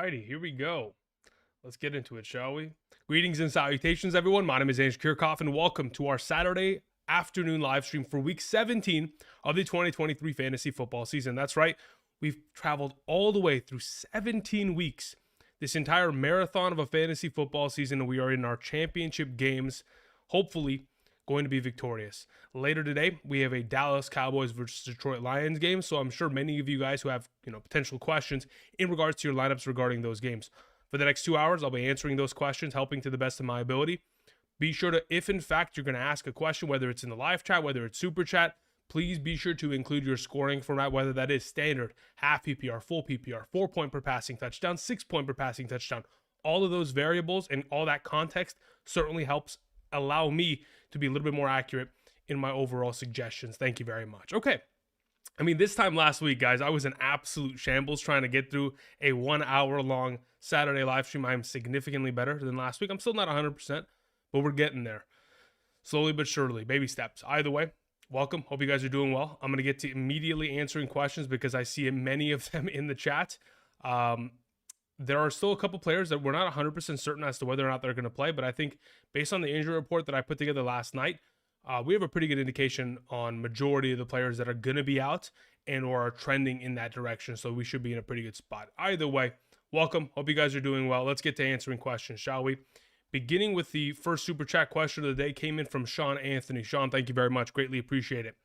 righty, here we go. Let's get into it, shall we? Greetings and salutations, everyone. My name is Andrew Kirchhoff, and welcome to our Saturday afternoon live stream for Week 17 of the 2023 fantasy football season. That's right, we've traveled all the way through 17 weeks, this entire marathon of a fantasy football season, and we are in our championship games, hopefully going to be victorious. Later today, we have a Dallas Cowboys versus Detroit Lions game, so I'm sure many of you guys who have potential questions in regards to your lineups regarding those games. For the next 2 hours, I'll be answering those questions, helping to the best of my ability. Be sure to, if in fact you're going to ask a question, whether it's in the live chat, whether it's super chat, please be sure to include your scoring format, whether that is standard, half PPR, full PPR, 4-point per passing touchdown, 6-point per passing touchdown. All of those variables and all that context certainly helps allow me to be a little bit more accurate in my overall suggestions. Thank you very much. Okay. I mean, this time last week, guys, I was in absolute shambles trying to get through a 1 hour long Saturday live stream. I'm significantly better than last week. I'm still not 100%, but we're getting there. Slowly but surely, baby steps. Either way, welcome. Hope you guys are doing well. I'm going to get to immediately answering questions because I see many of them in the chat. There are still a couple players that we're not 100% certain as to whether or not they're going to play, but I think based on the injury report that I put together last night, we have a pretty good indication on majority of the players that are going to be out and or are trending in that direction, so we should be in a pretty good spot. Either way, welcome. Hope you guys are doing well. Let's get to answering questions, shall we? Beginning with the first super chat question of the day, came in from Sean Anthony. Sean, thank you very much. Greatly appreciate it.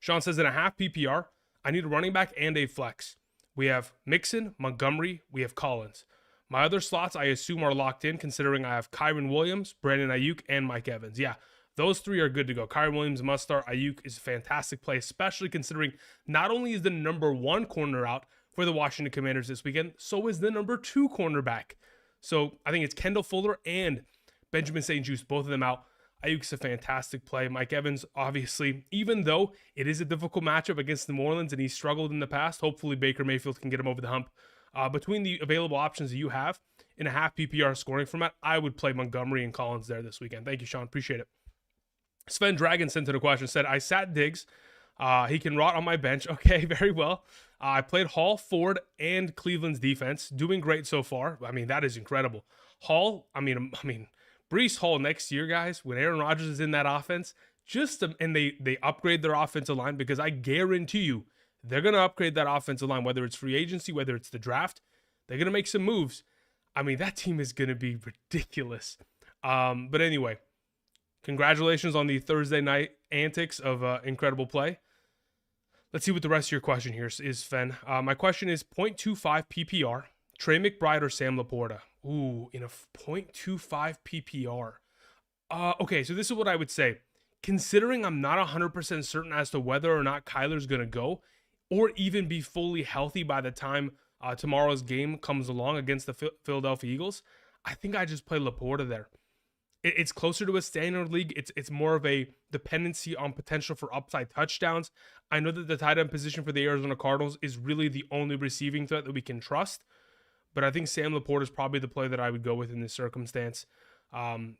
Sean says, in a half PPR, I need a running back and a flex. We have Mixon, Montgomery, we have Collins. My other slots, I assume, are locked in, considering I have Kyren Williams, Brandon Ayuk, and Mike Evans. Yeah, those three are good to go. Kyren Williams must start. Ayuk is a fantastic play, especially considering not only is the number 1 corner out for the Washington Commanders this weekend, so is the number 2 cornerback. So I think it's Kendall Fuller and Benjamin St-Juste, both of them out. Ayuk's a fantastic play. Mike Evans, obviously, even though it is a difficult matchup against New Orleans and he's struggled in the past, hopefully Baker Mayfield can get him over the hump. Between the available options that you have in a half PPR scoring format, I would play Montgomery and Collins there this weekend. Thank you, Sean. Appreciate it. Sven Dragon sent in a question, said, I sat Diggs. He can rot on my bench. Okay, very well. I played Hall, Ford, and Cleveland's defense. Doing great so far. I mean, that is incredible. Hall, I mean, Breece Hall next year, guys, when Aaron Rodgers is in that offense, and they upgrade their offensive line, because I guarantee you they're going to upgrade that offensive line, whether it's free agency, whether it's the draft. They're going to make some moves. I mean, that team is going to be ridiculous. But anyway, congratulations on the Thursday night antics of incredible play. Let's see what the rest of your question here is, Fen. My question is 0.25 PPR, Trey McBride or Sam Laporta? Ooh, in a 0.25 PPR. Okay, so this is what I would say. Considering I'm not 100% certain as to whether or not Kyler's going to go or even be fully healthy by the time tomorrow's game comes along against the Philadelphia Eagles, I think I just play Laporta there. It's closer to a standard league. It's more of a dependency on potential for upside touchdowns. I know that the tight end position for the Arizona Cardinals is really the only receiving threat that we can trust, but I think Sam Laporta is probably the play that I would go with in this circumstance,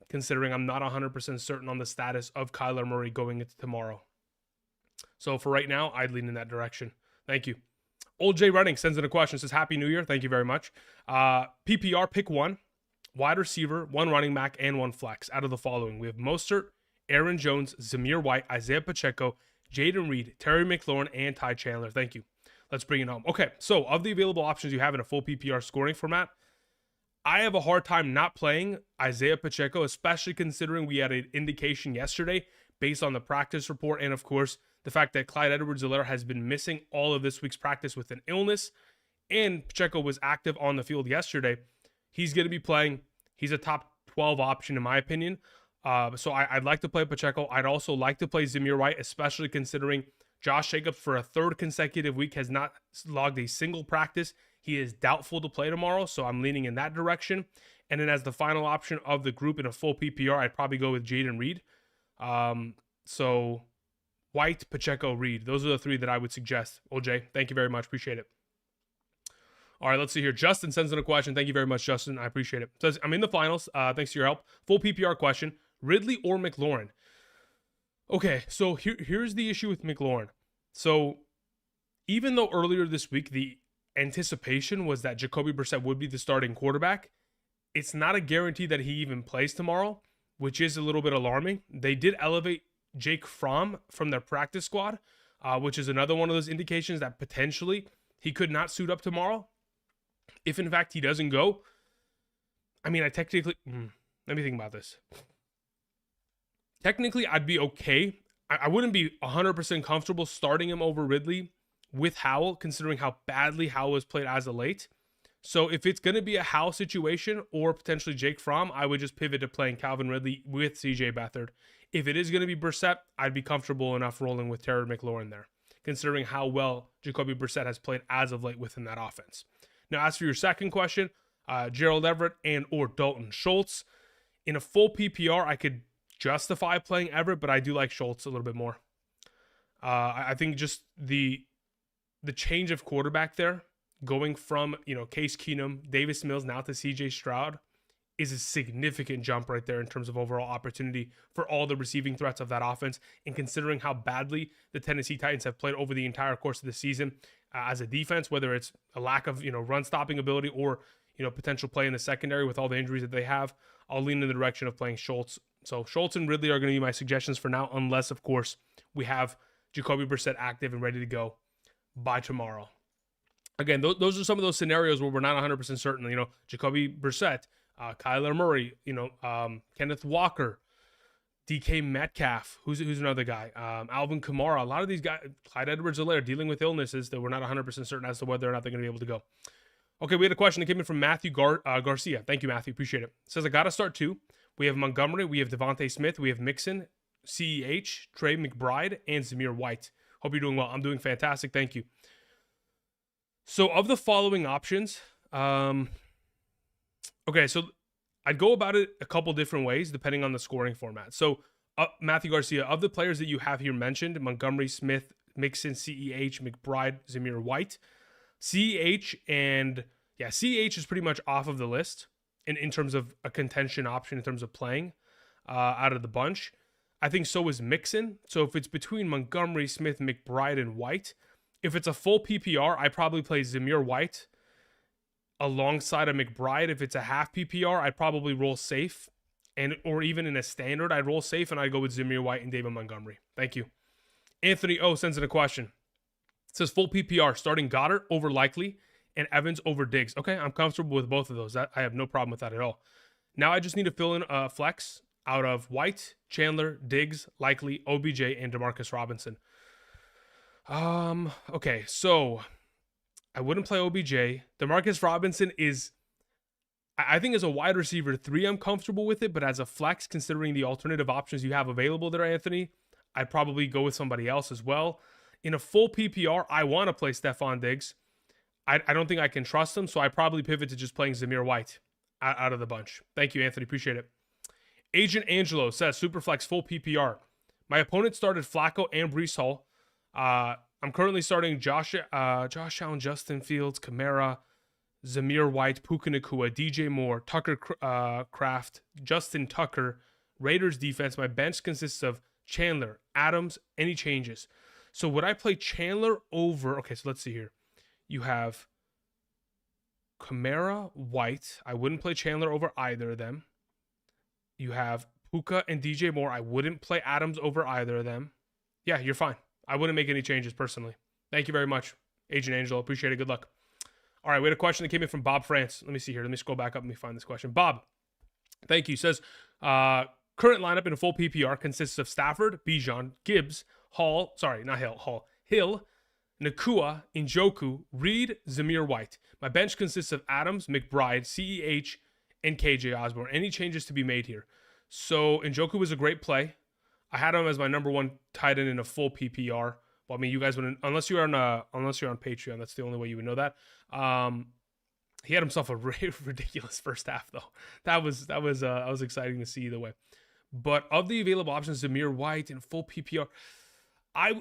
considering I'm not 100% certain on the status of Kyler Murray going into tomorrow. So for right now, I'd lean in that direction. Thank you. Old J Running sends in a question, says, Happy New Year. Thank you very much. PPR, pick 1. Wide receiver, 1 running back, and 1 flex. Out of the following, we have Mostert, Aaron Jones, Zamir White, Isaiah Pacheco, Jaden Reed, Terry McLaurin, and Ty Chandler. Thank you. Let's bring it home. Okay, so of the available options you have in a full PPR scoring format, I have a hard time not playing Isaiah Pacheco, especially considering we had an indication yesterday based on the practice report and, of course, the fact that Clyde Edwards-Helaire has been missing all of this week's practice with an illness, and Pacheco was active on the field yesterday. He's going to be playing. He's a top 12 option in my opinion. So I'd like to play Pacheco. I'd also like to play Zamir White, especially considering Josh Jacobs for a 3rd consecutive week has not logged a single practice. He is doubtful to play tomorrow, so I'm leaning in that direction. And then as the final option of the group in a full PPR, I'd probably go with Jaden Reed. So White, Pacheco, Reed. Those are the 3 that I would suggest. OJ, thank you very much. Appreciate it. All right, let's see here. Justin sends in a question. Thank you very much, Justin. I appreciate it. Says, I'm in the finals. Thanks for your help. Full PPR question. Ridley or McLaurin? Okay, so here's the issue with McLaurin. So even though earlier this week, the anticipation was that Jacoby Brissett would be the starting quarterback. It's not a guarantee that he even plays tomorrow, which is a little bit alarming. They did elevate Jake Fromm from their practice squad, which is another one of those indications that potentially he could not suit up tomorrow. If in fact he doesn't go, I mean, let me think about this. Technically, I'd be okay. I wouldn't be 100% comfortable starting him over Ridley with Howell, considering how badly Howell has played as of late. So if it's going to be a Howell situation or potentially Jake Fromm, I would just pivot to playing Calvin Ridley with CJ Beathard. If it is going to be Brissett, I'd be comfortable enough rolling with Terry McLaurin there, considering how well Jacoby Brissett has played as of late within that offense. Now, as for your second question, Gerald Everett and or Dalton Schultz. In a full PPR, I could justify playing Everett, but I do like Schultz a little bit more. I think just the change of quarterback there, going from, Case Keenum, Davis Mills, now to CJ Stroud, is a significant jump right there in terms of overall opportunity for all the receiving threats of that offense. And considering how badly the Tennessee Titans have played over the entire course of the season as a defense, whether it's a lack of, run stopping ability or, potential play in the secondary with all the injuries that they have, I'll lean in the direction of playing Schultz. So Schultz and Ridley are going to be my suggestions for now, unless, of course, we have Jacoby Brissett active and ready to go by tomorrow. Again, those are some of those scenarios where we're not 100% certain. Jacoby Brissett, Kyler Murray, Kenneth Walker, DK Metcalf, who's another guy, Alvin Kamara. A lot of these guys, Clyde Edwards-Helaire, dealing with illnesses that we're not 100% certain as to whether or not they're going to be able to go. Okay, we had a question that came in from Matthew Garcia. Thank you, Matthew. Appreciate it. It says, I got to start two. We have Montgomery, we have Devontae Smith, we have Mixon, CEH, Trey McBride, and Zamir White. Hope you're doing well. I'm doing fantastic. Thank you. So of the following options, okay, so I'd go about it a couple different ways depending on the scoring format. So Matthew Garcia, of the players that you have here mentioned, Montgomery, Smith, Mixon, CEH, McBride, Zamir White, CEH is pretty much off of the list in terms of a contention option in terms of playing out of the bunch. I think so is Mixon. So if it's between Montgomery, Smith, McBride, and White, if it's a full PPR, I probably play Zamir White alongside a McBride. If it's a half PPR, I'd probably roll safe. Or even in a standard, I'd roll safe and I'd go with Zamir White and David Montgomery. Thank you. Anthony O sends in a question. It says full PPR, starting Goddard over Likely and Evans over Diggs. Okay, I'm comfortable with both of those. I have no problem with that at all. Now I just need to fill in a flex out of White, Chandler, Diggs, Likely, OBJ, and Demarcus Robinson. Okay, so I wouldn't play OBJ. Demarcus Robinson is, I think as a wide receiver 3, I'm comfortable with it, but as a flex, considering the alternative options you have available there, Anthony, I'd probably go with somebody else as well. In a full PPR, I want to play Stephon Diggs. I don't think I can trust him, so I probably pivot to just playing Zamir White out of the bunch. Thank you, Anthony. Appreciate it. Agent Angelo says, Superflex full PPR. My opponent started Flacco and Breece Hall. I'm currently starting Josh Allen, Justin Fields, Kamara, Zamir White, Puka Nacua, DJ Moore, Tucker Kraft, Justin Tucker, Raiders defense. My bench consists of Chandler, Adams, any changes. So would I play Chandler over? Okay, so let's see here. You have Kamara, White. I wouldn't play Chandler over either of them. You have Puka and DJ Moore. I wouldn't play Adams over either of them. Yeah, you're fine. I wouldn't make any changes personally. Thank you very much, Agent Angelo. Appreciate it. Good luck. All right, we had a question that came in from Bob France. Let me see here. Let me scroll back up and let me find this question. Bob, thank you. Says, current lineup in a full PPR consists of Stafford, Bijan, Gibbs, Hill, Nakua, Njoku, Reed, Zamir White. My bench consists of Adams, McBride, CEH, and KJ Osborne. Any changes to be made here? So Njoku was a great play. I had him as my number one tight end in a full PPR. Well, I mean, you guys wouldn't, unless you're on Patreon, that's the only way you would know that. He had himself a ridiculous first half, though. That was exciting to see either way. But of the available options, Zamir White in full PPR, I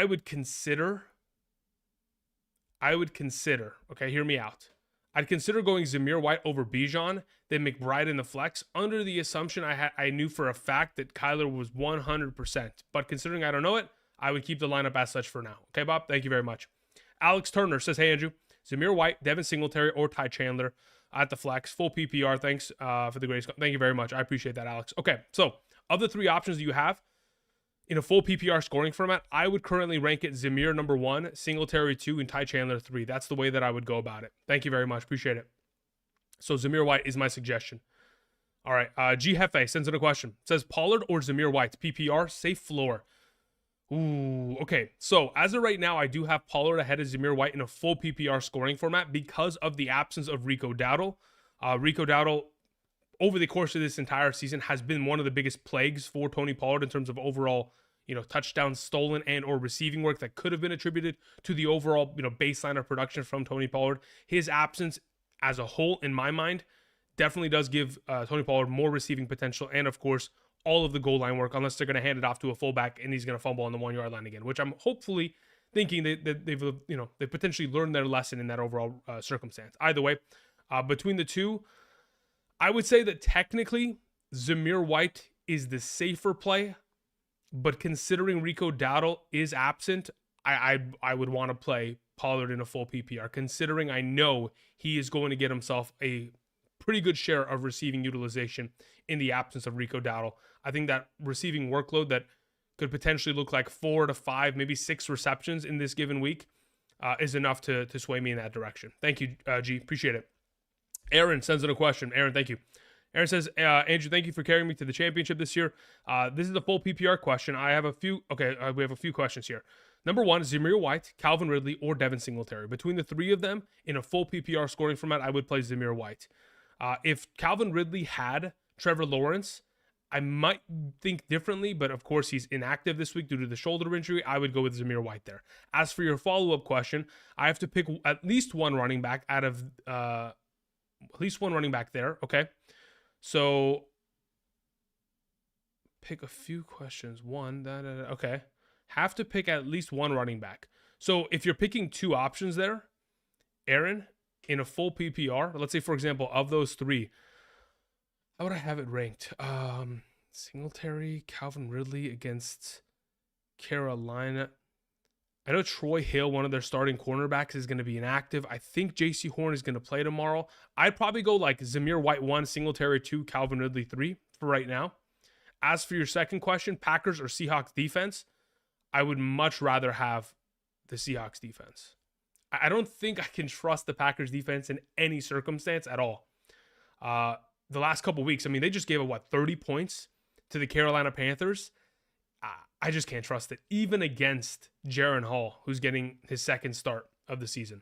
would consider, okay, hear me out. I'd consider going Zamir White over Bijan, then McBride in the flex, under the assumption I knew for a fact that Kyler was 100%. But considering I don't know it, I would keep the lineup as such for now. Okay, Bob? Thank you very much. Alex Turner says, hey, Andrew, Zamir White, Devin Singletary, or Ty Chandler at the flex. Full PPR. Thanks for the greatest. Thank you very much. I appreciate that, Alex. Okay, so of the 3 options that you have in a full PPR scoring format, I would currently rank it Zamir number 1, Singletary 2, and Ty Chandler 3. That's the way that I would go about it. Thank you very much. Appreciate it. So Zamir White is my suggestion. All right. G Hefe sends in a question. It says Pollard or Zamir White? PPR, safe floor. Ooh, okay. So as of right now, I do have Pollard ahead of Zamir White in a full PPR scoring format because of the absence of Rico Dowdle. Rico Dowdle, over the course of this entire season, has been one of the biggest plagues for Tony Pollard in terms of overall, touchdowns stolen and or receiving work that could have been attributed to the overall, baseline of production from Tony Pollard. His absence as a whole, in my mind, definitely does give Tony Pollard more receiving potential and, of course, all of the goal line work, unless they're going to hand it off to a fullback and he's going to fumble on the 1-yard line again, which I'm hopefully thinking that they've potentially learned their lesson in that overall circumstance. Either way, between the two, I would say that technically Zamir White is the safer play, but considering Rico Dowdle is absent, I would want to play Pollard in a full PPR, considering I know he is going to get himself a pretty good share of receiving utilization in the absence of Rico Dowdle. I think that receiving workload that could potentially look like 4 to 5, maybe 6 receptions in this given week is enough to sway me in that direction. Thank you, G. Appreciate it. Aaron sends in a question. Aaron, thank you. Aaron says, Andrew, thank you for carrying me to the championship this year. This is a full PPR question. I have a few. Okay, we have a few questions here. Number 1, Zamir White, Calvin Ridley, or Devin Singletary. Between the 3 of them, in a full PPR scoring format, I would play Zamir White. If Calvin Ridley had Trevor Lawrence, I might think differently, but of course he's inactive this week due to the shoulder injury. I would go with Zamir White there. As for your follow-up question, I have to pick at least one running back out of at least one running back there. Okay, so pick a few questions. Okay, have to pick at least one running back. So if you're picking 2 options there, Aaron, in a full PPR, let's say for example of those 3. How would I have it ranked? Singletary, Calvin Ridley against Carolina. I know Troy Hill, one of their starting cornerbacks, is going to be inactive. I think J.C. Horn is going to play tomorrow. I'd probably go like Zamir White 1, Singletary 2, Calvin Ridley 3 for right now. As for your second question, Packers or Seahawks defense, I would much rather have the Seahawks defense. I don't think I can trust the Packers defense in any circumstance at all. The last couple weeks, I mean, they just gave up, 30 points to the Carolina Panthers? I just can't trust it, even against Jaren Hall, who's getting his second start of the season.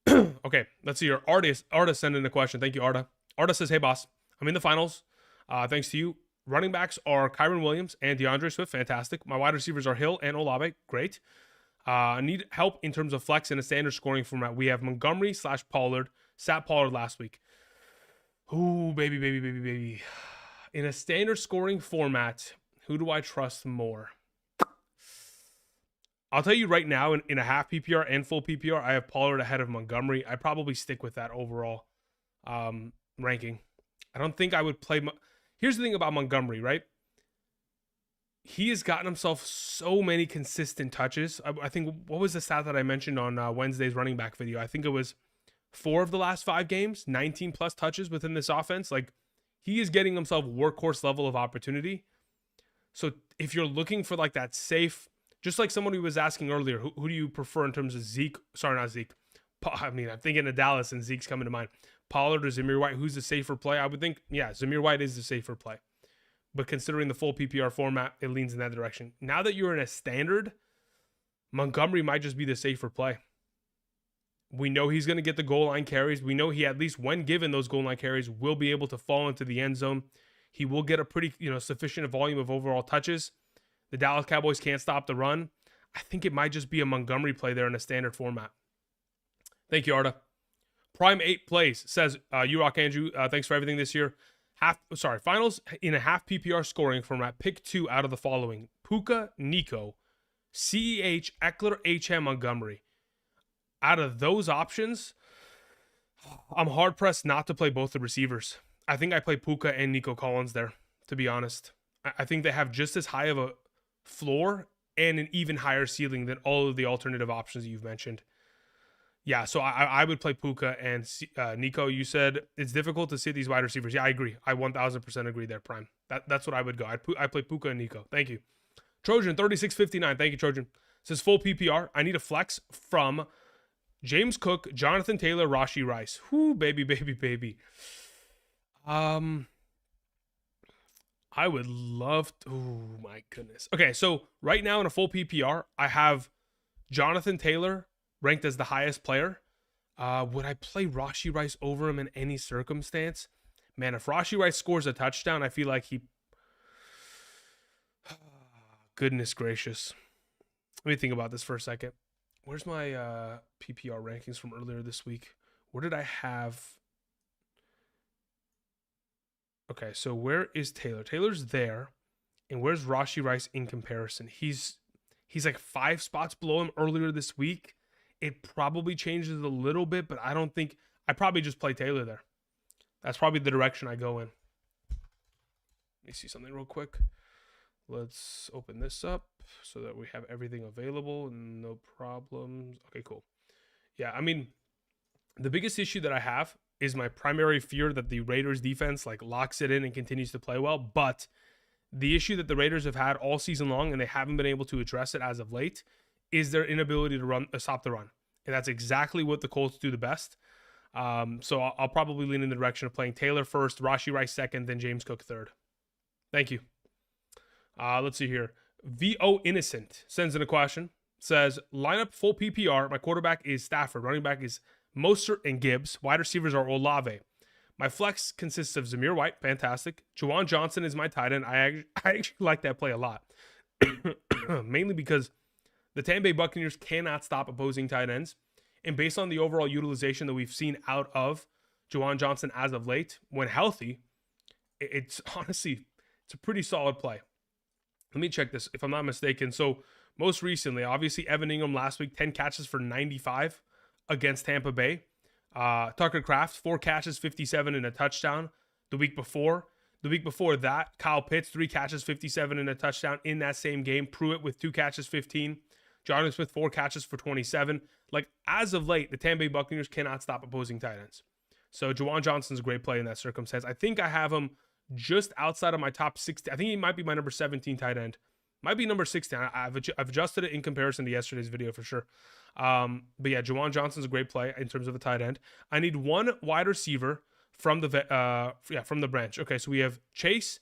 Okay, let's see here. Arda sent in a question. Thank you, Arda. Arda says, hey, boss, I'm in the finals. Thanks to you. Running backs are Kyron Williams and DeAndre Swift. Fantastic. My wide receivers are Hill and Olave. Great. I need help in terms of flex in a standard scoring format. We have Montgomery / Pollard. Sat Pollard last week. Ooh, baby. In a standard scoring format, who do I trust more? I'll tell you right now, in a half PPR and full PPR, I have Pollard ahead of Montgomery. I probably stick with that overall ranking. I don't think I would play. Here's the thing about Montgomery, right? He has gotten himself so many consistent touches. I think, what was the stat that I mentioned on Wednesday's running back video? I think it was 4 of the last 5 games, 19 plus touches within this offense. Like, he is getting himself workhorse level of opportunity. So if you're looking for like that safe, just like somebody was asking earlier, who do you prefer in terms of Zeke? Sorry, not Zeke. I'm thinking of Dallas and Zeke's coming to mind. Pollard or Zamir White, who's the safer play? I would think, yeah, Zamir White is the safer play. But considering the full PPR format, it leans in that direction. Now that you're in a standard, Montgomery might just be the safer play. We know he's going to get the goal line carries. We know he, at least when given those goal line carries, will be able to fall into the end zone. He will get a pretty, sufficient volume of overall touches. The Dallas Cowboys can't stop the run. I think it might just be a Montgomery play there in a standard format. Thank you, Arda. Prime 8 plays says, you rock, Andrew. Thanks for everything this year. Finals in a half PPR scoring format. Pick 2 out of the following: Puka, Nico, CEH, Eckler, HM, Montgomery. Out of those options, I'm hard-pressed not to play both the receivers. I think I play Puka and Nico Collins there, to be honest. I think they have just as high of a floor and an even higher ceiling than all of the alternative options that you've mentioned. Yeah, so I would play Puka and Nico. You said it's difficult to see these wide receivers. Yeah, I agree. I 1000% agree there, Prime. That's what I would go. I play Puka and Nico. Thank you. Trojan 3659. Thank you, Trojan. Says full PPR. I need a flex from James Cook, Jonathan Taylor, Rashee Rice. Whoo, baby, baby, baby. I would love to. Oh my goodness. Okay, so right now in a full PPR, I have Jonathan Taylor ranked as the highest player. Would I play Rashee Rice over him in any circumstance? Man, if Rashee Rice scores a touchdown, I feel like he... Goodness gracious. Let me think about this for a second. Where's my PPR rankings from earlier this week? Where did I have... Okay, so where is Taylor? Taylor's there. And where's Rashee Rice in comparison? He's like 5 spots below him earlier this week. It probably changes a little bit, but I don't think... I probably just play Taylor there. That's probably the direction I go in. Let me see something real quick. Let's open this up so that we have everything available and no problems. Okay, cool. Yeah, I mean, the biggest issue that I have is my primary fear that the Raiders defense like locks it in and continues to play well. But the issue that the Raiders have had all season long, and they haven't been able to address it as of late, is their inability to stop the run. And that's exactly what the Colts do the best. So I'll probably lean in the direction of playing Taylor first, Rashee Rice second, then James Cook third. Thank you. Let's see here. VO Innocent sends in a question. Says, lineup full PPR. My quarterback is Stafford. Running back is Mostert and Gibbs. Wide receivers are Olave. My flex consists of Zamir White. Fantastic. Juwan Johnson is my tight end. I actually like that play a lot. Mainly because the Tampa Bay Buccaneers cannot stop opposing tight ends. And based on the overall utilization that we've seen out of Juwan Johnson as of late, when healthy, it's honestly, it's a pretty solid play. Let me check this if I'm not mistaken. So most recently, obviously Evan Ingram last week, 10 catches for 95 against Tampa Bay. Tucker Kraft, 4 catches, 57 and a touchdown the week before. The week before that, Kyle Pitts, 3 catches, 57 and a touchdown in that same game. Pruitt with 2 catches, 15. Jonathan Smith, 4 catches for 27. Like, as of late, the Tampa Bay Buccaneers cannot stop opposing tight ends. So Juwan Johnson's a great play in that circumstance. I think I have him just outside of my top 60. I think he might be my number 17 tight end. Might be number 16. I've adjusted it in comparison to yesterday's video for sure. But yeah, Juwan Johnson's a great play in terms of a tight end. I need one wide receiver from the branch. Okay, so we have Chase,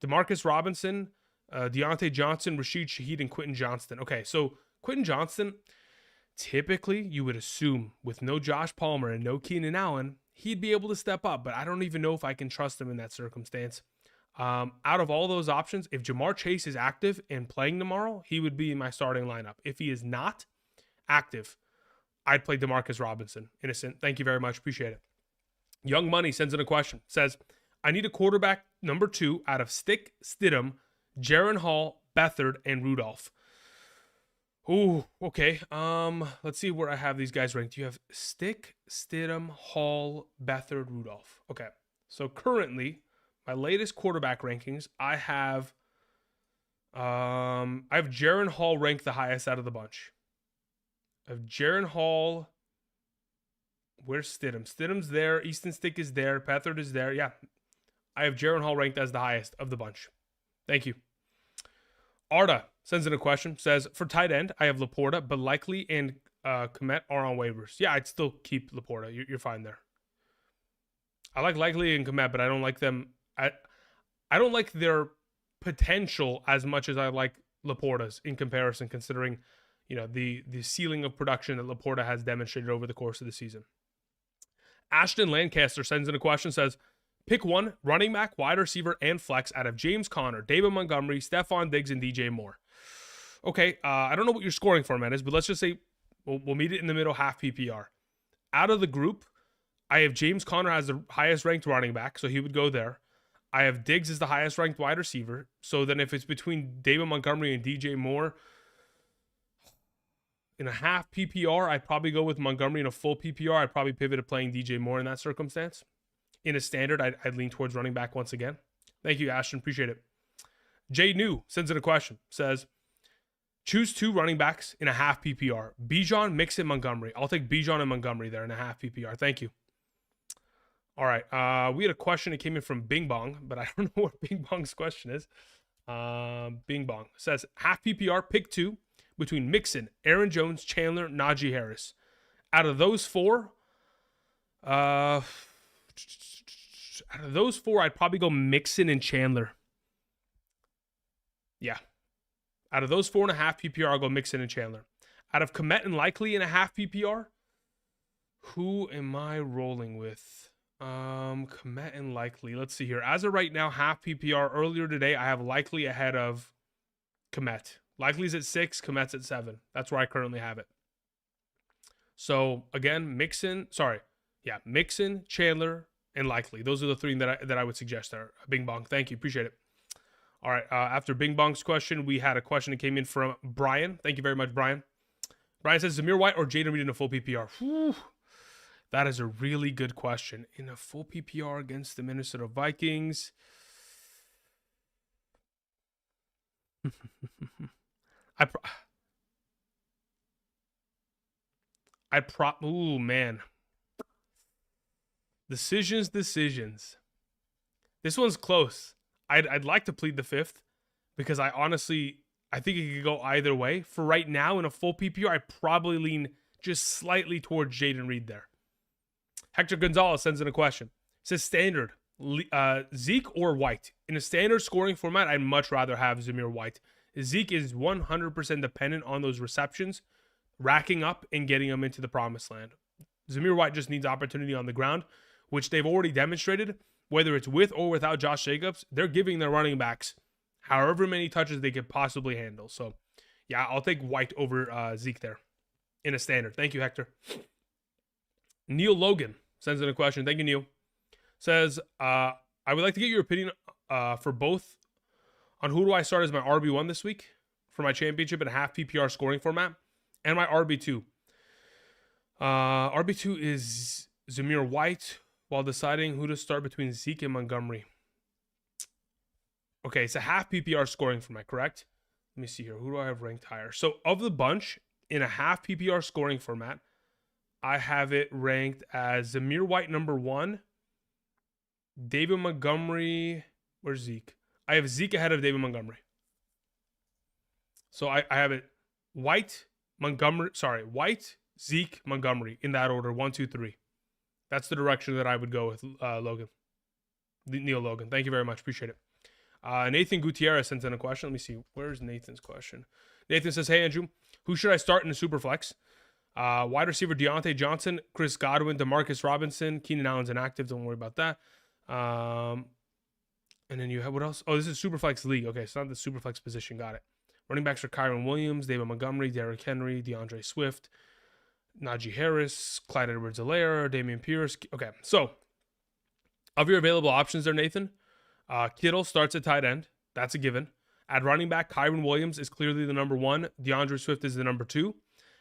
Demarcus Robinson, Deontay Johnson, Rashid Shaheed, and Quentin Johnston. Okay, so Quentin Johnston, typically you would assume with no Josh Palmer and no Keenan Allen, he'd be able to step up, but I don't even know if I can trust him in that circumstance. Out of all those options, if Jamar Chase is active and playing tomorrow, he would be in my starting lineup. If he is not active, I'd play Demarcus Robinson. Innocent. Thank you very much. Appreciate it. Young Money sends in a question. Says, I need a quarterback number 2 out of Stick, Stidham, Jaron Hall, Beathard, and Rudolph. Ooh, okay. Let's see where I have these guys ranked. You have Stick, Stidham, Hall, Beathard, Rudolph. Okay. So currently, my latest quarterback rankings, I have Jaron Hall ranked the highest out of the bunch. I have Jaron Hall. Where's Stidham? Stidham's there. Easton Stick is there. Beathard is there. Yeah. I have Jaron Hall ranked as the highest of the bunch. Thank you. Arda sends in a question. Says, for tight end, I have Laporta, but Likely and Komet are on waivers. Yeah, I'd still keep Laporta. You're fine there. I like Likely and Komet, but I don't like them. I don't like their potential as much as I like Laporta's in comparison, considering, you know, the ceiling of production that Laporta has demonstrated over the course of the season. Ashton Lancaster sends in a question. Says, pick one running back, wide receiver, and flex out of James Conner, David Montgomery, Stephon Diggs, and DJ Moore. Okay, I don't know what your scoring format is, but let's just say we'll meet it in the middle, half PPR. Out of the group, I have James Conner as the highest ranked running back, so he would go there. I have Diggs as the highest ranked wide receiver. So then if it's between David Montgomery and DJ Moore, in a half PPR, I'd probably go with Montgomery. In a full PPR, I'd probably pivot to playing DJ Moore in that circumstance. In a standard, I'd lean towards running back once again. Thank you, Ashton. Appreciate it. Jay New sends in a question. Says, Choose 2 running backs in a half PPR. Bijan, Mixon, Montgomery. I'll take Bijan and Montgomery there in a half PPR. Thank you. All right. We had a question that came in from Bing Bong, but I don't know what Bing Bong's question is. Bing Bong says, half PPR, pick 2 between Mixon, Aaron Jones, Chandler, Najee Harris. Out of those 4, I'd probably go Mixon and Chandler. Yeah. Out of those 4.5 PPR, I'll go Mixon and Chandler. Out of Komet and Likely in a half PPR, who am I rolling with? Komet and Likely. Let's see here. As of right now, half PPR. Earlier today, I have Likely ahead of Komet. Likely's at 6, Komet's at 7. That's where I currently have it. So again, Mixon, Chandler, and Likely. Those are the 3 that I would suggest there. Bing Bong. Thank you. Appreciate it. All right. After Bing Bong's question, we had a question that came in from Brian. Thank you very much, Brian. Brian says, Zamir White or Jaden Reed in a full PPR? Whew. That is a really good question. In a full PPR against the Minnesota Vikings. Ooh, man. Decisions. This one's close. I'd like to plead the 5th because I think it could go either way. For right now, in a full PPR, I probably lean just slightly towards Jaden Reed there. Hector Gonzalez sends in a question. It says standard, Zeke or White. In a standard scoring format, I'd much rather have Zamir White. Zeke is 100% dependent on those receptions, racking up and getting them into the promised land. Zamir White just needs opportunity on the ground, which they've already demonstrated. Whether it's with or without Josh Jacobs, they're giving their running backs however many touches they could possibly handle. So, yeah, I'll take White over Zeke there in a standard. Thank you, Hector. Neil Logan sends in a question. Thank you, Neil. Says, I would like to get your opinion for both on who do I start as my RB1 this week for my championship in a half PPR scoring format and my RB2. RB2 is Zamir White, while deciding who to start between Zeke and Montgomery. Okay, it's a half PPR scoring format, correct? Let me see here. Who do I have ranked higher? So of the bunch, in a half PPR scoring format, I have it ranked as Zamir White number 1, David Montgomery. Where's Zeke? I have Zeke ahead of David Montgomery. So I have it White, Zeke, Montgomery in that order, 1, 2, 3. That's the direction that I would go with Logan. Neil Logan. Thank you very much. Appreciate it. Nathan Gutierrez sent in a question. Let me see. Where's Nathan's question? Nathan says, hey, Andrew, who should I start in the Superflex? Wide receiver Deontay Johnson, Chris Godwin, Demarcus Robinson. Keenan Allen's inactive. Don't worry about that. And then you have what else? Oh, this is Superflex League. Okay, so not the Superflex position. Got it. Running backs are Kyron Williams, David Montgomery, Derrick Henry, DeAndre Swift, Najee Harris, Clyde Edwards-Helaire, Dameon Pierce. Okay, so of your available options there, Nathan, Kittle starts at tight end. That's a given. At running back, Kyron Williams is clearly the number 1. DeAndre Swift is the number 2.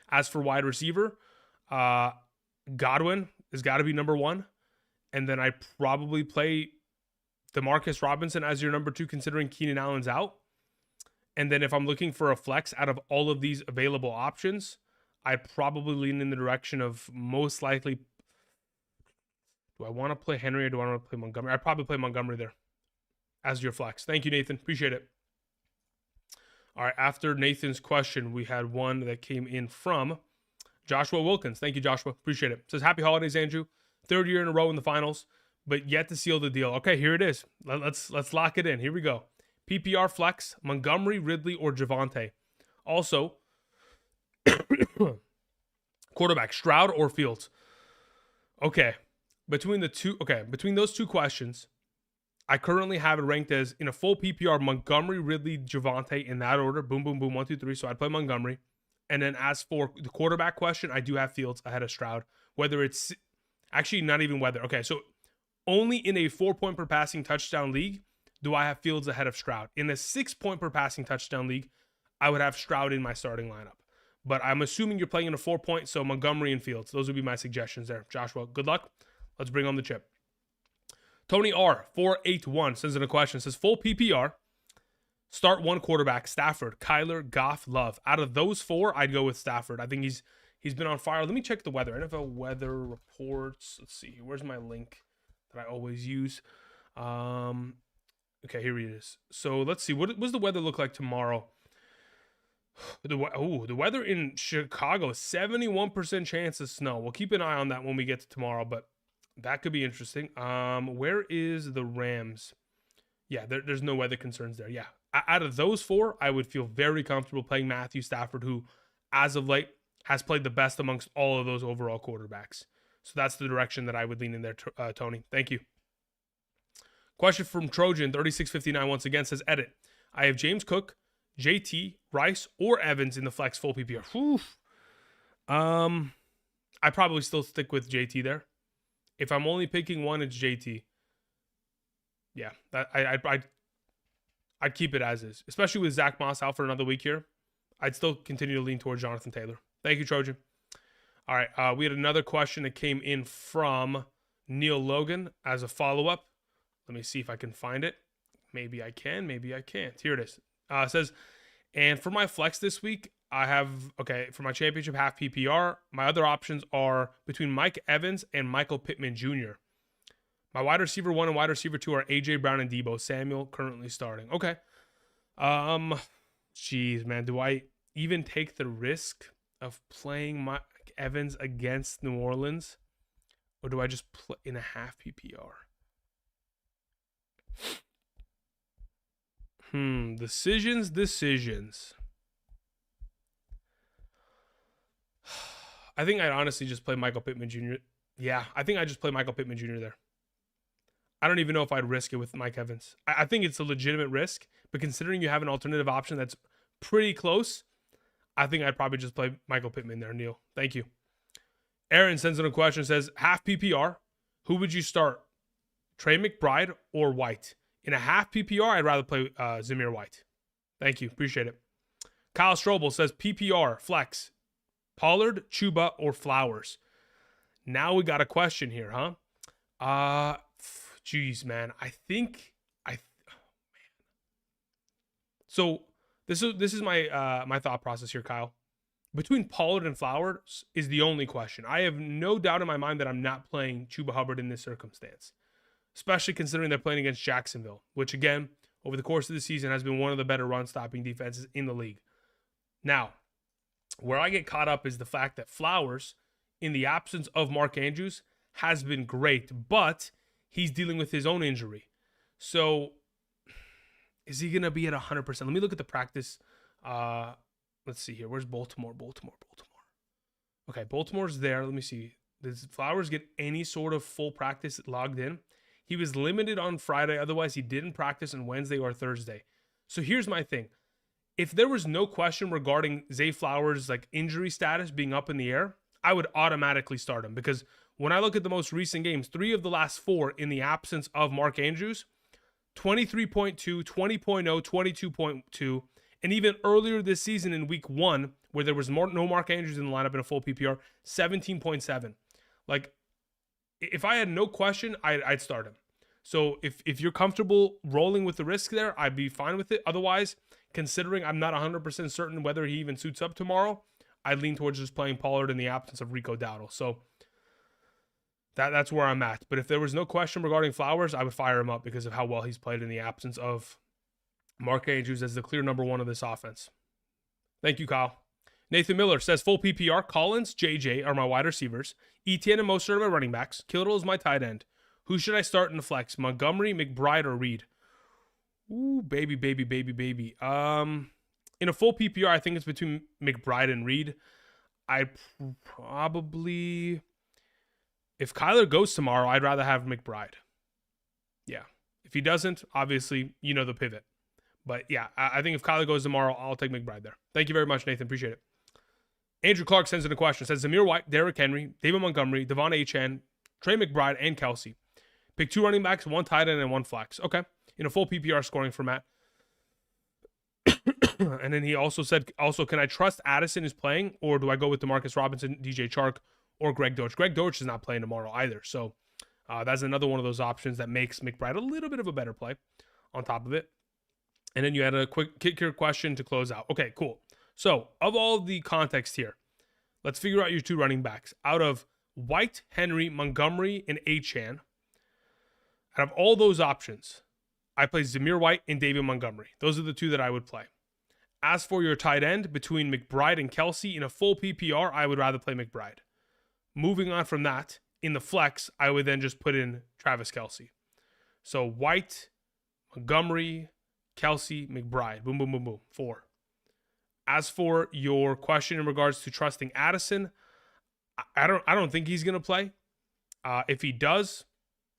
As for wide receiver, Godwin has got to be number 1. And then I probably play Demarcus Robinson as your number 2, considering Keenan Allen's out. And then if I'm looking for a flex out of all of these available options, I'd probably lean in the direction of most likely. Do I want to play Henry or do I want to play Montgomery? I'd probably play Montgomery there as your flex. Thank you, Nathan. Appreciate it. All right. After Nathan's question, we had one that came in from Joshua Wilkins. Thank you, Joshua. Appreciate it. Says, happy holidays, Andrew. 3rd year in a row in the finals, but yet to seal the deal. Okay, here it is. Let's lock it in. Here we go. PPR flex, Montgomery, Ridley, or Javonte. Also, quarterback, Stroud or Fields. Okay. Between those two questions, I currently have it ranked as in a full PPR, Montgomery, Ridley, Javonte in that order. Boom, boom, boom, 1, 2, 3. So I'd play Montgomery. And then as for the quarterback question, I do have Fields ahead of Stroud. Whether it's actually not even whether. Okay, so only in a 4-point per passing touchdown league do I have Fields ahead of Stroud. In a 6-point per passing touchdown league, I would have Stroud in my starting lineup. But I'm assuming you're playing in a 4-point, so Montgomery and Fields. Those would be my suggestions there. Joshua, good luck. Let's bring on the chip. Tony R, 481, sends in a question. Says, full PPR, Start one quarterback: Stafford, Kyler, Goff, Love. Out of those four, I'd go with Stafford. I think he's been on fire. Let me check the weather. NFL weather reports. Let's see. Where's my link that I always use? Okay, here it is. So let's see. What does the weather look like tomorrow? The weather in Chicago, 71% chance of snow. We'll keep an eye on that when we get to tomorrow, but that could be interesting. Where is the Rams? Yeah, there's no weather concerns there. Yeah, out of those four, I would feel very comfortable playing Matthew Stafford, who, as of late, has played the best amongst all of those overall quarterbacks. So that's the direction that I would lean in there, Tony. Thank you. Question from Trojan 3659 once again says, edit. I have James Cook, JT, Rice, or Evans in the flex full PPR. Whew. I probably still stick with JT there. If I'm only picking one, it's JT. Yeah, I'd keep it as is, especially with Zach Moss out for another week here. I'd still continue to lean towards Jonathan Taylor. Thank you, Trojan. All right, we had another question that came in from Neil Logan as a follow-up. Let me see if I can find it. Maybe I can, maybe I can't. Here it is. It says, and for my flex this week, I have, for my championship half PPR, my other options are between Mike Evans and Michael Pittman Jr. My wide receiver 1 and wide receiver 2 are A.J. Brown and Deebo Samuel currently starting. Okay. Jeez, man. Do I even take the risk of playing Mike Evans against New Orleans? Or do I just play in a half PPR? Decisions. I think I'd honestly just play Michael Pittman Jr. Yeah, I think I just play Michael Pittman Jr. there. I don't even know if I'd risk it with Mike Evans. I think it's a legitimate risk, but considering you have an alternative option that's pretty close, I think I'd probably just play Michael Pittman there, Neil. Thank you. Aaron sends in a question, says, half PPR, who would you start? Trey McBride or White? In a half PPR, I'd rather play Zamir White. Thank you. Appreciate it. Kyle Strobel says PPR, flex, Pollard, Chuba, or Flowers. Now we got a question here, huh? Geez, man. So this is my my thought process here, Kyle. Between Pollard and Flowers is the only question. I have no doubt in my mind that I'm not playing Chuba Hubbard in this circumstance, especially considering they're playing against Jacksonville, which, again, over the course of the season has been one of the better run-stopping defenses in the league. Now, where I get caught up is the fact that Flowers, in the absence of Mark Andrews, has been great, but he's dealing with his own injury. So, is he going to be at 100%? Let me look at the practice. Let's see here. Where's Baltimore? Okay, Baltimore's there. Let me see. Does Flowers get any sort of full practice logged in? He was limited on Friday. Otherwise, he didn't practice on Wednesday or Thursday. So here's my thing. If there was no question regarding Zay Flowers' injury status being up in the air, I would automatically start him, because when I look at the most recent games, 3 of the last 4 in the absence of Mark Andrews, 23.2, 20.0, 22.2, and even earlier this season in week 1, where there was no Mark Andrews in the lineup in a full PPR, 17.7. If I had no question, I'd start him. So if you're comfortable rolling with the risk there, I'd be fine with it. Otherwise, considering I'm not 100% certain whether he even suits up tomorrow, I'd lean towards just playing Pollard in the absence of Rico Dowdle. So that's where I'm at. But if there was no question regarding Flowers, I would fire him up because of how well he's played in the absence of Mark Andrews as the clear number 1 of this offense. Thank you, Kyle. Nathan Miller says, full PPR, Collins, JJ are my wide receivers. Etienne and Mostert are my running backs. Kittle is my tight end. Who should I start in the flex? Montgomery, McBride, or Reed? Ooh, baby. In a full PPR, I think it's between McBride and Reed. I probably, if Kyler goes tomorrow, I'd rather have McBride. Yeah. If he doesn't, obviously, the pivot. But yeah, I think if Kyler goes tomorrow, I'll take McBride there. Thank you very much, Nathan. Appreciate it. Andrew Clark sends in a question. Says Zamir White, Derrick Henry, David Montgomery, Devon Achane, Trey McBride, and Kelsey. Pick 2 running backs, 1 tight end, and 1 flex. Okay. In a full PPR scoring format. And then he also said, can I trust Addison is playing, or do I go with DeMarcus Robinson, DJ Chark, or Greg Dortch? Greg Dortch is not playing tomorrow either. So that's another one of those options that makes McBride a little bit of a better play on top of it. And then you had a quick kicker question to close out. Okay, cool. So, of all the context here, let's figure out your 2 running backs. Out of White, Henry, Montgomery, and Achane, out of all those options, I play Zamir White and David Montgomery. Those are the 2 that I would play. As for your tight end, between McBride and Kelsey, in a full PPR, I would rather play McBride. Moving on from that, in the flex, I would then just put in Travis Kelsey. So White, Montgomery, Kelsey, McBride. Boom, boom, boom, boom. 4. As for your question in regards to trusting Addison, I don't think he's going to play. If he does,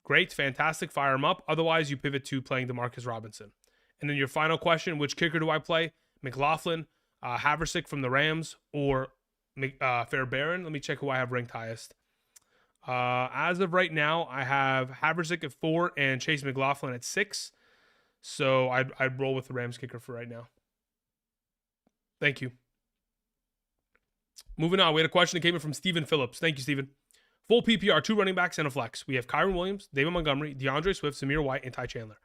great, fantastic, fire him up. Otherwise, you pivot to playing DeMarcus Robinson. And then your final question, which kicker do I play? McLaughlin, Haversick from the Rams, or Fairbairn. Let me check who I have ranked highest. As of right now, I have Haversick at 4 and Chase McLaughlin at 6. So I'd roll with the Rams kicker for right now. Thank you. Moving on, we had a question that came in from Stephen Phillips. Thank you, Stephen. Full PPR, 2 running backs and a flex. We have Kyron Williams, David Montgomery, DeAndre Swift, Zamir White, and Ty Chandler.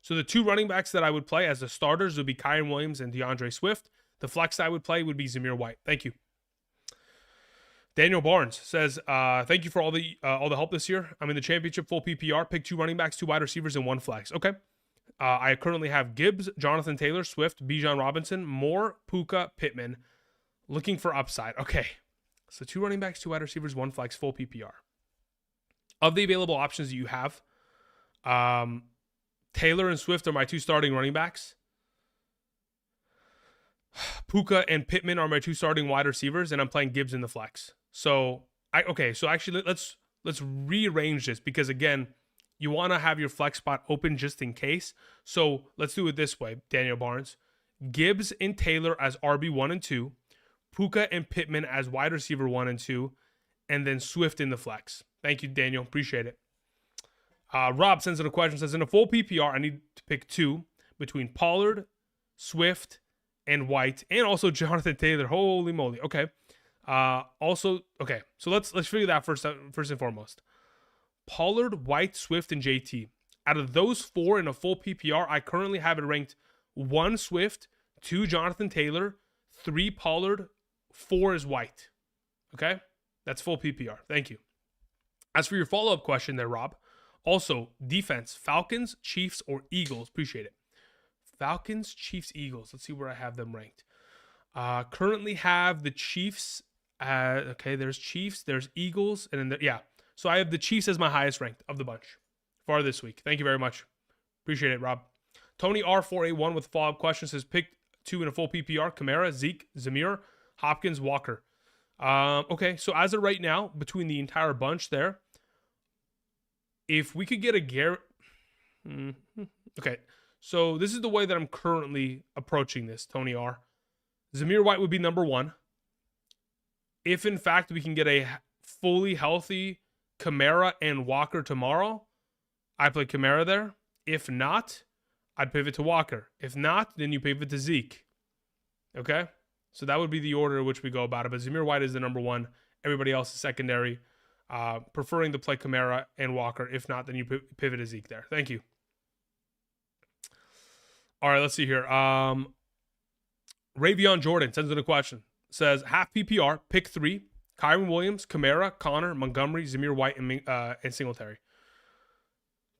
So the 2 running backs that I would play as the starters would be Kyron Williams and DeAndre Swift. The flex I would play would be Zamir White. Thank you. Daniel Barnes says, thank you for all the help this year. I'm in the championship full PPR. Pick 2 running backs, 2 wide receivers, and 1 flex. Okay. I currently have Gibbs, Jonathan Taylor, Swift, Bijan Robinson, Moore, Puka, Pittman. Looking for upside. Okay. So 2 running backs, 2 wide receivers, 1 flex, full PPR. Of the available options that you have, Taylor and Swift are my 2 starting running backs. Puka and Pittman are my 2 starting wide receivers, and I'm playing Gibbs in the flex. So actually let's rearrange this, because again, you want to have your flex spot open just in case. So let's do it this way, Daniel Barnes. Gibbs and Taylor as RB1 and 2, Puka and Pittman as wide receiver 1 and 2, and then Swift in the flex. Thank you, Daniel. Appreciate it. Rob sends in a question, says, in a full PPR, I need to pick 2 between Pollard, Swift, and White, and also Jonathan Taylor. Holy moly. Okay. So let's figure that first and foremost. Pollard, White, Swift, and JT. Out of those 4 in a full PPR, I currently have it ranked 1 Swift, 2 Jonathan Taylor, 3 Pollard, 4 is White. Okay? That's full PPR. Thank you. As for your follow-up question there, Rob, also defense, Falcons, Chiefs, or Eagles. Appreciate it. Falcons, Chiefs, Eagles. Let's see where I have them ranked. Currently have the Chiefs. Okay, there's Chiefs, there's Eagles, and then So I have the Chiefs as my highest ranked of the bunch for this week. Thank you very much. Appreciate it, Rob. Tony R481 with a follow-up question says, pick 2 in a full PPR, Kamara, Zeke, Zamir, Hopkins, Walker. Okay, so as of right now, between the entire bunch there, if we could get a Garrett... Okay, so this is the way that I'm currently approaching this, Tony R. Zamir White would be number 1. If, in fact, we can get a fully healthy Kamara and Walker tomorrow, I play Kamara there. If not, I'd pivot to Walker. If not, then you pivot to Zeke. Okay? So that would be the order in which we go about it. But Zamir White is the number 1. Everybody else is secondary. Preferring to play Kamara and Walker. If not, then you pivot to Zeke there. Thank you. All right, let's see here. Ravion Jordan sends in a question. Says, half PPR, pick 3. Kyron Williams, Kamara, Connor, Montgomery, Zamir White, and Singletary.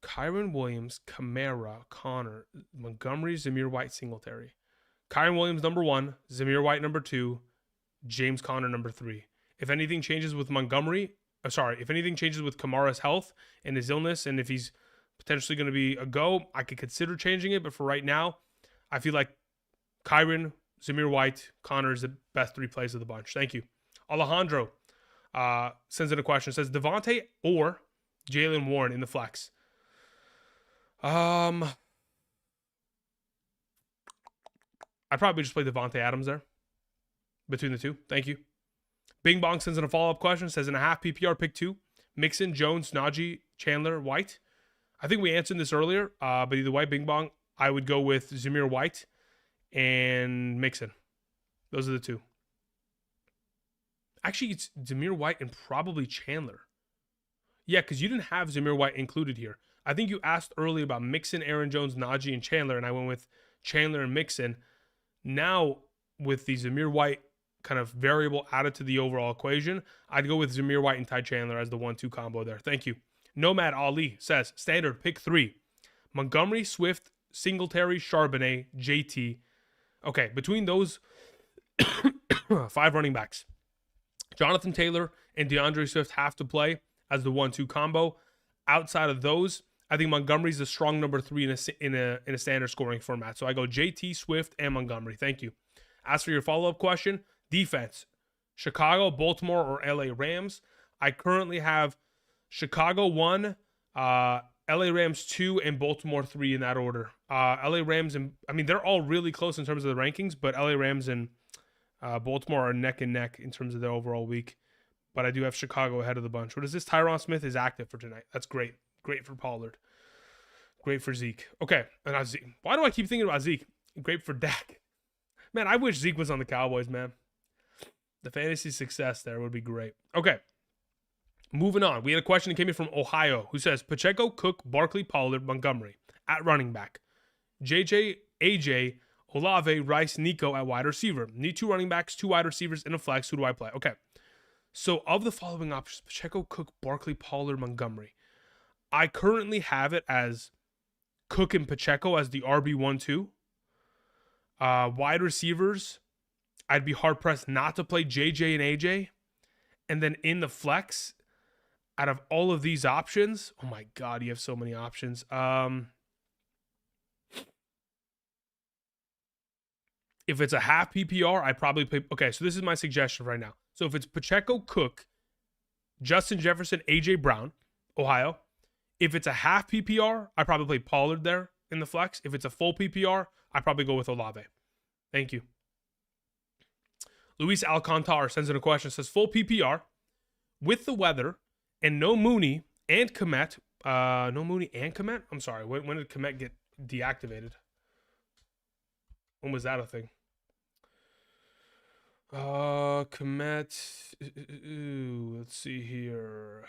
Kyron Williams, Kamara, Connor, Montgomery, Zamir White, Singletary. Kyron Williams, number 1. Zamir White, number 2. James Conner, number 3. If anything changes with if anything changes with Kamara's health and his illness, and if he's potentially going to be a go, I could consider changing it. But for right now, I feel like Kyron, Zamir White, Connor is the best 3 plays of the bunch. Thank you. Alejandro sends in a question. Says, Devontae or Jaylen Warren in the flex? I'd probably just play Devontae Adams there between the 2. Thank you. Bing Bong sends in a follow-up question. Says, in a half PPR, pick 2. Mixon, Jones, Najee, Chandler, White. I think we answered this earlier, but either way, Bing Bong, I would go with Zamir White and Mixon. Those are the 2. Actually, it's Zamir White and probably Chandler. Yeah, because you didn't have Zamir White included here. I think you asked earlier about Mixon, Aaron Jones, Najee, and Chandler, and I went with Chandler and Mixon. Now, with the Zamir White kind of variable added to the overall equation, I'd go with Zamir White and Ty Chandler as the 1-2 combo there. Thank you. Nomad Ali says, standard, pick 3. Montgomery, Swift, Singletary, Charbonnet, JT. Okay, between those 5 running backs, Jonathan Taylor and DeAndre Swift have to play as the 1-2 combo. Outside of those, I think Montgomery's a strong number 3 in a standard scoring format. So I go JT, Swift, and Montgomery. Thank you. As for your follow-up question, defense, Chicago, Baltimore, or LA Rams. I currently have Chicago 1, LA Rams 2, and Baltimore 3 in that order. LA Rams, and I mean, they're all really close in terms of the rankings, but LA Rams and Baltimore are neck and neck in terms of their overall week. But I do have Chicago ahead of the bunch. What is this? Tyron Smith is active for tonight. That's great. Great for Pollard. Great for Zeke. Okay. And not Zeke. Why do I keep thinking about Zeke? Great for Dak. Man, I wish Zeke was on the Cowboys, man. The fantasy success there would be great. Okay. Moving on. We had a question that came in from Ohio who says, Pacheco, Cook, Barkley, Pollard, Montgomery at running back. JJ, AJ, Olave, Rice, Nico at wide receiver. Need 2 running backs, 2 wide receivers, and a flex. Who do I play? Okay. So of the following options, Pacheco, Cook, Barkley, Pollard, Montgomery. I currently have it as Cook and Pacheco as the RB1-2. Wide receivers, I'd be hard-pressed not to play JJ and AJ. And then in the flex, out of all of these options, oh my God, you have so many options. If it's a half PPR, I probably play. Okay, so this is my suggestion right now. So if it's Pacheco, Cook, Justin Jefferson, AJ Brown, Ohio. If it's a half PPR, I probably play Pollard there in the flex. If it's a full PPR, I probably go with Olave. Thank you. Luis Alcantar sends in a question. Says full PPR with the weather and no Mooney and Komet. No Mooney and Komet? I'm sorry. When did Komet get deactivated? When was that a thing? Komet. Let's see here.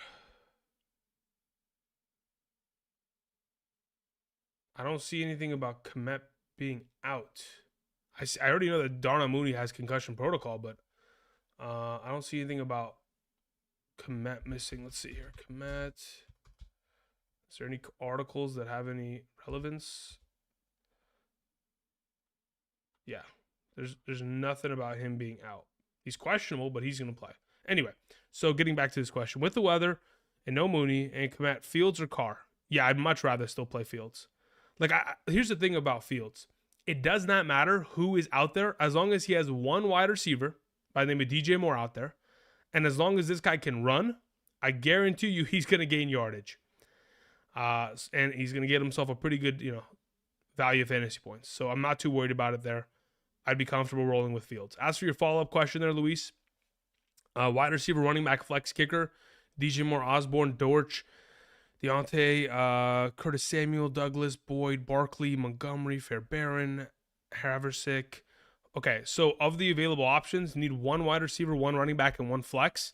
I don't see anything about Komet being out. I already know that Darnell Mooney has concussion protocol, but I don't see anything about Komet missing. Let's see here. Komet. Is there any articles that have any relevance? Yeah. There's nothing about him being out. He's questionable, but he's going to play. Anyway, so getting back to this question. With the weather and no Mooney and Komet, Fields or Carr? Yeah, I'd much rather still play Fields. Like, here's the thing about Fields. It does not matter who is out there as long as he has one wide receiver by the name of DJ Moore out there. And as long as this guy can run, I guarantee you he's going to gain yardage. And he's going to get himself a pretty good, value of fantasy points. So I'm not too worried about it there. I'd be comfortable rolling with Fields. As for your follow-up question there, Luis, wide receiver, running back, flex kicker, DJ Moore, Osborne, Dortch, Deontay, Curtis Samuel, Douglas, Boyd, Barkley, Montgomery, Fairbairn, Haversick. Okay, so of the available options, you need one wide receiver, one running back, and one flex.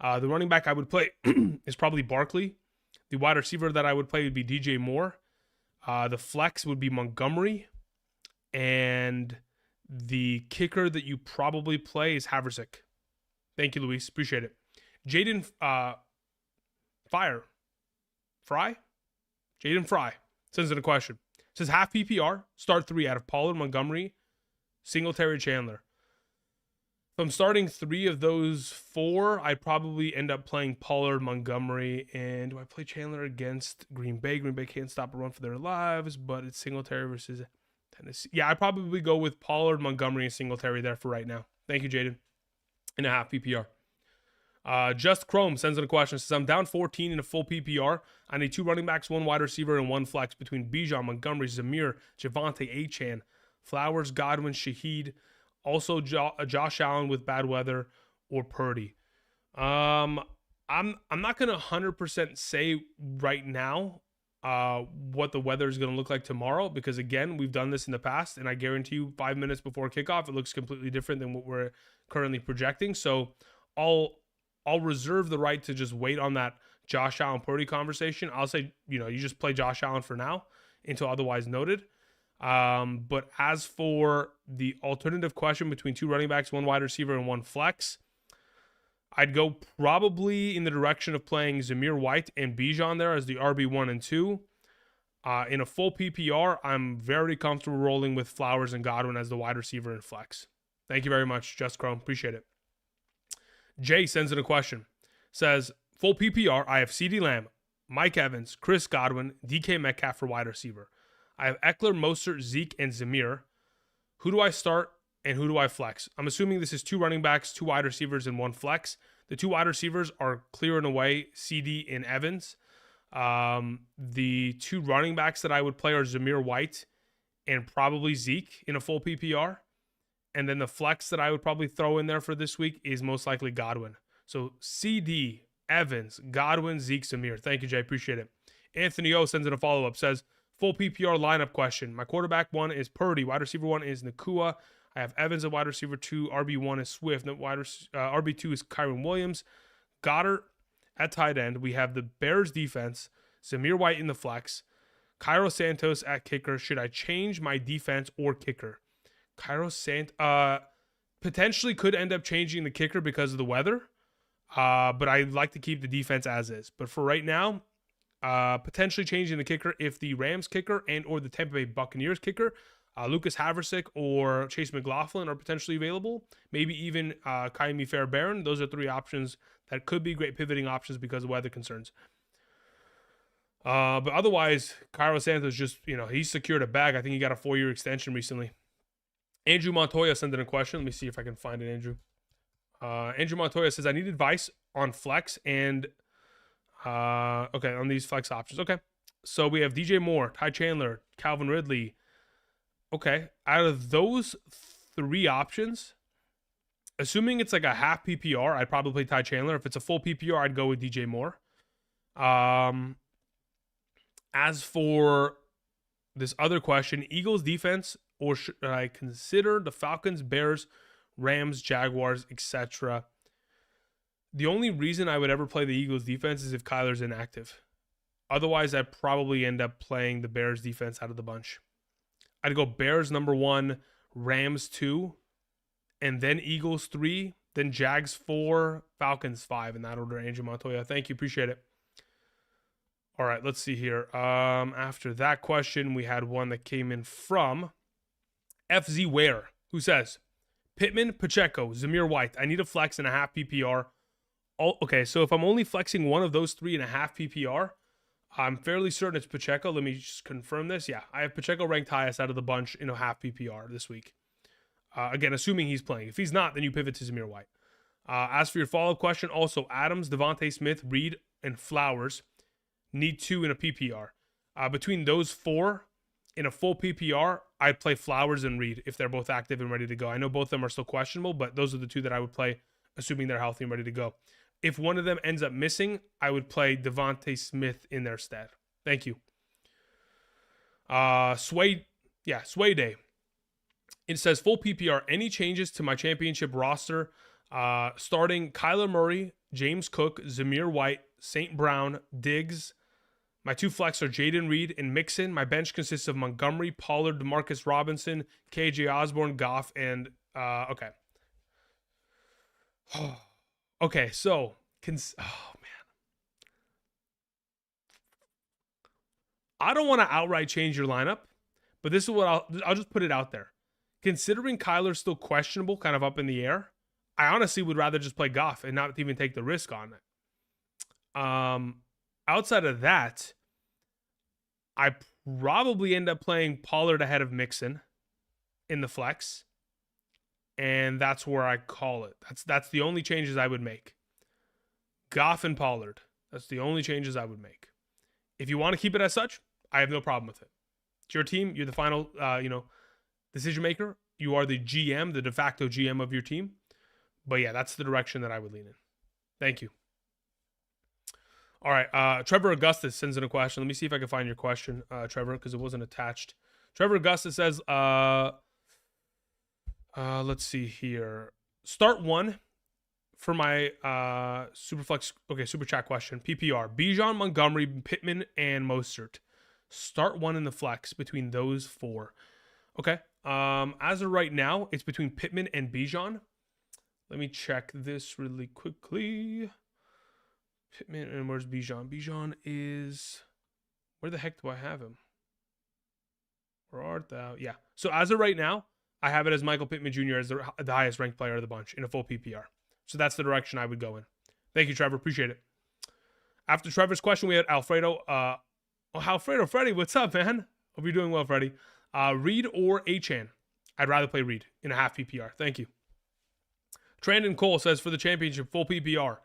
The running back I would play is probably Barkley. The wide receiver that I would play would be DJ Moore. The flex would be Montgomery. And the kicker that you probably play is Haversick. Thank you, Luis. Appreciate it. Jaden Jaden Fry sends in a question. Says half PPR, start 3 out of Pollard, Montgomery, Singletary, Chandler. If I'm starting 3 of those 4, I'd probably end up playing Pollard, Montgomery, and do I play Chandler against Green Bay? Green Bay can't stop a run for their lives, but it's Singletary versus Tennessee. Yeah, I'd probably go with Pollard, Montgomery, and Singletary there for right now. Thank you, Jaden. In a half PPR. Just Chrome sends in a question. Says, I'm down 14 in a full PPR. I need 2 running backs, 1 wide receiver, and 1 flex between Bijan, Montgomery, Zamir, Javonte, Achane, Flowers, Godwin, Shaheed, also Josh Allen with bad weather, or Purdy. I'm not going to 100% say right now what the weather is going to look like tomorrow, because again, we've done this in the past, and I guarantee you 5 minutes before kickoff, it looks completely different than what we're currently projecting. So I'll reserve the right to just wait on that Josh Allen Purdy conversation. I'll say, you just play Josh Allen for now until otherwise noted. But as for the alternative question between 2 running backs, 1 wide receiver, and 1 flex, I'd go probably in the direction of playing Zamir White and Bijan there as the RB1 and 2. In a full PPR, I'm very comfortable rolling with Flowers and Godwin as the wide receiver and flex. Thank you very much, Just Chrome. Appreciate it. Jay sends in a question. Says, full PPR, I have CeeDee Lamb, Mike Evans, Chris Godwin, DK Metcalf for wide receiver. I have Eckler, Mostert, Zeke, and Zamir. Who do I start and who do I flex? I'm assuming this is 2 running backs, 2 wide receivers, and 1 flex. The 2 wide receivers are clear and away, CD and Evans. The 2 running backs that I would play are Zamir White and probably Zeke in a full PPR. And then the flex that I would probably throw in there for this week is most likely Godwin. So CD, Evans, Godwin, Zeke, Zamir. Thank you, Jay. Appreciate it. Anthony O sends in a follow-up. Says, full PPR lineup question. My quarterback 1 is Purdy. Wide receiver 1 is Nakua. I have Evans at wide receiver 2. RB1 is Swift. RB2 is Kyron Williams. Goddard at tight end. We have the Bears defense. Zamir White in the flex. Cairo Santos at kicker. Should I change my defense or kicker? Cairo potentially could end up changing the kicker because of the weather. But I'd like to keep the defense as is. But for right now, potentially changing the kicker if the Rams kicker and or the Tampa Bay Buccaneers kicker, Lucas Haversick or Chase McLaughlin are potentially available. Maybe even Kaimi Fairbairn. Those are 3 options that could be great pivoting options because of weather concerns. But otherwise, Cairo Santos just, he's secured a bag. I think he got a 4-year extension recently. Andrew Montoya sent in a question. Let me see if I can find it, Andrew. Andrew Montoya says, I need advice on flex and, on these flex options. Okay. So we have DJ Moore, Ty Chandler, Calvin Ridley. Okay. Out of those 3 options, assuming it's like a half PPR, I'd probably play Ty Chandler. If it's a full PPR, I'd go with DJ Moore. As for this other question, Eagles defense, or should I consider the Falcons, Bears, Rams, Jaguars, etc.? The only reason I would ever play the Eagles defense is if Kyler's inactive. Otherwise, I'd probably end up playing the Bears defense out of the bunch. I'd go Bears number 1, Rams 2, and then Eagles 3, then Jags 4, Falcons 5 in that order. Andrew Montoya, thank you, appreciate it. All right, let's see here. After that question, we had one that came in from FZ Ware, who says, Pittman, Pacheco, Zamir White. I need a flex and a half PPR. Okay, so if I'm only flexing one of those 3 and a half PPR, I'm fairly certain it's Pacheco. Let me just confirm this. Yeah, I have Pacheco ranked highest out of the bunch in a half PPR this week. Again, assuming he's playing. If he's not, then you pivot to Zamir White. As for your follow-up question, also Adams, Devontae Smith, Reed, and Flowers need 2 in a PPR. Between those 4 in a full PPR, I'd play Flowers and Reed if they're both active and ready to go. I know both of them are still questionable, but those are the 2 that I would play, assuming they're healthy and ready to go. If one of them ends up missing, I would play Devontae Smith in their stead. Thank you. Sway Day. It says full PPR. Any changes to my championship roster? Starting Kyler Murray, James Cook, Zamir White, St. Brown, Diggs. My 2 flex are Jaden Reed and Mixon. My bench consists of Montgomery, Pollard, Demarcus Robinson, KJ Osborne, Goff, and okay. Okay, so man, I don't want to outright change your lineup, but this is what I'll just put it out there. Considering Kyler's still questionable, kind of up in the air, I honestly would rather just play Goff and not even take the risk on it. Outside of that, I probably end up playing Pollard ahead of Mixon in the flex, and that's where I call it. That's the only changes I would make. Goff and Pollard. That's the only changes I would make. If you want to keep it as such, I have no problem with it. It's your team. You're the final, decision maker. You are the GM, the de facto GM of your team. But yeah, that's the direction that I would lean in. Thank you. All right, Trevor Augustus sends in a question. Let me see if I can find your question, Trevor, because it wasn't attached. Trevor Augustus says, let's see here. Start 1 for my Superflex, Super Chat question. PPR, Bijan, Montgomery, Pittman, and Mostert. Start 1 in the flex between those 4. Okay. As of right now, it's between Pittman and Bijan. Let me check this really quickly. Pittman, and where's Bijan? Bijan is... Where the heck do I have him? Where art thou? Yeah. So as of right now, I have it as Michael Pittman Jr. as the highest ranked player of the bunch in a full PPR. So that's the direction I would go in. Thank you, Trevor. Appreciate it. After Trevor's question, we had Alfredo. Alfredo, Freddie, what's up, man? Hope you're doing well, Freddie. Reed or Achan? I'd rather play Reed in a half PPR. Thank you. Trandon Cole says for the championship full PPR,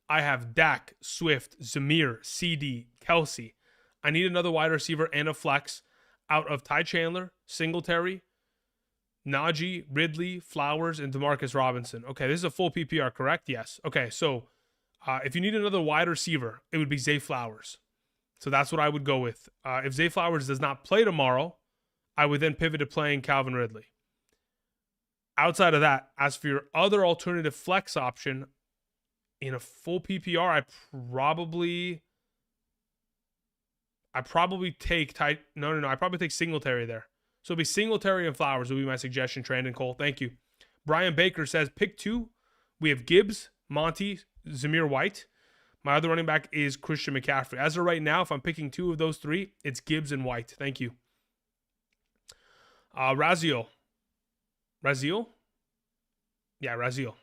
I have Dak, Swift, Zamir, CD, Kelsey. I need another wide receiver and a flex out of Ty Chandler, Singletary, Najee, Ridley, Flowers, and Demarcus Robinson. Okay, this is a full PPR, correct? Yes. Okay, so if you need another wide receiver, it would be Zay Flowers. So that's what I would go with. If Zay Flowers does not play tomorrow, I would then pivot to playing Calvin Ridley. Outside of that, as for your other alternative flex option, in a full PPR, I probably take I probably take Singletary there. So it'll be Singletary and Flowers will be my suggestion, Trandon Cole. Thank you. Brian Baker says, pick 2. We have Gibbs, Monty, Zamir White. My other running back is Christian McCaffrey. As of right now, if I'm picking 2 of those 3, it's Gibbs and White. Thank you. Raziel? Yeah, Raziel.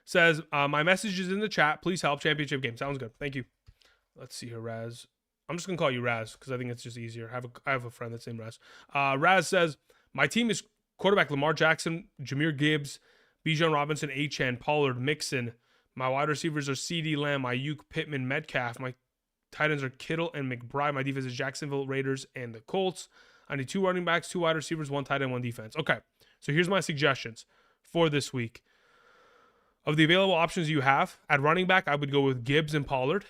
Says, my message is in the chat. Please help. Championship game. Sounds good. Thank you. Let's see here, Raz. I'm just going to call you Raz because I think it's just easier. I have a friend that's named Raz. Raz says, my team is quarterback Lamar Jackson, Jahmyr Gibbs, Bijan Robinson, Achane, Pollard, Mixon. My wide receivers are CeeDee Lamb, Ayuk, Pittman, Metcalf. My tight ends are Kittle and McBride. My defense is Jacksonville Raiders and the Colts. I need 2 running backs, 2 wide receivers, 1 tight end, 1 defense. Okay, so here's my suggestions for this week. Of the available options you have, at running back, I would go with Gibbs and Pollard.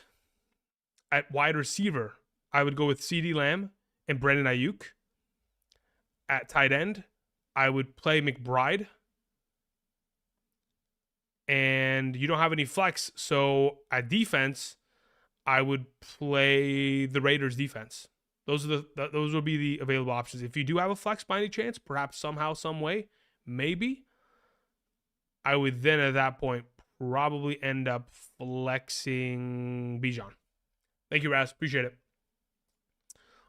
At wide receiver, I would go with CeeDee Lamb and Brandon Ayuk. At tight end, I would play McBride. And you don't have any flex, so at defense, I would play the Raiders defense. Those will be the available options. If you do have a flex by any chance, perhaps somehow, some way, maybe, I would then at that point probably end up flexing Bijan. Thank you, Raz. Appreciate it.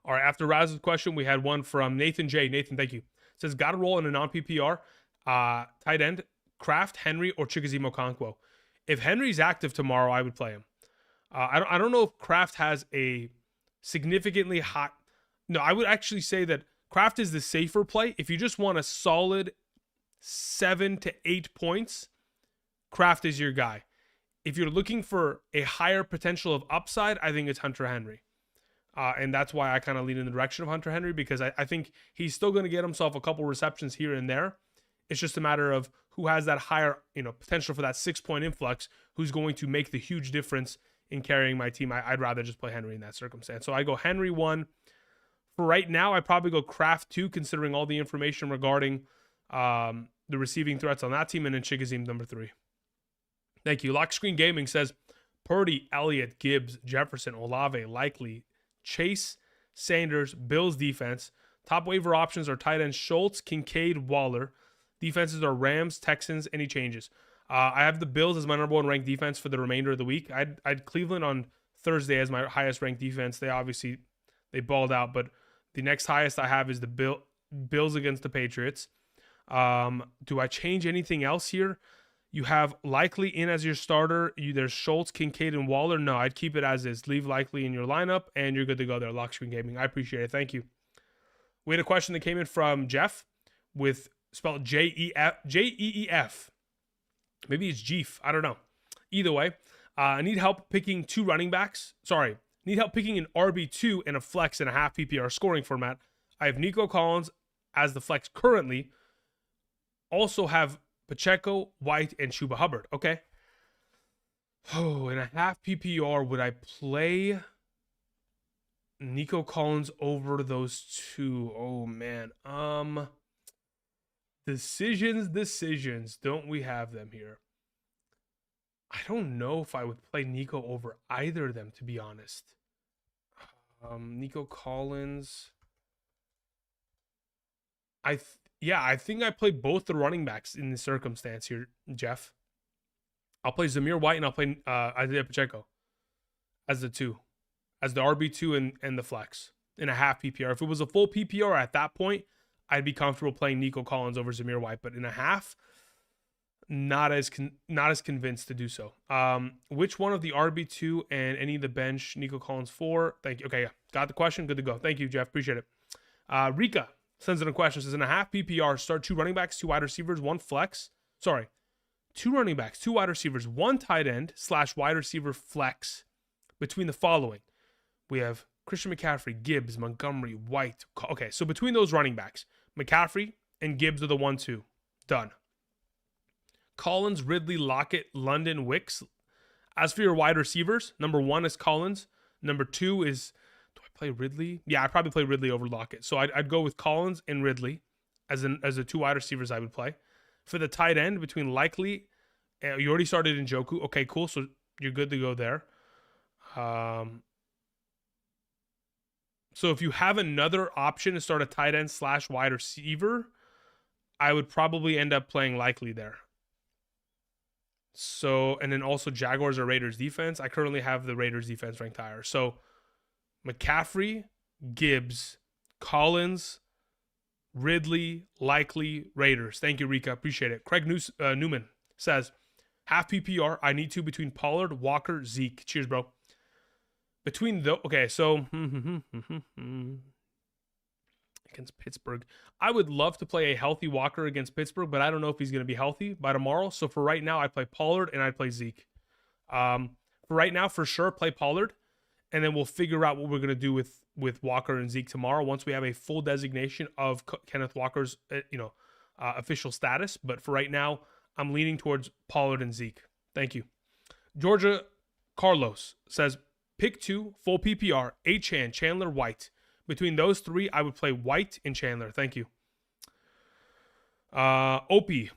All right, after Raz's question, we had one from Nathan J. Nathan, thank you. It says, got to roll in a non-PPR tight end, Kraft, Henry, or Chikezimo Okonkwo. If Henry's active tomorrow, I would play him. I don't know if Kraft has a significantly hot... No, I would actually say that Kraft is the safer play. If you just want a solid 7 to 8 points, Kraft is your guy. If you're looking for a higher potential of upside, I think it's Hunter Henry. And that's why I kind of lean in the direction of Hunter Henry, because I think he's still going to get himself a couple receptions here and there. It's just a matter of who has that higher, potential for that 6-point influx, who's going to make the huge difference in carrying my team. I'd rather just play Henry in that circumstance. So I go Henry 1. For right now, I probably go Kraft 2, considering all the information regarding the receiving threats on that team, and then Chikezim number 3. Thank you. Lock Screen Gaming says, Purdy, Elliott, Gibbs, Jefferson, Olave, Likely, Chase, Sanders, Bills defense. Top waiver options are tight ends Schultz, Kincaid, Waller. Defenses are Rams, Texans. Any changes? I have the Bills as my number 1 ranked defense for the remainder of the week. I'd Cleveland on Thursday as my highest ranked defense. They balled out, but the next highest I have is the Bills against the Patriots. Do I change anything else here? You have Likely in as your starter. There's Schultz, Kincaid, and Waller. No, I'd keep it as is. Leave Likely in your lineup, and you're good to go there. Lock Screen Gaming. I appreciate it. Thank you. We had a question that came in from Jeff with spelled Jeef. Maybe it's Jeef. I don't know. Either way, I need help picking 2 running backs. Sorry. Need help picking an RB2 and a flex in a half PPR scoring format. I have Nico Collins as the flex currently. Also have Pacheco, White, and Chuba Hubbard. Okay. Oh, in a half PPR, would I play Nico Collins over those 2? Oh, man. Decisions. Don't we have them here? I don't know if I would play Nico over either of them, to be honest. Nico Collins. Yeah, I think I play both the running backs in this circumstance here, Jeff. I'll play Zamir White and I'll play Isaiah Pacheco as the two, as the RB2 and the flex in a half PPR. If it was a full PPR at that point, I'd be comfortable playing Nico Collins over Zamir White, but in a half, not as convinced to do so. Which one of the RB2 and any of the bench Nico Collins for? Thank you. Okay, yeah, got the question. Good to go. Thank you, Jeff. Appreciate it. Rika sends in a question. Says in a half PPR, start 2 running backs, 2 wide receivers, 1 flex. Sorry, 2 running backs, 2 wide receivers, 1 tight end / wide receiver flex between the following. We have Christian McCaffrey, Gibbs, Montgomery, White. Okay, so between those running backs, McCaffrey and Gibbs are the 1-2. Done. Collins, Ridley, Lockett, London, Wicks. As for your wide receivers, number 1 is Collins. Number 2 is, do I play Ridley? Yeah, I probably play Ridley over Lockett. So I'd go with Collins and Ridley as the 2 wide receivers I would play. For the tight end, between Likely, you already started Njoku. Okay, cool. So you're good to go there. So if you have another option to start a tight end / wide receiver, I would probably end up playing Likely there. So, and then also Jaguars or Raiders defense. I currently have the Raiders defense ranked higher. So McCaffrey, Gibbs, Collins, Ridley, Likely, Raiders. Thank you, Rika. Appreciate it. Craig Newman says, half PPR, I need to between Pollard, Walker, Zeke. Cheers, bro. Between the okay, so against Pittsburgh, I would love to play a healthy Walker against Pittsburgh, but I don't know if he's going to be healthy by tomorrow. So for right now, I play Pollard and I'd play Zeke. For right now, for sure, play Pollard, and then we'll figure out what we're going to do with Walker and Zeke tomorrow once we have a full designation of Kenneth Walker's official status. But for right now, I'm leaning towards Pollard and Zeke. Thank you. Georgia Carlos says, pick 2, full PPR, Achane, Chandler, White. Between those 3, I would play White and Chandler. Thank you. Opie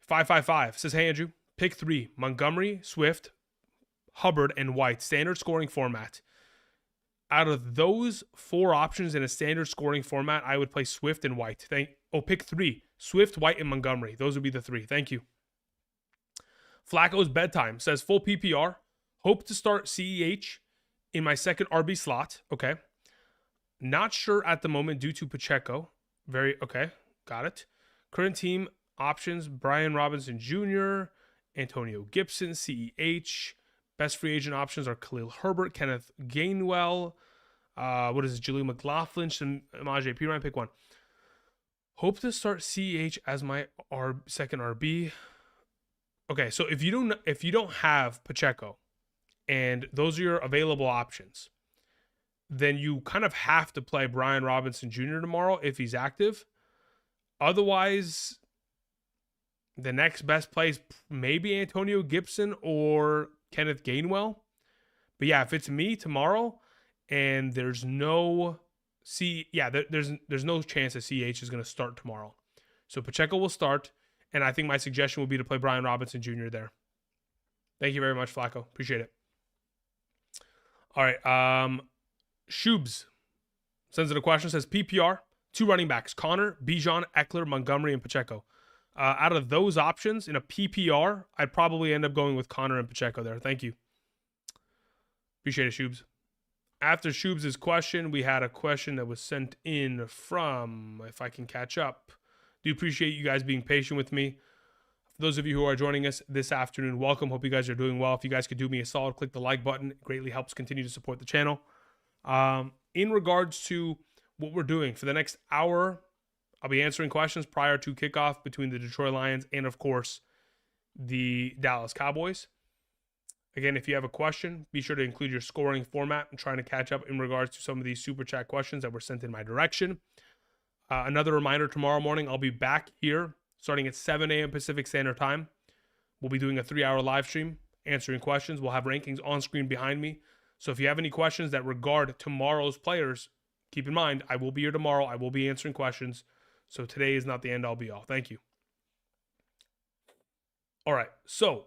555 says, hey, Andrew, pick 3, Montgomery, Swift, Hubbard, and White. Standard scoring format. Out of those 4 options in a standard scoring format, I would play Swift and White. Pick 3, Swift, White, and Montgomery. Those would be the 3. Thank you. Flacco's bedtime says, full PPR. Hope to start CEH in my second RB slot. Okay. Not sure at the moment due to Pacheco. Okay. Got it. Current team options, Brian Robinson Jr., Antonio Gibson, CEH. Best free agent options are Khalil Herbert, Kenneth Gainwell. Julie McLaughlin, Samaje Perine. Pick 1. Hope to start CEH as my second RB. Okay, so if you don't have Pacheco, and those are your available options, then you kind of have to play Brian Robinson Jr. tomorrow if he's active. Otherwise, the next best play is maybe Antonio Gibson or Kenneth Gainwell. But yeah, if it's me tomorrow and there's no there's no chance that CH is going to start tomorrow. So Pacheco will start, and I think my suggestion would be to play Brian Robinson Jr. there. Thank you very much, Flacco. Appreciate it. All right. Shubes sends in a question, says PPR, 2 running backs, Connor, Bijan, Eckler, Montgomery, and Pacheco. Out of those options in a PPR, I'd probably end up going with Connor and Pacheco there. Thank you. Appreciate it, Shubes. After Shubes' question, we had a question that was sent in from, if I can catch up. Do appreciate you guys being patient with me. For those of you who are joining us this afternoon, welcome. Hope you guys are doing well. If you guys could do me a solid, click the like button. It greatly helps continue to support the channel. In regards to what we're doing for the next hour, I'll be answering questions prior to kickoff between the Detroit Lions and, of course, the Dallas Cowboys. Again, if you have a question, be sure to include your scoring format. I'm trying to catch up in regards to some of these super chat questions that were sent in my direction. Another reminder, tomorrow morning, I'll be back here starting at 7 a.m. Pacific Standard Time. We'll be doing a 3-hour live stream, answering questions. We'll have rankings on screen behind me. So if you have any questions that regard tomorrow's players, keep in mind, I will be here tomorrow. I will be answering questions. So today is not the end all be all. Thank you. All right. So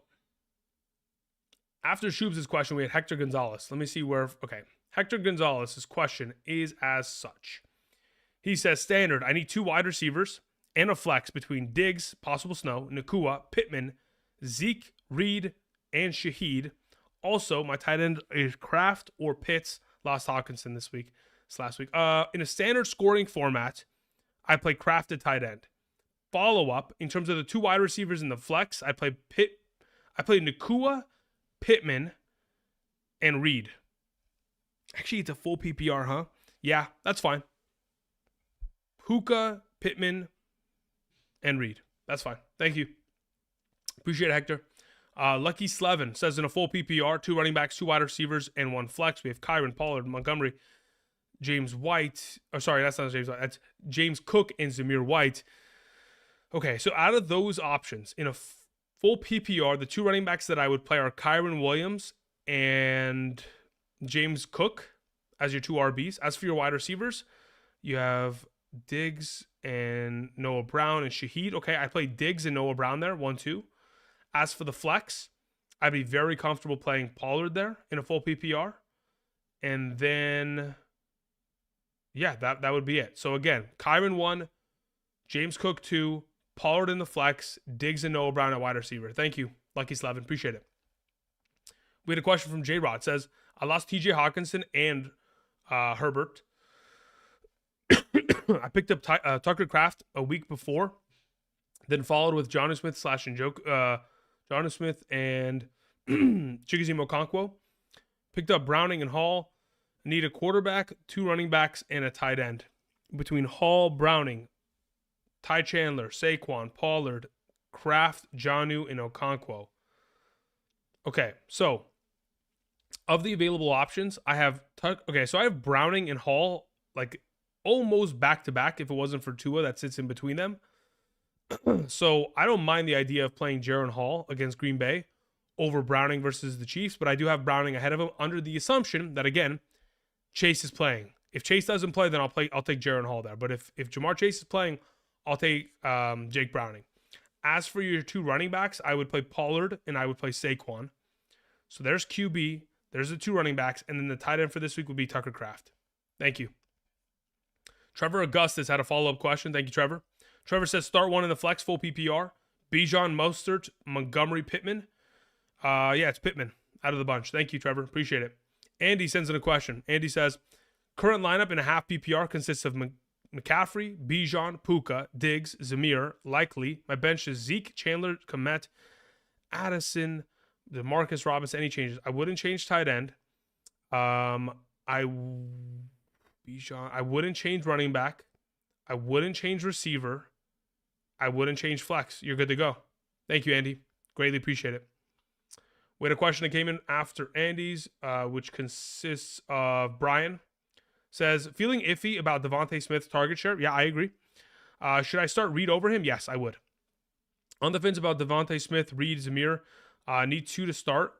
after Shubes' question, we had Hector Gonzalez. Let me see where. Okay. Hector Gonzalez's question is as such. He says, standard, I need 2 wide receivers and a flex between Diggs, possible snow, Nakua, Pittman, Zeke, Reed, and Shaheed. Also, my tight end is Kraft or Pitts. Lost Hawkinson this week. Last week. In a standard scoring format, I play Kraft at tight end. Follow up in terms of the 2 wide receivers in the flex, I play Nakua, Pittman, and Reed. Actually, it's a full PPR, huh? Yeah, that's fine. Puka, Pittman, and Reed. That's fine. Thank you. Appreciate it, Hector. Lucky Slevin says in a full PPR, 2 running backs, 2 wide receivers, and 1 flex. We have Kyron, Pollard, Montgomery, James White. Oh, sorry, that's not James White. That's James Cook and Zamir White. Okay, so out of those options, in a full PPR, the 2 running backs that I would play are Kyron Williams and James Cook as your 2 RBs. As for your wide receivers, you have Diggs and Noah Brown and Shaheed. Okay, I play Diggs and Noah Brown there, 1-2. As for the flex, I'd be very comfortable playing Pollard there in a full PPR. And then, yeah, that would be it. So again, Kyron 1, James Cook 2, Pollard in the flex, Diggs and Noah Brown at wide receiver. Thank you, Lucky Slavin. Appreciate it. We had a question from J-Rod. Says, I lost TJ Hawkinson and Herbert. I picked up Tucker Kraft a week before, then followed with Jonnu Smith Jonnu Smith and Chigoziem Okonkwo. Picked up Browning and Hall. Need a quarterback, 2 running backs, and a tight end. Between Hall, Browning, Ty Chandler, Saquon, Pollard, Kraft, Jonnu, and Okonkwo. Okay, so of the available options, I have so I have Browning and Hall like almost back to back if it wasn't for Tua that sits in between them. So I don't mind the idea of playing Jaron Hall against Green Bay over Browning versus the Chiefs, but I do have Browning ahead of him under the assumption that, again, Chase is playing. If Chase doesn't play, then I'll take Jaron Hall there. But if Jamar Chase is playing, I'll take Jake Browning. As for your 2 running backs, I would play Pollard and I would play Saquon. So there's QB, there's the 2 running backs, and then the tight end for this week would be Tucker Kraft. Thank you. Trevor Augustus had a follow-up question. Thank you, Trevor. Trevor says, start 1 in the flex, full PPR. Bijan, Mostert, Montgomery, Pittman. Yeah, it's Pittman out of the bunch. Thank you, Trevor. Appreciate it. Andy sends in a question. Andy says, current lineup in a half PPR consists of McCaffrey, Bijan, Puka, Diggs, Zamir, Likely. My bench is Zeke, Chandler, Komet, Addison, DeMarcus Robinson. Any changes? I wouldn't change tight end. I wouldn't change running back. I wouldn't change receiver. I wouldn't change flex. You're good to go. Thank you, Andy. Greatly appreciate it. We had a question that came in after Andy's, which consists of Brian. Says, feeling iffy about Devontae Smith's target share? Yeah, I agree. Should I start Reed over him? Yes, I would. On the fence about Devontae Smith, Reed, Zamir. Need 2 to start.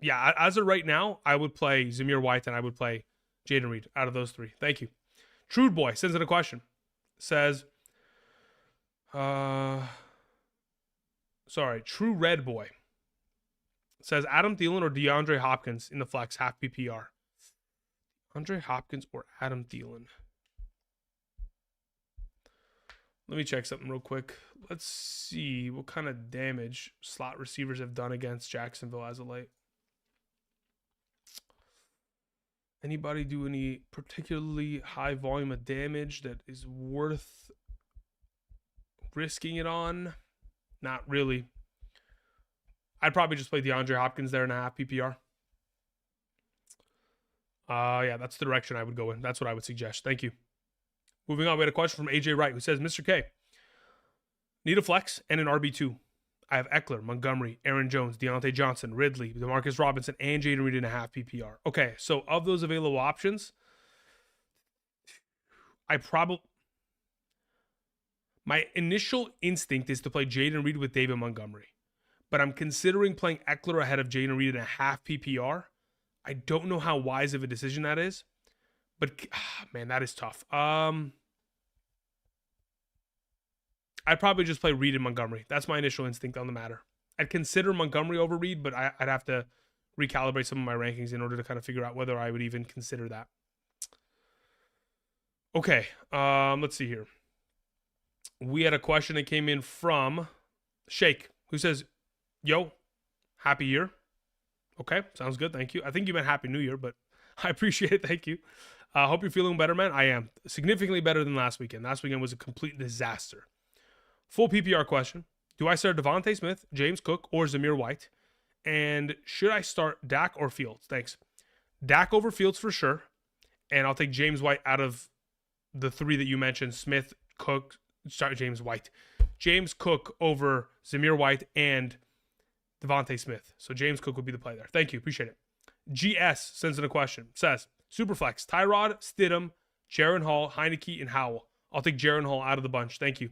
Yeah, as of right now, I would play Zamir White and I would play Jaden Reed out of those 3. Thank you. Trude Boy sends in a question. Says, True Red Boy says, Adam Thielen or DeAndre Hopkins in the flex half PPR. Andre Hopkins or Adam Thielen? Let me check something real quick. Let's see what kind of damage slot receivers have done against Jacksonville as of late. Anybody do any particularly high volume of damage that is worth risking it on? Not really. I'd probably just play DeAndre Hopkins there in a half PPR. Yeah, that's the direction I would go in. That's what I would suggest. Thank you. Moving on, we had a question from AJ Wright who says, Mr. K, need a flex and an RB2. I have Eckler, Montgomery, Aaron Jones, Deontay Johnson, Ridley, DeMarcus Robinson, and Jaden Reed in a half PPR. Okay, so of those available options, my initial instinct is to play Jaden Reed with David Montgomery, but I'm considering playing Eckler ahead of Jaden Reed in a half PPR. I don't know how wise of a decision that is, but man, that is tough. I'd probably just play Reed and Montgomery. That's my initial instinct on the matter. I'd consider Montgomery over Reed, but I'd have to recalibrate some of my rankings in order to kind of figure out whether I would even consider that. Okay, let's see here. We had a question that came in from Shake, who says, yo, happy year. Okay, sounds good. Thank you. I think you meant happy new year, but I appreciate it. Thank you. Hope you're feeling better, man. I am. Significantly better than last weekend. Last weekend was a complete disaster. Full PPR question. Do I start Devontae Smith, James Cook, or Zamir White? And should I start Dak or Fields? Thanks. Dak over Fields for sure. And I'll take James White out of the three that you mentioned. Smith, Cook, start James White. James Cook over Zamir White and Devontae Smith. So James Cook would be the play there. Thank you. Appreciate it. GS sends in a question. Says, Superflex, Tyrod, Stidham, Jaron Hall, Heineke, and Howell. I'll take Jaron Hall out of the bunch. Thank you.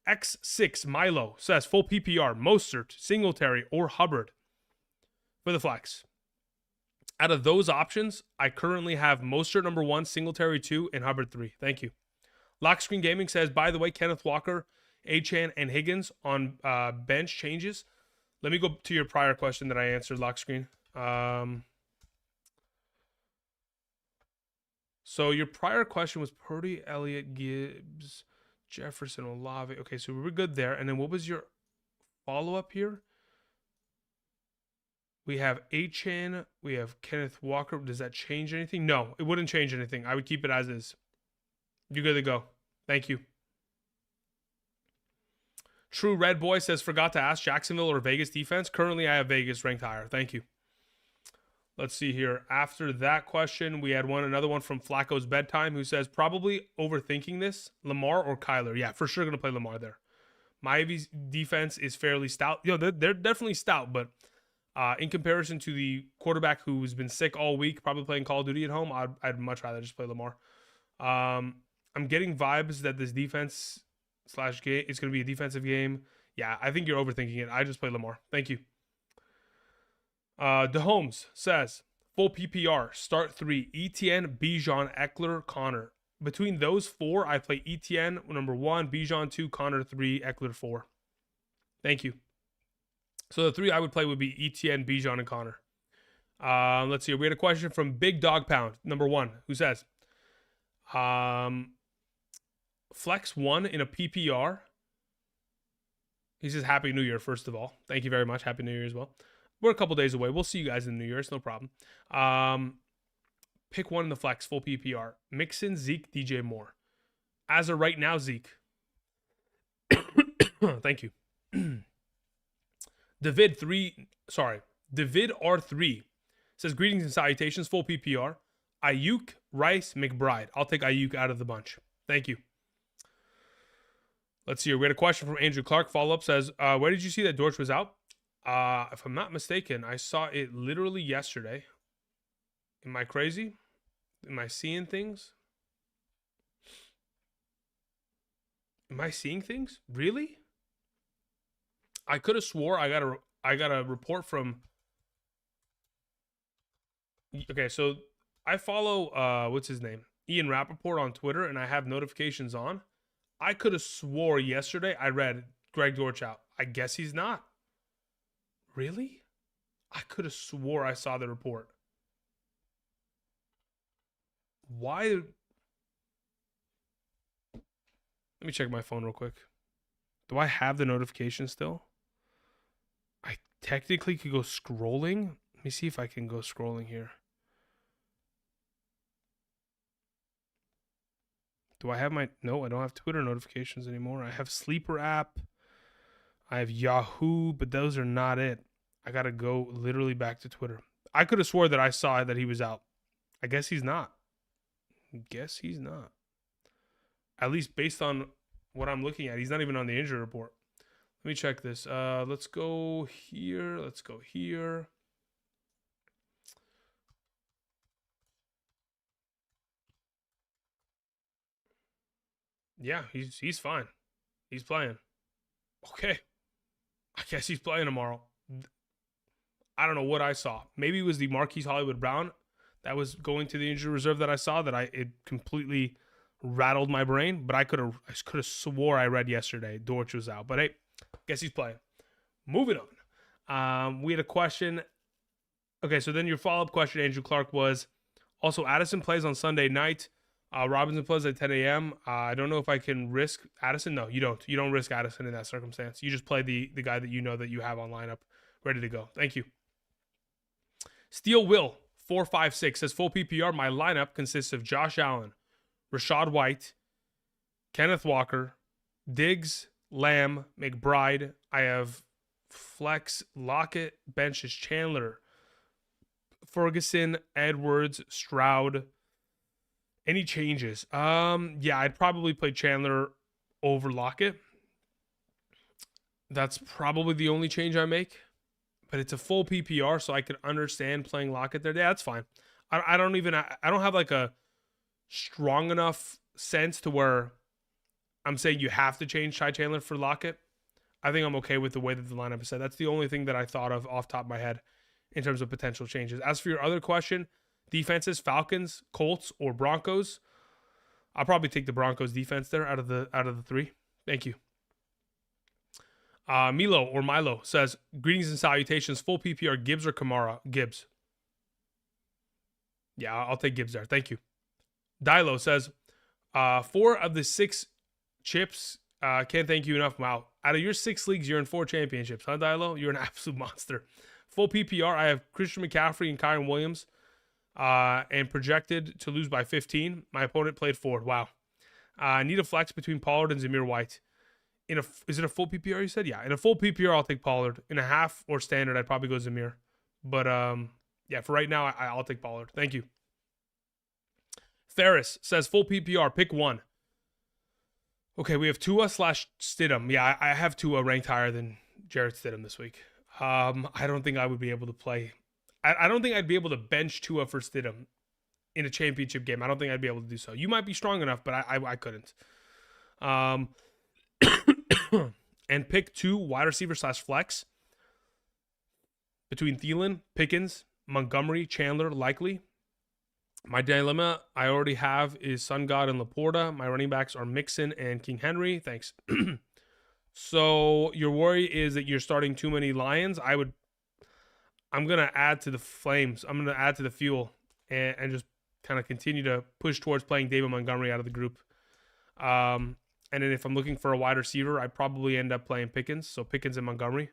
X6 Milo says, full PPR, Mostert, Singletary, or Hubbard for the flex. Out of those options, I currently have Mostert number 1, Singletary 2, and Hubbard 3. Thank you. Lock Screen Gaming says, by the way, Kenneth Walker, Achane, and Higgins on bench changes. Let me go to your prior question that I answered, Lock Screen. So your prior question was Purdy, Elliott, Gibbs, Jefferson, Olave. Okay, so we were good there. And then what was your follow-up here? We have Achane. We have Kenneth Walker. Does that change anything? No, it wouldn't change anything. I would keep it as is. You're good to go. Thank you. True Red Boy says, forgot to ask Jacksonville or Vegas defense. Currently, I have Vegas ranked higher. Thank you. Let's see here. After that question, we had another one from Flacco's Bedtime who says, probably overthinking this, Lamar or Kyler. Yeah, for sure going to play Lamar there. Miami's defense is fairly stout. You know, they're definitely stout, but in comparison to the quarterback who's been sick all week, probably playing Call of Duty at home, I'd much rather just play Lamar. I'm getting vibes that this defense / game is going to be a defensive game. Yeah, I think you're overthinking it. I just play Lamar. Thank you. DeHolmes says, full PPR, start 3, Etienne, Bijan, Eckler, Connor. Between those 4, I play Etienne number 1, Bijan 2, Connor 3, Eckler 4. Thank you. So the 3 I would play would be Etienne, Bijan, and Connor. Let's see. We had a question from Big Dog Pound, number 1, who says, flex 1 in a PPR. He says, Happy New Year, first of all. Thank you very much. Happy New Year as well. We're a couple days away. We'll see you guys in the New Year. It's no problem. Pick 1 in the flex, full PPR. Mixon, Zeke, DJ Moore. As of right now, Zeke. Thank you. David R3 says, greetings and salutations, full PPR. Ayuk, Rice, McBride. I'll take Ayuk out of the bunch. Thank you. Let's see here. We had a question from Andrew Clark. Follow-up says, where did you see that Dortch was out? If I'm not mistaken, I saw it literally yesterday. Am I crazy? Am I seeing things? Am I seeing things? Really? I could have swore I got a report from. Okay, so I follow what's his name? Ian Rappaport on Twitter, and I have notifications on. I could have swore yesterday I read Greg Dortch out. I guess he's not. Really? I could have swore I saw the report. Why? Let me check my phone real quick. Do I have the notification still? I technically could go scrolling. Let me see if I can go scrolling here. Do I have my... No, I don't have Twitter notifications anymore. I have Sleeper app. I have Yahoo, but those are not it. I got to go literally back to Twitter. I could have swore that I saw that he was out. I guess he's not. At least based on what I'm looking at. He's not even on the injury report. Let me check this. Let's go here. Yeah, he's fine. He's playing. Okay. I guess he's playing tomorrow. I don't know what I saw. Maybe it was the Marquise Hollywood Brown that was going to the injury reserve that I saw that it completely rattled my brain. But I could have swore I read yesterday Dortch was out. But hey, guess he's playing. Moving on. We had a question. Okay, so then your follow-up question, Andrew Clark, was also Addison plays on Sunday night. Robinson plays at 10 a.m. I don't know if I can risk Addison. No, you don't. You don't risk Addison in that circumstance. You just play the guy that you know that you have on lineup ready to go. Thank you. Steel Will 456 says full PPR. My lineup consists of Josh Allen, Rashad White, Kenneth Walker, Diggs, Lamb, McBride. I have flex Lockett, benches Chandler, Ferguson, Edwards, Stroud. Any changes? Yeah, I'd probably play Chandler over Lockett. That's probably the only change I make. But it's a full PPR, so I could understand playing Lockett there. Yeah, that's fine. I don't have like a strong enough sense to where I'm saying you have to change Ty Chandler for Lockett. I think I'm okay with the way that the lineup is set. That's the only thing that I thought of off the top of my head in terms of potential changes. As for your other question, defenses, Falcons, Colts, or Broncos, I'll probably take the Broncos defense there out of the three. Thank you. Milo says, greetings and salutations, full PPR, Gibbs or Kamara? Gibbs. Yeah, I'll take Gibbs there. Thank you. Dilo says, 4 of the 6 chips, can't thank you enough. Wow. Out of your 6 leagues, you're in 4 championships. Huh, Dilo? You're an absolute monster. Full PPR, I have Christian McCaffrey and Kyron Williams, and projected to lose by 15. My opponent played Ford. Wow. I need a flex between Pollard and Zamir White. Is it a full PPR you said? Yeah. In a full PPR, I'll take Pollard. In a half or standard, I'd probably go Zamir. But yeah, for right now, I'll take Pollard. Thank you. Ferris says full PPR, pick one. Okay, we have Tua / Stidham. Yeah, I have Tua ranked higher than Jarrett Stidham this week. I don't think I would be able to play. I don't think I'd be able to bench Tua for Stidham in a championship game. I don't think I'd be able to do so. You might be strong enough, but I couldn't. And pick 2 wide receiver / flex between Thielen, Pickens, Montgomery, Chandler, likely. My dilemma I already have is Sun God and Laporta. My running backs are Mixon and King Henry. Thanks. So your worry is that you're starting too many Lions. I'm going to add to the flames. I'm going to add to the fuel and just kind of continue to push towards playing David Montgomery out of the group. And then if I'm looking for a wide receiver, I'd probably end up playing Pickens. So Pickens and Montgomery.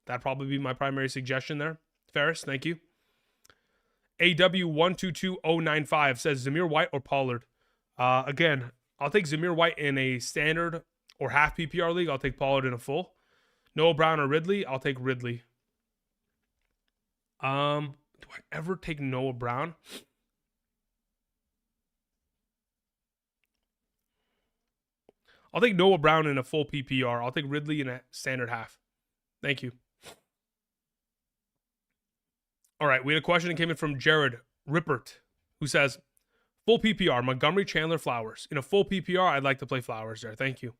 That'd probably be my primary suggestion there. Ferris, thank you. AW122095 says Zamir White or Pollard. Again, I'll take Zamir White in a standard or half PPR league. I'll take Pollard in a full. Noah Brown or Ridley. I'll take Ridley. Do I ever take Noah Brown? I'll take Noah Brown in a full PPR. I'll take Ridley in a standard half. Thank you. All right, we had a question that came in from Jared Rippert, who says, full PPR, Montgomery, Chandler, Flowers. In a full PPR, I'd like to play Flowers there. Thank you.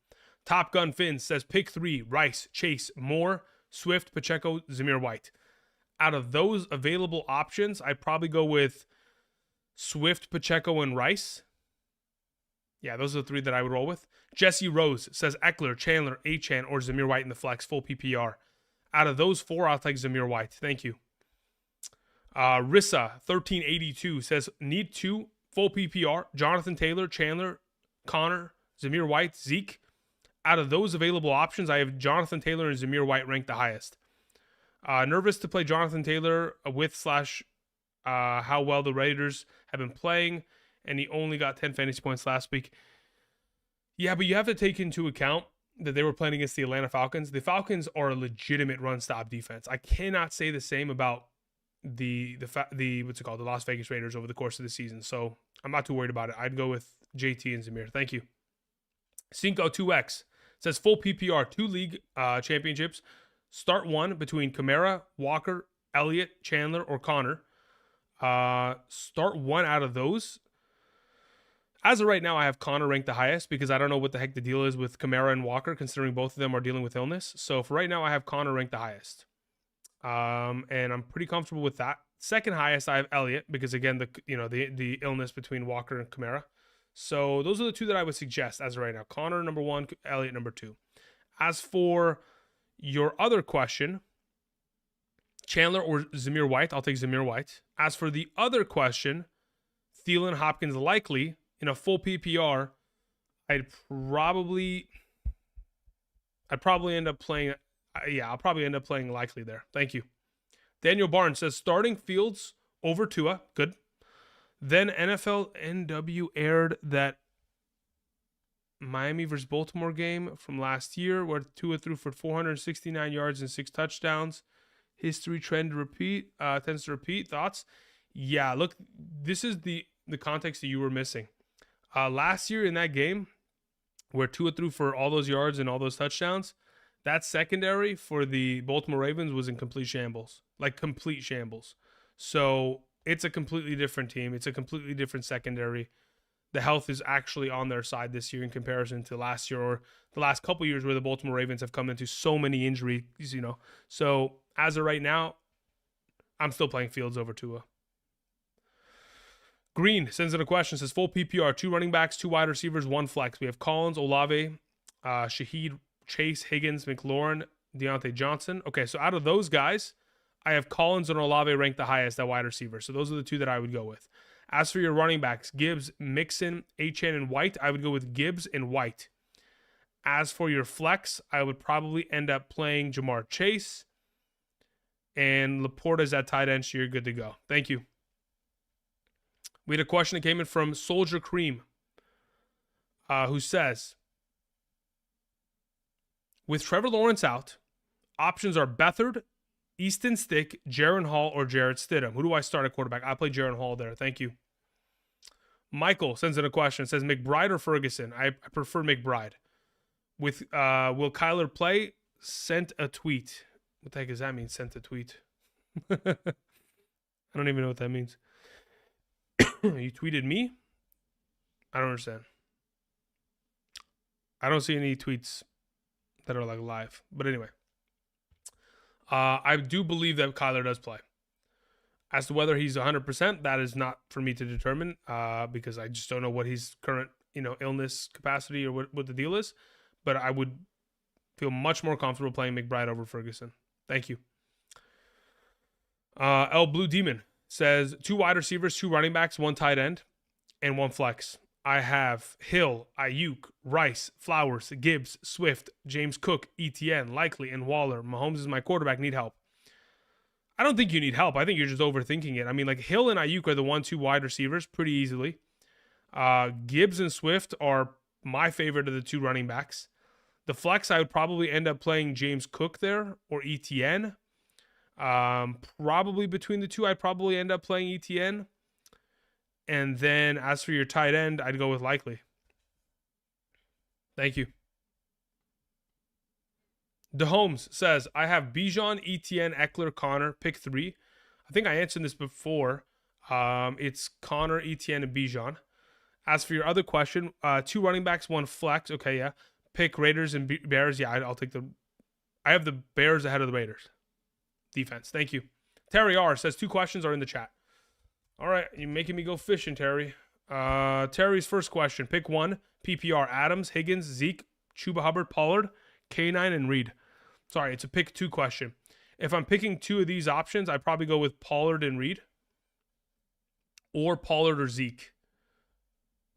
Top Gun Finn says, pick 3, Rice, Chase, Moore, Swift, Pacheco, Zamir White. Out of those available options, I'd probably go with Swift, Pacheco, and Rice. Yeah, those are the 3 that I would roll with. Jesse Rose says Eckler, Chandler, Achane, or Zamir White in the flex, full PPR. Out of those 4, I'll take Zamir White. Thank you. Rissa 1382 says need 2 full PPR. Jonathan Taylor, Chandler, Connor, Zamir White, Zeke. Out of those available options, I have Jonathan Taylor and Zamir White ranked the highest. Nervous to play Jonathan Taylor with / how well the Raiders have been playing, and he only got 10 fantasy points last week. Yeah, but you have to take into account that they were playing against the Atlanta Falcons. The Falcons are a legitimate run-stop defense. I cannot say the same about the Las Vegas Raiders over the course of the season. So I'm not too worried about it. I'd go with JT and Zamir. Thank you. Cinco2X says full PPR, 2 league championships. Start 1 between Kamara, Walker, Elliott, Chandler, or Connor. Start 1 out of those. As of right now, I have Connor ranked the highest because I don't know what the heck the deal is with Kamara and Walker, considering both of them are dealing with illness. So for right now, I have Connor ranked the highest. And I'm pretty comfortable with that. Second highest, I have Elliott because again, the illness between Walker and Kamara. So those are the 2 that I would suggest as of right now. Connor number 1, Elliott number 2. As for your other question, Chandler or Zamir White, I'll take Zamir White. As for the other question, Thielen, Hopkins likely, in a full PPR, I'd probably end up playing. Yeah, I'll probably end up playing Likely there. Thank you. Daniel Barnes says starting Fields over Tua. Good. Then NFL NW aired that Miami versus Baltimore game from last year where Tua threw for 469 yards and 6 touchdowns. History tends to repeat. Thoughts? Yeah, look, this is the context that you were missing. Last year in that game where Tua threw for all those yards and all those touchdowns, that secondary for the Baltimore Ravens was in complete shambles. Like complete shambles. So it's a completely different team. It's a completely different secondary. The health is actually on their side this year in comparison to last year or the last couple years where the Baltimore Ravens have come into so many injuries, So as of right now, I'm still playing Fields over Tua. Green sends in a question, says full PPR, 2 running backs, 2 wide receivers, 1 flex. We have Collins, Olave, Shaheed, Chase, Higgins, McLaurin, Deontay Johnson. Okay, so out of those guys, I have Collins and Olave ranked the highest at wide receiver. So those are the 2 that I would go with. As for your running backs, Gibbs, Mixon, Achane, and White, I would go with Gibbs and White. As for your flex, I would probably end up playing Jamar Chase. And Laporta's at tight end, so you're good to go. Thank you. We had a question that came in from Soldier Cream, who says, with Trevor Lawrence out, options are Beathard, Easton Stick, Jaron Hall, or Jarrett Stidham. Who do I start at quarterback? I play Jaron Hall there. Thank you. Michael sends in a question. It says McBride or Ferguson? I prefer McBride. With will Kyler play? Sent a tweet. What the heck does that mean? Sent a tweet. I don't even know what that means. You tweeted me? I don't understand. I don't see any tweets that are like live. But anyway. I do believe that Kyler does play. As to whether he's 100%, that is not for me to determine because I just don't know what his current, illness capacity or what the deal is. But I would feel much more comfortable playing McBride over Ferguson. Thank you. El Blue Demon says 2 wide receivers, 2 running backs, 1 tight end, and 1 flex. I have Hill, Ayuk, Rice, Flowers, Gibbs, Swift, James Cook, Etienne, Likely, and Waller. Mahomes is my quarterback. Need help. I don't think you need help. I think you're just overthinking it. I mean, like Hill and Ayuk are the 1-2 wide receivers pretty easily. Gibbs and Swift are my favorite of the 2 running backs. The flex, I would probably end up playing James Cook there or Etienne. Probably between the 2, I'd probably end up playing Etienne. And then as for your tight end, I'd go with Likely. Thank you. DeHolmes says, I have Bijan, Etienne, Eckler, Connor, pick 3. I think I answered this before. It's Connor, Etienne, and Bijan. As for your other question, 2 running backs, 1 flex. Okay, yeah. Pick Raiders and Bears. Yeah, I'll take I have the Bears ahead of the Raiders. Defense. Thank you. Terry R says 2 questions are in the chat. All right, you're making me go fishing, Terry. Terry's first question. Pick 1, PPR, Adams, Higgins, Zeke, Chuba Hubbard, Pollard, K9, and Reed. Sorry, it's a pick 2 question. If I'm picking 2 of these options, I'd probably go with Pollard and Reed. Or Pollard or Zeke.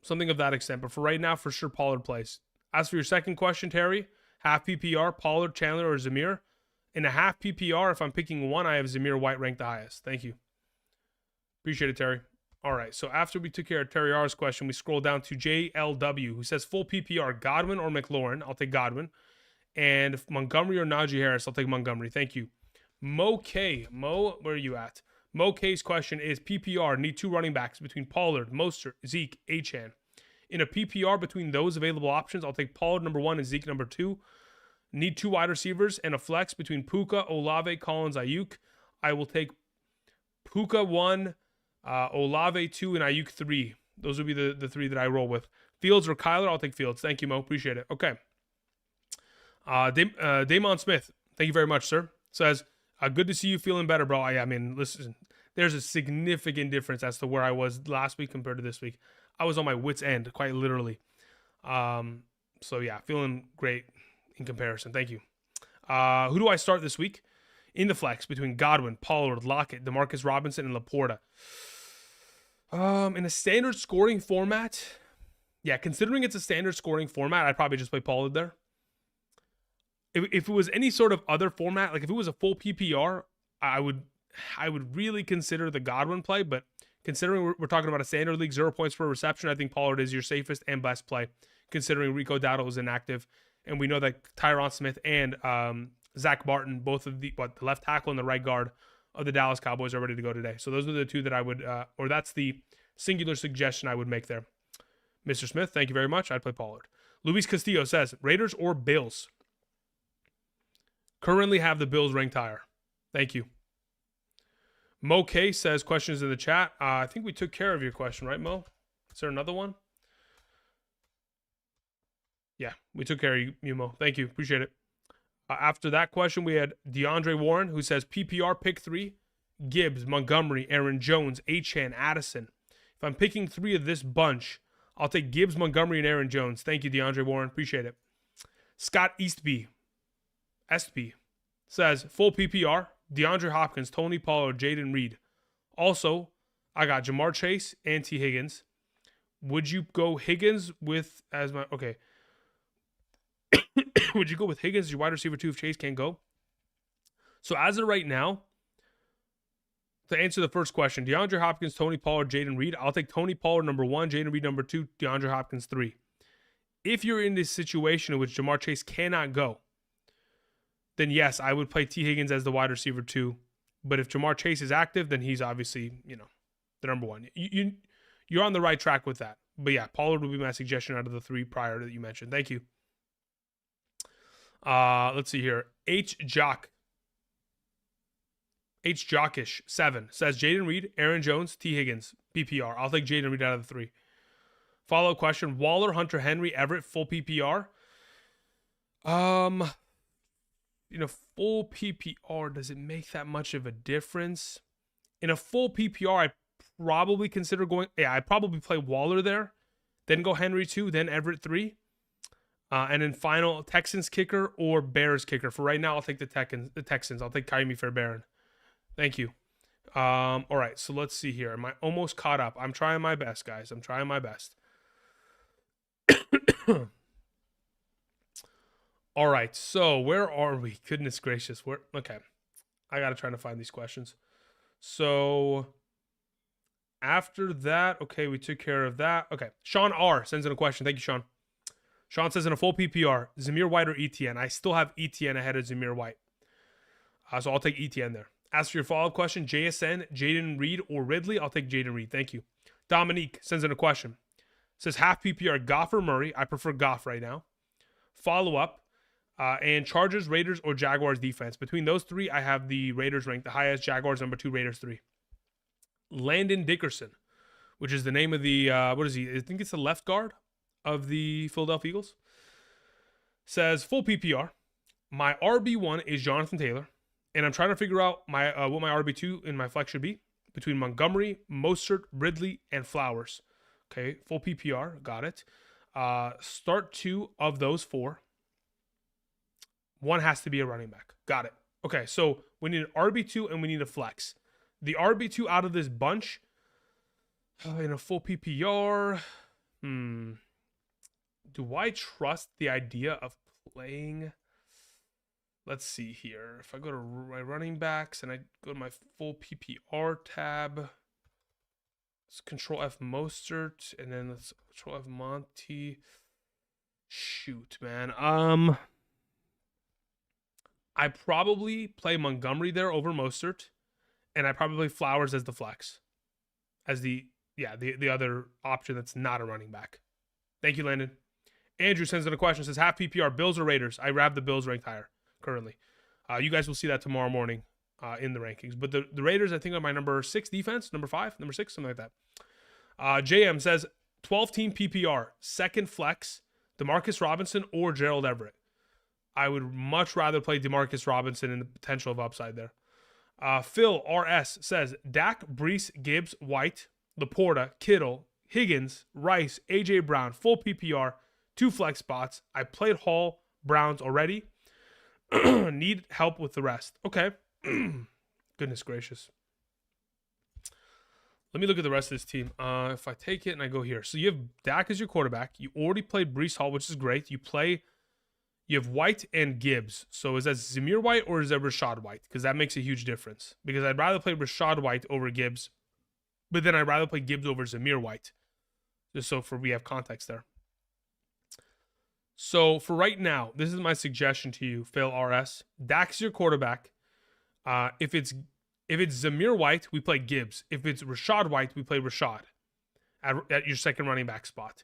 Something of that extent. But for right now, for sure, Pollard plays. As for your second question, Terry, half PPR, Pollard, Chandler, or Zamir. In a half PPR, if I'm picking 1, I have Zamir White ranked the highest. Thank you. Appreciate it, Terry. All right, so after we took care of Terry R's question, we scroll down to JLW, who says full PPR, Godwin or McLaurin. I'll take Godwin. And Montgomery or Najee Harris, I'll take Montgomery. Thank you. Mo K. Mo, where are you at? Mo K's question is PPR, need 2 running backs between Pollard, Mostert, Zeke, Achane. In a PPR between those available options, I'll take Pollard number 1 and Zeke number 2. Need 2 wide receivers and a flex between Puka, Olave, Collins, Ayuk. I will take Puka 1, Olave 2, and Ayuk 3. Those would be the 3 that I roll with. Fields or Kyler, I'll take Fields. Thank you, Mo. Appreciate it. Okay. Damon Smith, thank you very much, sir. Says, good to see you feeling better, bro. I mean, listen, there's a significant difference as to where I was last week compared to this week. I was on my wit's end, quite literally. So, yeah, feeling great in comparison. Thank you. Who do I start this week? In the flex between Godwin, Pollard, Lockett, Demarcus Robinson, and Laporta. In a standard scoring format, Yeah, considering it's a standard scoring format, I'd probably just play Pollard there. If it was any sort of other format, like if it was a full PPR, I would really consider the Godwin play. But considering we're talking about a standard league, 0 points per reception, I think Pollard is your safest and best play, considering Rico Dowdle is inactive. And we know that Tyron Smith and Zach Martin, both of the left tackle and the right guard of the Dallas Cowboys, are ready to go today. So those are the two that I would, or that's the singular suggestion I would make there. Mr. Smith, thank you very much. I'd play Pollard. Luis Castillo says, Raiders or Bills? Currently have the Bills ranked higher. Thank you. Mo K says, questions in the chat. I think we took care of your question, right, Mo? Is there another one? Yeah, we took care of you, Mo. Thank you. Appreciate it. After that question, we had DeAndre Warren, who says PPR pick 3, Gibbs, Montgomery, Aaron Jones, Achane, Addison. If I'm picking 3 of this bunch, I'll take Gibbs, Montgomery, and Aaron Jones. Thank you, DeAndre Warren. Appreciate it. Scott Eastby, SB, says full PPR, DeAndre Hopkins, Tony Pollard, Jaden Reed. Also, I got Jamar Chase and T. Higgins. Would you go Higgins with as my... Okay. Would you go with Higgins as your wide receiver 2 if Chase can't go? So as of right now, to answer the first question, DeAndre Hopkins, Tony Pollard, Jaden Reed. I'll take Tony Pollard number 1, Jaden Reed number 2, DeAndre Hopkins 3. If you're in this situation in which Jamar Chase cannot go, then yes, I would play T. Higgins as the wide receiver 2. But if Jamar Chase is active, then he's obviously, the number 1. You're on the right track with that. But yeah, Pollard would be my suggestion out of the 3 prior that you mentioned. Thank you. Let's see here. Jockish 7 says Jaden Reed, Aaron Jones, T. Higgins, PPR. I'll take Jaden Reed out of the 3. Follow-up question: Waller, Hunter Henry, Everett, full PPR. Full PPR, does it make that much of a difference? In a full PPR, I probably consider going. Yeah, I'd probably play Waller there, then go Henry 2, then Everett 3. And then final Texans kicker or Bears kicker. For right now, I'll take the Texans. I'll take Kaimi Fairbairn. Thank you. All right, so let's see here. Am I almost caught up? I'm trying my best, guys. I'm trying my best. All right, so where are we? Goodness gracious. Okay. I got to try to find these questions. So after that, okay, we took care of that. Okay, Sean R. sends in a question. Thank you, Sean. Sean says in a full PPR, Zamir White or ETN? I still have ETN ahead of Zamir White. So I'll take ETN there. As for your follow-up question, JSN, Jaden Reed, or Ridley, I'll take Jaden Reed. Thank you. Dominique sends in a question. Says half PPR, Goff or Murray? I prefer Goff right now. Follow-up, and Chargers, Raiders, or Jaguars defense. Between those 3, I have the Raiders ranked the highest, Jaguars number 2, Raiders 3. Landon Dickerson, which is the name of the, what is he? I think it's the left guard of the Philadelphia Eagles, says full PPR. My RB1 is Jonathan Taylor, and I'm trying to figure out my what my RB2 in my flex should be between Montgomery, Mostert, Ridley, and Flowers. Okay, full PPR, got it. Start 2 of those 4. One has to be a running back. Got it. Okay, so we need an RB2 and we need a flex. The RB2 out of this bunch in a full PPR. Do I trust the idea of playing? Let's see here. If I go to my running backs and I go to my full PPR tab, let's Control F Mostert, and then let's Control F Monty. Shoot, man. I probably play Montgomery there over Mostert, and I probably play Flowers as the flex, as the other option that's not a running back. Thank you, Landon. Andrew sends in a question, says half PPR, Bills or Raiders? I have the Bills ranked higher currently. You guys will see that tomorrow morning in the rankings. But the Raiders, I think, are my number 6 defense, number 5, number 6, something like that. JM says 12-team PPR, second flex, Demarcus Robinson or Gerald Everett. I would much rather play Demarcus Robinson and the potential of upside there. Phil RS says Dak, Brees, Gibbs, White, Laporta, Kittle, Higgins, Rice, AJ Brown, full PPR, 2 flex spots. I played Hall, Browns already. Need help with the rest. Okay. Goodness gracious. Let me look at the rest of this team. If I take it and I go here. So you have Dak as your quarterback. You already played Brees Hall, which is great. You have White and Gibbs. So is that Zamir White or is that Rashad White? Because that makes a huge difference. Because I'd rather play Rashad White over Gibbs. But then I'd rather play Gibbs over Zamir White. Just so we have context there. So for right now, this is my suggestion to you, Phil RS. Dak's your quarterback. If it's Zamir White, we play Gibbs. If it's Rashad White, we play Rashad at your second running back spot.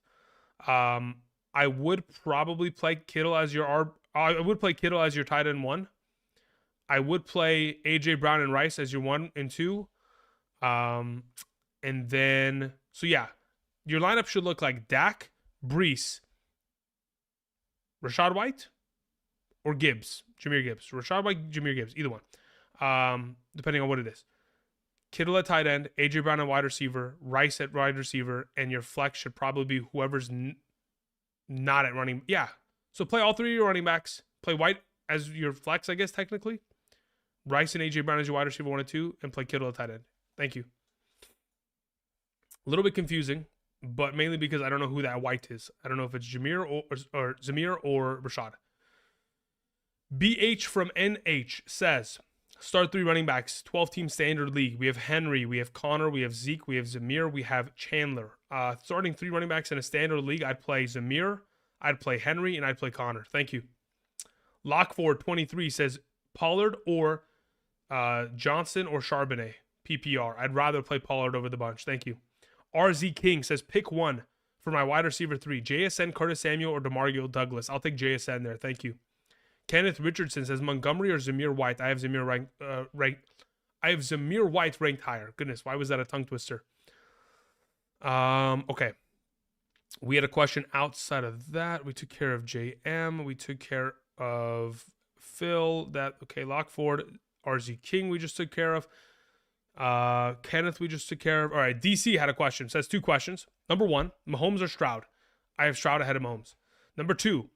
I would probably play Kittle as your I would play Kittle as your tight end 1. I would play AJ Brown and Rice as your 1 and 2. And then so yeah, your lineup should look like Dak, Brees, Rashad White, or Gibbs, Jahmyr Gibbs. Rashad White, Jahmyr Gibbs, either one. Depending on what it is. Kittle at tight end, AJ Brown at wide receiver, Rice at wide receiver, and your flex should probably be whoever's not at running. Yeah. So play all 3 of your running backs. Play White as your flex, I guess, technically. Rice and AJ Brown as your wide receiver 1 and 2, and play Kittle at tight end. Thank you. A little bit confusing, but mainly because I don't know who that White is. I don't know if it's Jahmyr or Zamir or Rashad. BH from NH says, start 3 running backs, 12-team standard league. We have Henry, we have Connor, we have Zeke, we have Zamir, we have Chandler. Starting 3 running backs in a standard league, I'd play Zamir, I'd play Henry, and I'd play Connor. Thank you. Lockford23 says Pollard or Johnson or Charbonnet. PPR. I'd rather play Pollard over the bunch. Thank you. RZ King says pick 1 for my wide receiver 3. JSN, Curtis Samuel, or DeMario Douglas. I'll take JSN there. Thank you. Kenneth Richardson says Montgomery or Zamir White. I have Zamir White ranked higher. Goodness, why was that a tongue twister? Okay. We had a question outside of that. We took care of JM. We took care of Phil. Lockford, RZ King we just took care of. Kenneth we just took care of. All right, DC had a question. Says 2 questions. Number 1, Mahomes or Stroud? I have Stroud ahead of Mahomes. Number 2,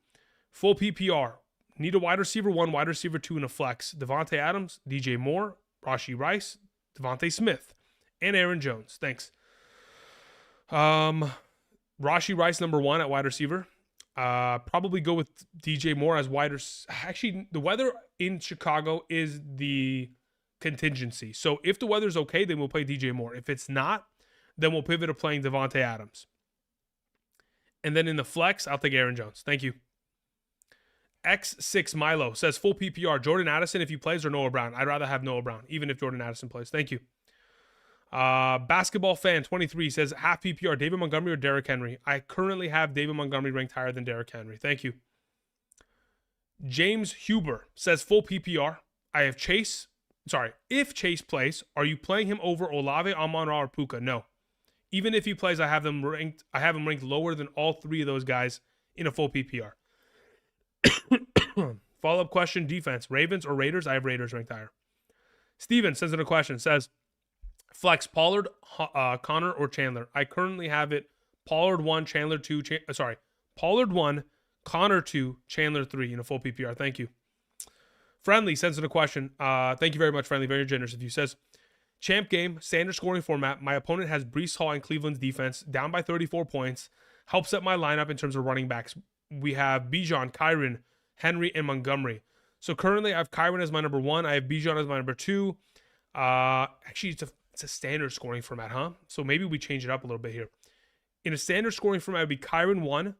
full PPR. Need a wide receiver 1, wide receiver 2, and a flex. Devontae Adams, DJ Moore, Rashee Rice, Devontae Smith, and Aaron Jones. Thanks. Rashee Rice, number 1 at wide receiver. Probably go with DJ Moore as wide receiver. Actually, the weather in Chicago is the contingency. So if the weather's okay, then we'll play DJ Moore. If it's not, then we'll pivot to playing Devontae Adams. And then in the flex, I'll take Aaron Jones. Thank you. X6 Milo says full PPR. Jordan Addison if he plays or Noah Brown. I'd rather have Noah Brown, even if Jordan Addison plays. Thank you. Basketball fan 23 says half PPR. David Montgomery or Derrick Henry. I currently have David Montgomery ranked higher than Derrick Henry. Thank you. James Huber says full PPR. I have Chase. Sorry, if Chase plays, are you playing him over Olave, Amon-Ra, or Puka? No. Even if he plays, I have him ranked lower than all 3 of those guys in a full PPR. Follow-up question, defense. Ravens or Raiders? I have Raiders ranked higher. Steven sends in a question. Says, flex Pollard, Connor, or Chandler? I currently have it Pollard 1, Chandler 2. Pollard 1, Connor 2, Chandler 3 in a full PPR. Thank you. Friendly sends in a question. Thank you very much, Friendly. Very generous of you. Says, champ game, standard scoring format. My opponent has Brees Hall and Cleveland's defense down by 34 points. Helps set my lineup in terms of running backs. We have Bijan, Kyron, Henry, and Montgomery. So currently I have Kyron as my number 1. I have Bijan as my number 2. Actually, it's a standard scoring format, huh? So maybe we change it up a little bit here. In a standard scoring format, it would be Kyron 1,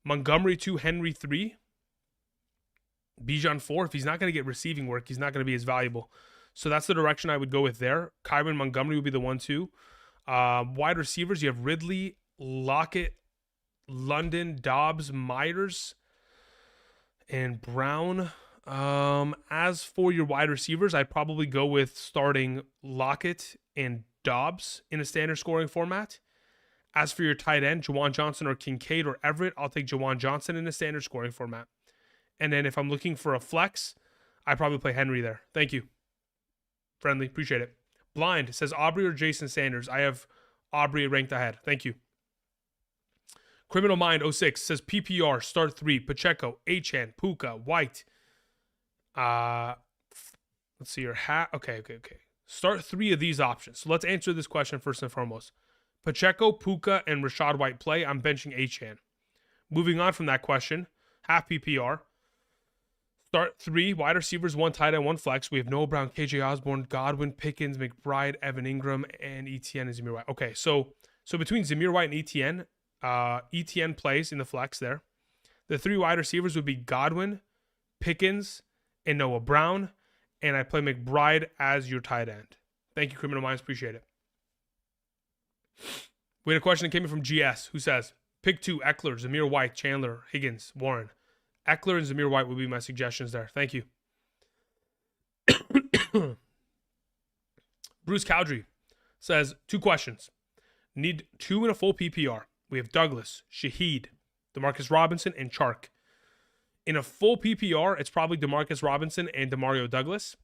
Montgomery 2, Henry 3, Bijan 4. If he's not going to get receiving work, he's not going to be as valuable. So that's the direction I would go with there. Kyron, Montgomery would be the 1-2. Wide receivers, you have Ridley, Lockett, London, Dobbs, Myers, and Brown. As for your wide receivers, I'd probably go with starting Lockett and Dobbs in a standard scoring format. As for your tight end, Juwan Johnson or Kincaid or Everett, I'll take Juwan Johnson in a standard scoring format. And then if I'm looking for a flex, I probably play Henry there. Thank you. Friendly, appreciate it. Blind says Aubrey or Jason Sanders. I have Aubrey ranked ahead. Thank you. Criminal Mind 06 says PPR, start 3, Pacheco, Achane, Puka, White. Let's see your hat. Okay. Start 3 of these options. So let's answer this question first and foremost. Pacheco, Puka, and Rashad White play. I'm benching Achane. Moving on from that question, half PPR. Start 3 wide receivers, 1 tight end, 1 flex. We have Noah Brown, KJ Osborne, Godwin, Pickens, McBride, Evan Ingram, and ETN and Zamir White. Okay, so between Zamir White and ETN, ETN plays in the flex there. The 3 wide receivers would be Godwin, Pickens, and Noah Brown. And I play McBride as your tight end. Thank you, Criminal Minds. Appreciate it. We had a question that came in from GS who says, pick 2, Eckler, Zamir White, Chandler, Higgins, Warren. Eckler and Zamir White would be my suggestions there. Thank you. Bruce Cowdrey says, 2 questions. Need 2 in a full PPR. We have Douglas, Shaheed, Demarcus Robinson, and Chark. In a full PPR, it's probably Demarcus Robinson and Demario Douglas.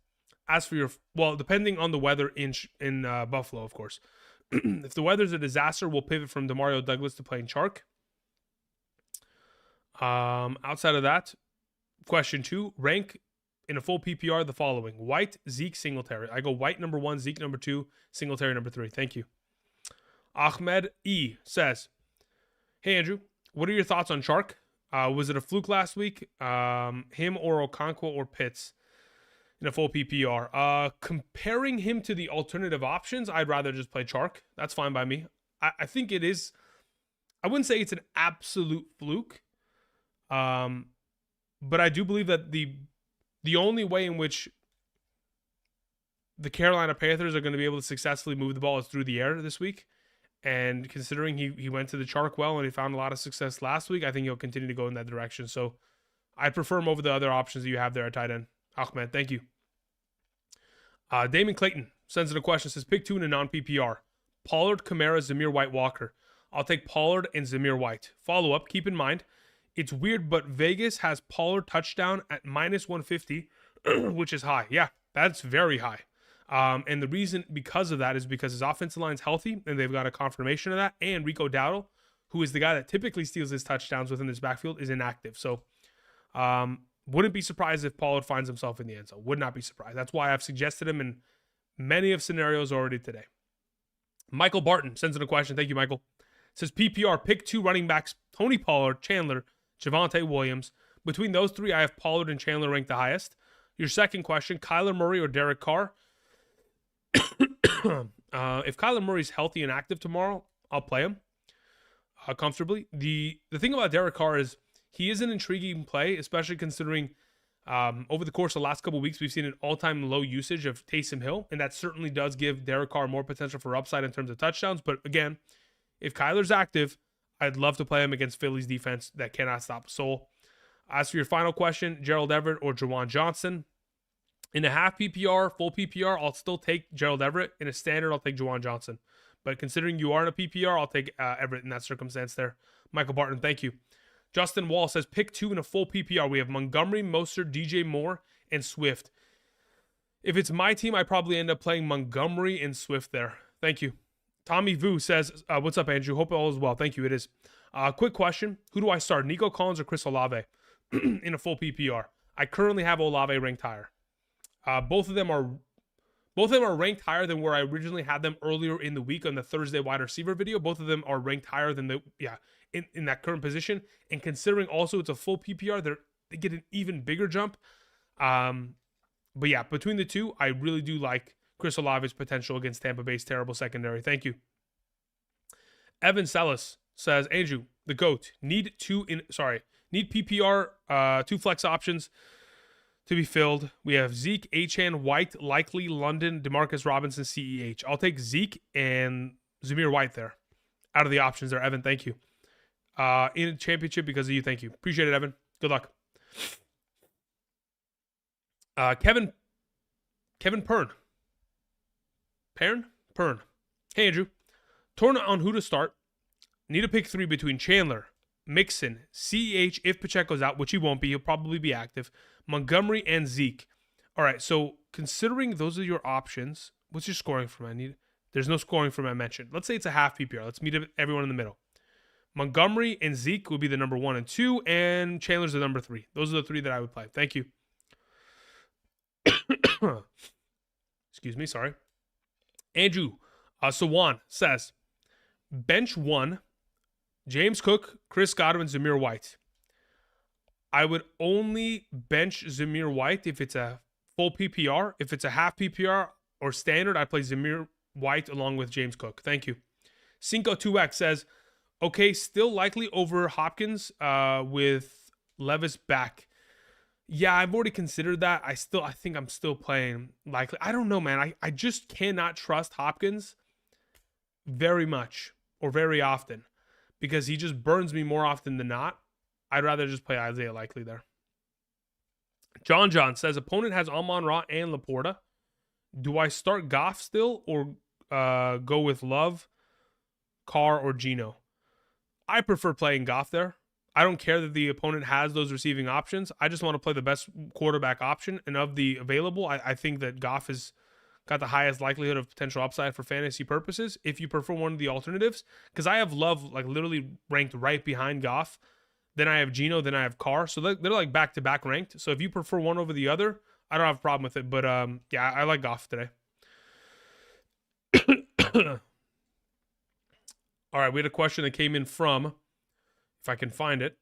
As for your, well, depending on the weather in Buffalo, of course. If the weather's a disaster, we'll pivot from Demario Douglas to playing Chark. Outside of that, question 2, rank in a full PPR the following: White, Zeke, Singletary. I go White number 1, Zeke number 2, Singletary number 3. Thank you. Ahmed E says, hey Andrew, what are your thoughts on Chark? Was it a fluke last week? Him or Okonkwo or Pitts in a full PPR? Comparing him to the alternative options, I'd rather just play Chark. That's fine by me. I think it is. I wouldn't say it's an absolute fluke. But I do believe that the only way in which the Carolina Panthers are going to be able to successfully move the ball is through the air this week. And considering he went to the Chark well and he found a lot of success last week, I think he'll continue to go in that direction. So I'd prefer him over the other options that you have there at tight end. Ahmed, thank you. Damon Clayton sends in a question, says, pick 2 in a non-PPR. Pollard, Kamara, Zamir White, Walker. I'll take Pollard and Zamir White. Follow-up, keep in mind, it's weird, but Vegas has Pollard touchdown at minus 150, which is high. Yeah, that's very high. And the reason because of that is because his offensive line's healthy, and they've got a confirmation of that. And Rico Dowdle, who is the guy that typically steals his touchdowns within this backfield, is inactive. So wouldn't be surprised if Pollard finds himself in the end zone. Would not be surprised. That's why I've suggested him in many of scenarios already today. Michael Barton sends in a question. Thank you, Michael. Says PPR, pick 2 running backs, Tony Pollard, Chandler, Javonte Williams. Between those 3, I have Pollard and Chandler ranked the highest. Your second question, Kyler Murray or Derek Carr? If Kyler Murray's healthy and active tomorrow, I'll play him comfortably. The thing about Derek Carr is he is an intriguing play, especially considering over the course of the last couple of weeks, we've seen an all-time low usage of Taysom Hill, and that certainly does give Derek Carr more potential for upside in terms of touchdowns. But again, if Kyler's active, I'd love to play him against Philly's defense that cannot stop a soul. As for your final question, Gerald Everett or Jawan Johnson. In a half PPR, full PPR, I'll still take Gerald Everett. In a standard, I'll take Jawan Johnson. But considering you are in a PPR, I'll take Everett in that circumstance there. Michael Barton, thank you. Justin Wall says, pick 2 in a full PPR. We have Montgomery, Mostert, DJ Moore, and Swift. If it's my team, I probably end up playing Montgomery and Swift there. Thank you. Tommy Vu says, what's up, Andrew? Hope all is well. Thank you. It is. Quick question. Who do I start, Nico Collins or Chris Olave in a full PPR? I currently have Olave ranked higher. Both of them are ranked higher than where I originally had them earlier in the week on the Thursday wide receiver video. Both of them are ranked higher than in that current position. And considering also it's a full PPR, they get an even bigger jump. But yeah, between the two, I really do like Chris Olave's potential against Tampa Bay's terrible secondary. Thank you. Evan Sellis says, Andrew, the GOAT, need PPR, 2 flex options to be filled. We have Zeke, Achane, White, Likely, London, Demarcus Robinson, CEH. I'll take Zeke and Zamir White there. Out of the options there, Evan. Thank you. In a championship because of you. Thank you. Appreciate it, Evan. Good luck. Kevin Pern. Pern. Hey, Andrew. Torn on who to start. Need to pick 3 between Chandler, Mixon, CEH if Pacheco's out, which he won't be. He'll probably be active. Montgomery and Zeke. All right, so considering those are your options, what's your scoring from? There's no scoring from I mentioned. Let's say it's a half PPR. Let's meet everyone in the middle. Montgomery and Zeke will be the number 1 and 2, and Chandler's the number 3. Those are the 3 that I would play. Thank you. Excuse me, sorry. Andrew Sawan says, bench 1, James Cook, Chris Godwin, Zamir White. I would only bench Zamir White if it's a full PPR. If it's a half PPR or standard, I play Zamir White along with James Cook. Thank you. Cinco2X says, okay, still likely over Hopkins with Levis back. Yeah, I've already considered that. I think I'm still playing likely. I don't know, man. I just cannot trust Hopkins very much or very often because he just burns me more often than not. I'd rather just play Isaiah Likely there. John says, opponent has Amon-Ra and Laporta. Do I start Goff still or go with Love, Carr, or Geno? I prefer playing Goff there. I don't care that the opponent has those receiving options. I just want to play the best quarterback option. And of the available, I think that Goff has got the highest likelihood of potential upside for fantasy purposes. If you prefer one of the alternatives, because I have Love like literally ranked right behind Goff. Then I have Geno, then I have Carr. So they're like back-to-back ranked. So if you prefer one over the other, I don't have a problem with it. But yeah, I like Goff today. All right, we had a question that came in from, if I can find it,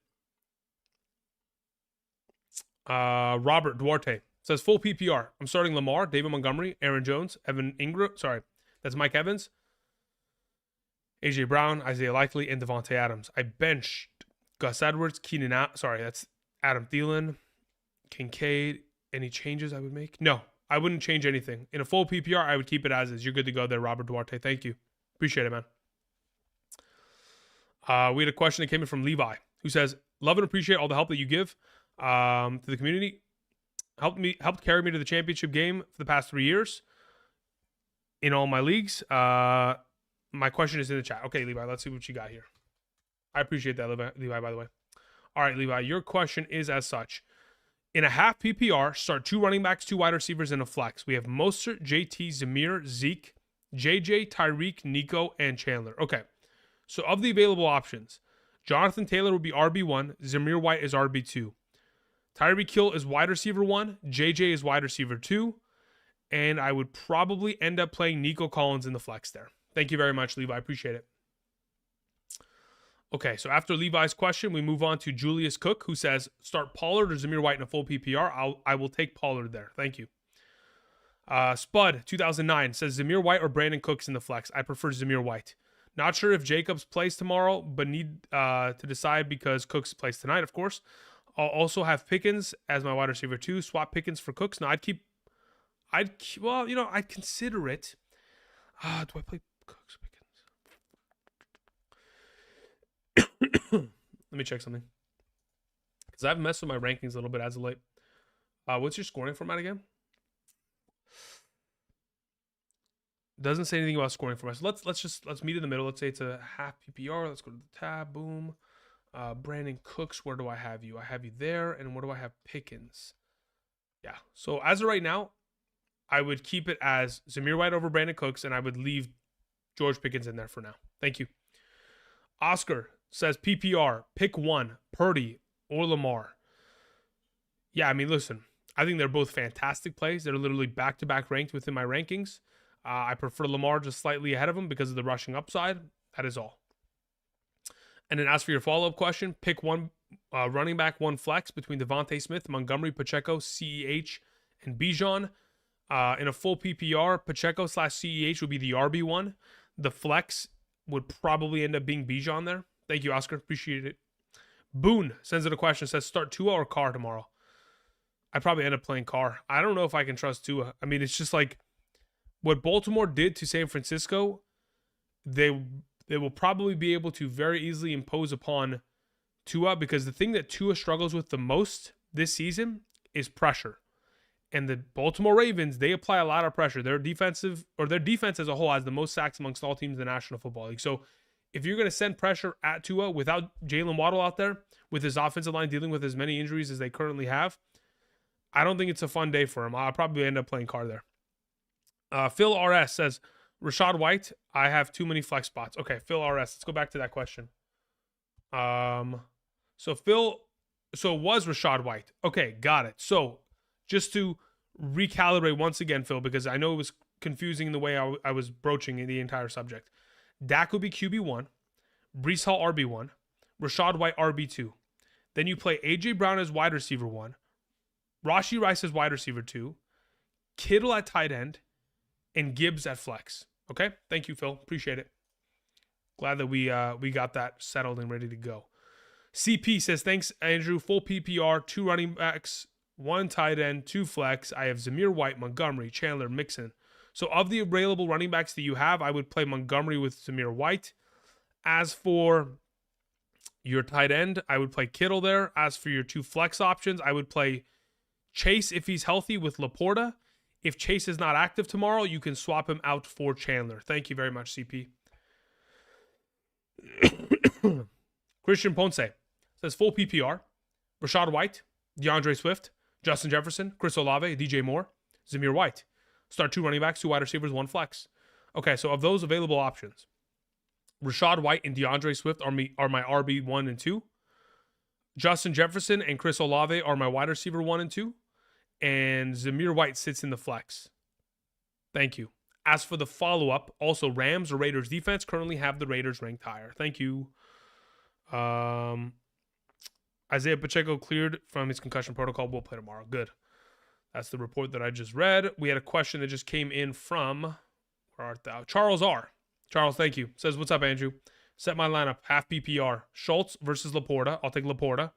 Robert Duarte. Says full PPR. I'm starting Lamar, David Montgomery, Aaron Jones, Evan Ingram. Sorry, that's Mike Evans, AJ Brown, Isaiah Likely, and Devontae Adams. I benched Gus Edwards, that's Adam Thielen, Kincaid. Any changes I would make? No, I wouldn't change anything. In a full PPR, I would keep it as is. You're good to go there, Robert Duarte. Thank you. Appreciate it, man. We had a question that came in from Levi, who says, love and appreciate all the help that you give to the community. Helped carry me to the championship game for the past 3 years in all my leagues. My question is in the chat. Okay, Levi, let's see what you got here. I appreciate that, Levi, by the way. All right, Levi, your question is as such. In a half PPR, start 2 running backs, 2 wide receivers, and a flex. We have Mostert, JT, Zamir, Zeke, JJ, Tyreek, Nico, and Chandler. Okay, so of the available options, Jonathan Taylor would be RB1, Zamir White is RB2. Tyreek Hill is wide receiver 1, JJ is wide receiver 2, and I would probably end up playing Nico Collins in the flex there. Thank you very much, Levi. I appreciate it. Okay, so after Levi's question, we move on to Julius Cook, who says, start Pollard or Zamir White in a full PPR. I will take Pollard there. Thank you. Spud, 2009, says Zamir White or Brandon Cooks in the flex. I prefer Zamir White. Not sure if Jacobs plays tomorrow, but need to decide because Cooks plays tonight, of course. I'll also have Pickens as my wide receiver 2. Swap Pickens for Cooks. Now, I'd consider it. Do I play Cooks? Let me check something. Because I've messed with my rankings a little bit as of late. What's your scoring format again? Doesn't say anything about scoring format. So let's meet in the middle. Let's say it's a half PPR. Let's go to the tab. Boom. Brandon Cooks, where do I have you? I have you there. And where do I have Pickens? Yeah. So as of right now, I would keep it as Zamir White over Brandon Cooks, and I would leave George Pickens in there for now. Thank you. Oscar says PPR, pick 1, Purdy or Lamar. Yeah, I mean, listen, I think they're both fantastic plays. They're literally back-to-back ranked within my rankings. I prefer Lamar just slightly ahead of him because of the rushing upside. That is all. And then as for your follow-up question, pick 1 running back, 1 flex between Devontae Smith, Montgomery, Pacheco, CEH, and Bijan. In a full PPR, Pacheco/CEH would be the RB1. The flex would probably end up being Bijan there. Thank you, Oscar. Appreciate it. Boone sends in a question, says, start Tua or Carr tomorrow? I'd probably end up playing Carr. I don't know if I can trust Tua. I mean, it's just like what Baltimore did to San Francisco, they will probably be able to very easily impose upon Tua, because the thing that Tua struggles with the most this season is pressure. And the Baltimore Ravens, they apply a lot of pressure. Their defense as a whole has the most sacks amongst all teams in the National Football League. So if you're going to send pressure at Tua without Jalen Waddle out there, with his offensive line dealing with as many injuries as they currently have, I don't think it's a fun day for him. I'll probably end up playing Carr there. Phil RS says, Rashad White, I have too many flex spots. Okay, Phil RS, let's go back to that question. So it was Rashad White. Okay, got it. So just to recalibrate once again, Phil, because I know it was confusing in the way I was broaching the entire subject. Dak would be QB1, Brees Hall RB1, Rachaad White RB2. Then you play A.J. Brown as wide receiver 1, Rashee Rice as wide receiver 2, Kittle at tight end, and Gibbs at flex. Okay? Thank you, Phil. Appreciate it. Glad that we got that settled and ready to go. CP says, thanks, Andrew. Full PPR, 2 running backs, 1 tight end, 2 flex. I have Zamir White, Montgomery, Chandler, Mixon. So of the available running backs that you have, I would play Montgomery with Zamir White. As for your tight end, I would play Kittle there. As for your 2 flex options, I would play Chase if he's healthy with Laporta. If Chase is not active tomorrow, you can swap him out for Chandler. Thank you very much, CP. Christian Ponce says full PPR. Rachaad White, DeAndre Swift, Justin Jefferson, Chris Olave, DJ Moore, Zamir White. Start 2 running backs, 2 wide receivers, 1 flex. Okay, so of those available options, Rachaad White and DeAndre Swift are my RB 1 and 2. Justin Jefferson and Chris Olave are my wide receiver 1 and 2. And Zamir White sits in the flex. Thank you. As for the follow-up, also Rams or Raiders defense currently have the Raiders ranked higher. Thank you. Isaiah Pacheco cleared from his concussion protocol. We'll play tomorrow. Good. That's the report that I just read. We had a question that just came in from, where art thou? Charles R. Charles, thank you. Says, what's up, Andrew? Set my lineup, half PPR. Schultz versus Laporta. I'll take Laporta.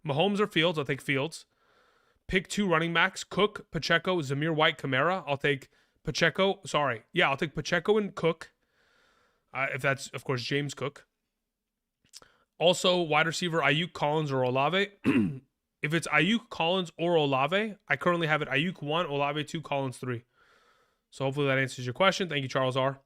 Mahomes or Fields. I'll take Fields. Pick 2 running backs. Cook, Pacheco, Zamir White, Kamara. I'll take Pacheco. Sorry. Yeah, I'll take Pacheco and Cook. If that's, of course, James Cook. Also, wide receiver, Ayuk, Collins, or Olave. If it's Ayuk, Collins, or Olave, I currently have it Ayuk 1, Olave 2, Collins 3. So hopefully that answers your question. Thank you, Charles R.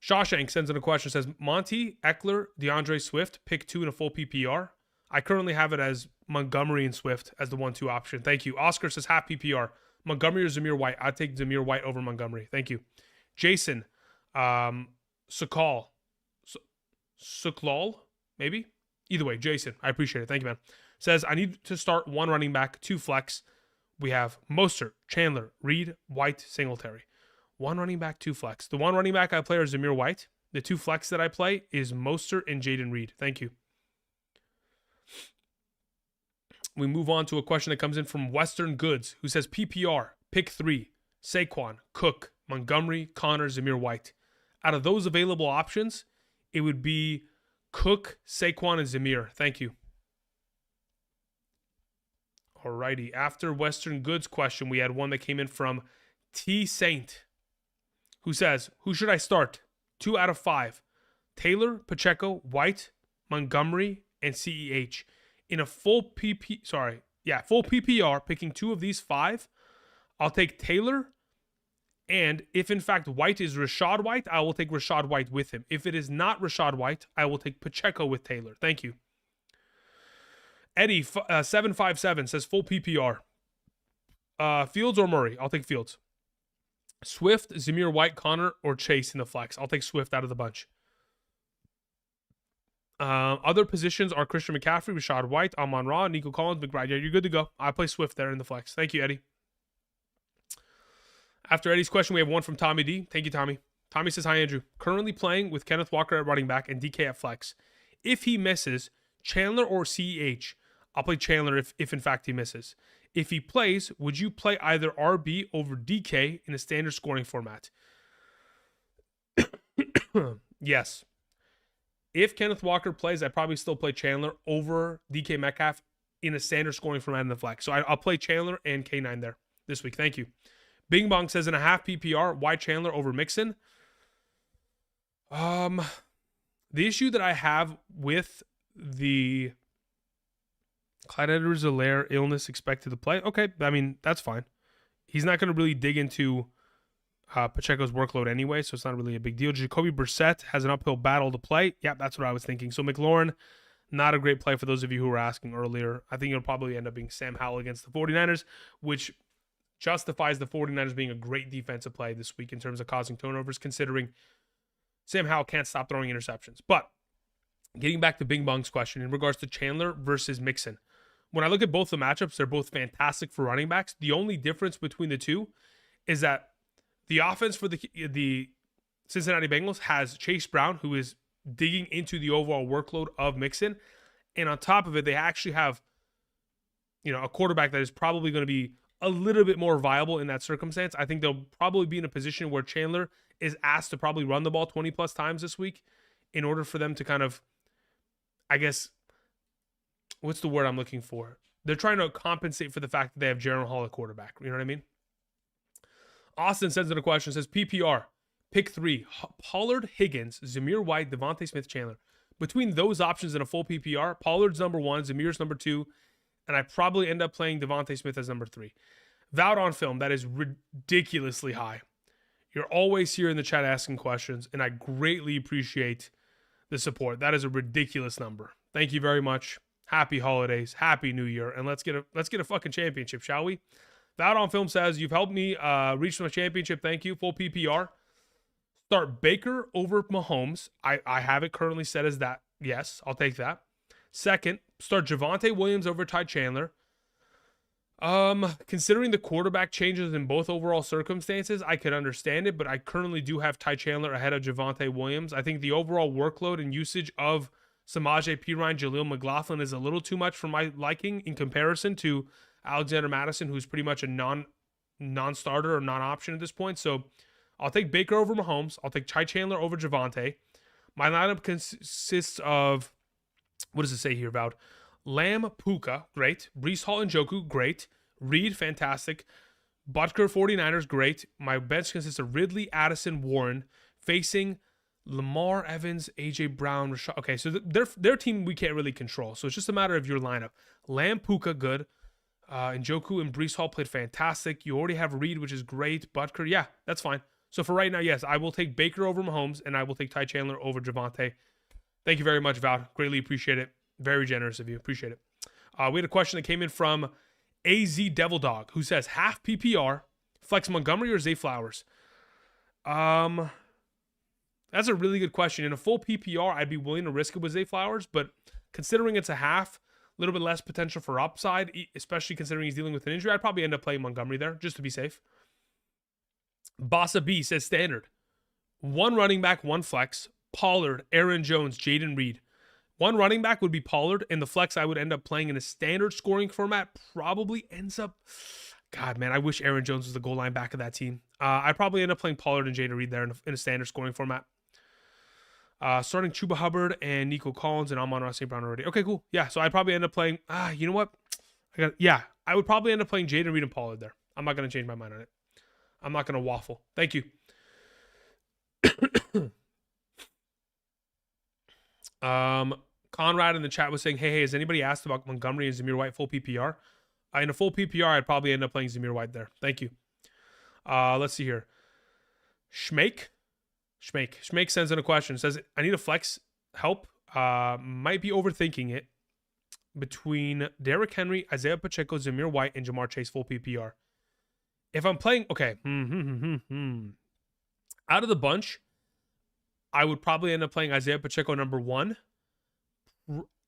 Shawshank sends in a question, says, Monty, Eckler, DeAndre Swift, pick 2 in a full PPR. I currently have it as Montgomery and Swift as the 1-2 option. Thank you. Oscar says half PPR. Montgomery or Zamir White? I'd take Zamir White over Montgomery. Thank you. Jason, Suklal, maybe? Either way, Jason, I appreciate it. Thank you, man. Says, I need to start 1 running back, 2 flex. We have Mostert, Chandler, Reed, White, Singletary. 1 running back, 2 flex. The 1 running back I play is Zamir White. The 2 flex that I play is Mostert and Jaden Reed. Thank you. We move on to a question that comes in from Western Goods, who says PPR, pick 3, Saquon, Cook, Montgomery, Connor, Zamir White. Out of those available options, it would be Cook, Saquon, and Zamir. Thank you. Alrighty. After Western Goods question, we had one that came in from T. Saint, who says, who should I start? 2 out of 5. Taylor, Pacheco, White, Montgomery, and CEH. In a full PPR, picking 2 of these 5, I'll take Taylor. And if, in fact, White is Rachaad White, I will take Rachaad White with him. If it is not Rachaad White, I will take Pacheco with Taylor. Thank you. Eddie, 757, says full PPR. Fields or Murray? I'll take Fields. Swift, Zamir White, Connor, or Chase in the flex. I'll take Swift out of the bunch. Other positions are Christian McCaffrey, Rachaad White, Amon-Ra, Nico Collins, McBride. Yeah, you're good to go. I play Swift there in the flex. Thank you, Eddie. After Eddie's question, we have one from Tommy D. Thank you, Tommy. Tommy says, hi, Andrew. Currently playing with Kenneth Walker at running back and DK at flex. If he misses, Chandler or CEH? I'll play Chandler if in fact he misses. If he plays, would you play either RB over DK in a standard scoring format? Yes. If Kenneth Walker plays, I'd probably still play Chandler over DK Metcalf in a standard scoring format in the flex. So I'll play Chandler and K9 there this week. Thank you. Bing Bong says in a half PPR, why Chandler over Mixon? The issue that I have with the Clyde Edwards-Helaire illness expected to play, okay, I mean, that's fine. He's not going to really dig into Pacheco's workload anyway, so it's not really a big deal. Jacoby Brissett has an uphill battle to play. Yeah, that's what I was thinking. So McLaurin, not a great play for those of you who were asking earlier. I think it'll probably end up being Sam Howell against the 49ers, which justifies the 49ers being a great defensive play this week in terms of causing turnovers, considering Sam Howell can't stop throwing interceptions. But getting back to Bing Bong's question in regards to Chandler versus Mixon, when I look at both the matchups, they're both fantastic for running backs. The only difference between the two is that The offense for the Cincinnati Bengals has Chase Brown, who is digging into the overall workload of Mixon. And on top of it, they actually have, a quarterback that is probably going to be a little bit more viable in that circumstance. I think they'll probably be in a position where Chandler is asked to probably run the ball 20 plus times this week in order for them to kind of, I guess, what's the word I'm looking for? They're trying to compensate for the fact that they have Jaron Hall at quarterback. You know what I mean? Austin sends in a question, says PPR, pick 3, Pollard, Higgins, Zamir White, Devontae Smith, Chandler. Between those options in a full PPR, Pollard's number 1, Zamir's number 2, and I probably end up playing Devontae Smith as number 3. Vowed on film, that is ridiculously high. You're always here in the chat asking questions, and I greatly appreciate the support. That is a ridiculous number. Thank you very much. Happy holidays, happy New Year, and let's get a fucking championship, shall we? Vowed on film says, you've helped me reach my championship. Thank you. Full PPR. Start Baker over Mahomes. I have it currently set as that. Yes, I'll take that. Second, start Javonte Williams over Ty Chandler. Considering the quarterback changes in both overall circumstances, I could understand it, but I currently do have Ty Chandler ahead of Javonte Williams. I think the overall workload and usage of Samaje Perine, Jaleel McLaughlin is a little too much for my liking in comparison to Alexander Mattison, who's pretty much a non-starter or non-option at this point. So I'll take Baker over Mahomes. I'll take Ty Chandler over Javonte. My lineup consists of, what does it say here about? Lamb, Puka, great. Breece Hall and Njoku, great. Reed, fantastic. Butker, 49ers, great. My bench consists of Ridley, Addison, Warren, facing Lamar, Evans, AJ Brown, Rashad. Okay, so their team we can't really control. So it's just a matter of your lineup. Lamb, Puka, good. Njoku and Breece Hall played fantastic. You already have Reed, which is great. Butker, yeah, that's fine. So for right now, yes, I will take Baker over Mahomes, and I will take Ty Chandler over Javonte. Thank you very much, Val. Greatly appreciate it. Very generous of you. Appreciate it. We had a question that came in from AZ Devil Dog, who says, half PPR, flex Montgomery or Zay Flowers? That's a really good question. In a full PPR, I'd be willing to risk it with Zay Flowers, but considering it's a half, a little bit less potential for upside, especially considering he's dealing with an injury, I'd probably end up playing Montgomery there, just to be safe. Bossa B says standard. 1 running back, 1 flex. Pollard, Aaron Jones, Jaden Reed. 1 running back would be Pollard, and the flex I would end up playing in a standard scoring format probably ends up... God, man, I wish Aaron Jones was the goal line back of that team. I'd probably end up playing Pollard and Jaden Reed there in a standard scoring format. Starting Chuba Hubbard and Nico Collins and Amon-Ra St. Brown already. Okay, cool. Yeah, so I'd probably end up playing... you know what? I would probably end up playing Jaden Reed and Pollard there. I'm not going to change my mind on it. I'm not going to waffle. Thank you. Conrad in the chat was saying, hey, has anybody asked about Montgomery and Zamir White full PPR? In a full PPR, I'd probably end up playing Zamir White there. Thank you. Let's see here. Schmake sends in a question. Says, I need a flex help. Might be overthinking it. Between Derrick Henry, Isaiah Pacheco, Zamir White, and Jamar Chase full PPR. If I'm playing, okay. Out of the bunch, I would probably end up playing Isaiah Pacheco number 1.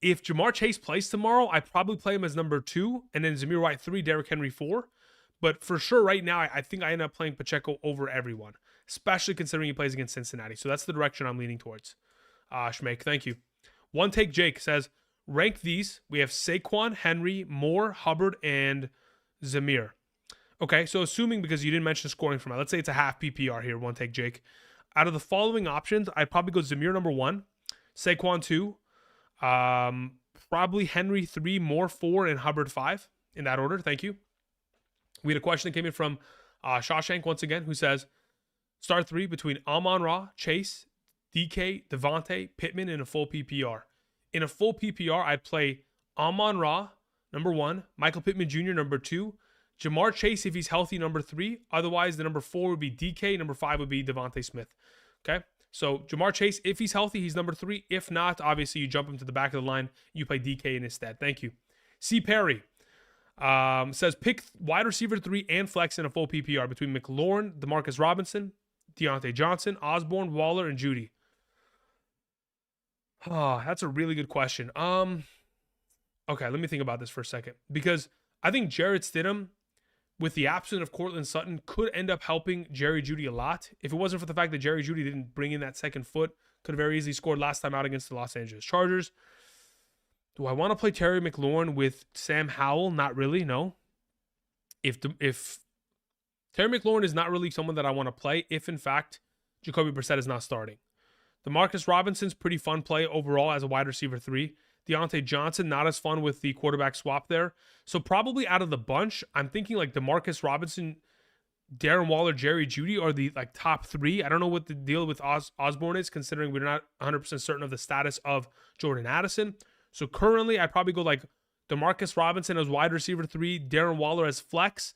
If Jamar Chase plays tomorrow, I'd probably play him as number 2, and then Zamir White 3, Derrick Henry 4. But for sure, right now, I think I end up playing Pacheco over everyone, especially considering he plays against Cincinnati. So that's the direction I'm leaning towards. Schmake, thank you. One Take Jake says, rank these. We have Saquon, Henry, Moore, Hubbard, and Zamir. Okay, so assuming, because you didn't mention scoring format, let's say it's a half PPR here, One Take Jake. Out of the following options, I'd probably go Zamir number 1, Saquon 2, probably Henry 3, Moore 4, and Hubbard 5, in that order. Thank you. We had a question that came in from Shawshank once again, who says, start 3 between Amon-Ra, Chase, DK, Devontae, Pittman in a full PPR. In a full PPR, I'd play Amon-Ra, number 1, Michael Pittman Jr., number 2, Jamar Chase, if he's healthy, number 3. Otherwise, the number 4 would be DK. Number 5 would be Devontae Smith. Okay? So, Jamar Chase, if he's healthy, he's number 3. If not, obviously, you jump him to the back of the line. You play DK in his stead. Thank you. C. Perry says, pick wide receiver 3 and flex in a full PPR between McLaurin, DeMarcus Robinson, Deontay Johnson, Osborne, Waller, and Judy. Oh, that's a really good question. Okay, let me think about this for a second. Because I think Jarrett Stidham with the absence of Cortland Sutton, could end up helping Jerry Jeudy a lot. If it wasn't for the fact that Jerry Jeudy didn't bring in that second foot, could have very easily scored last time out against the Los Angeles Chargers. Do I want to play Terry McLaurin with Sam Howell? Not really, no. If Terry McLaurin is not really someone that I want to play, if in fact Jacoby Brissett is not starting. Demarcus Robinson's pretty fun play overall as a wide receiver 3. Deontay Johnson, not as fun with the quarterback swap there. So probably out of the bunch, I'm thinking like Demarcus Robinson, Darren Waller, Jerry Jeudy are the like top 3. I don't know what the deal with Osborne is, considering we're not 100% certain of the status of Jordan Addison. So currently, I'd probably go like Demarcus Robinson as wide receiver 3, Darren Waller as flex.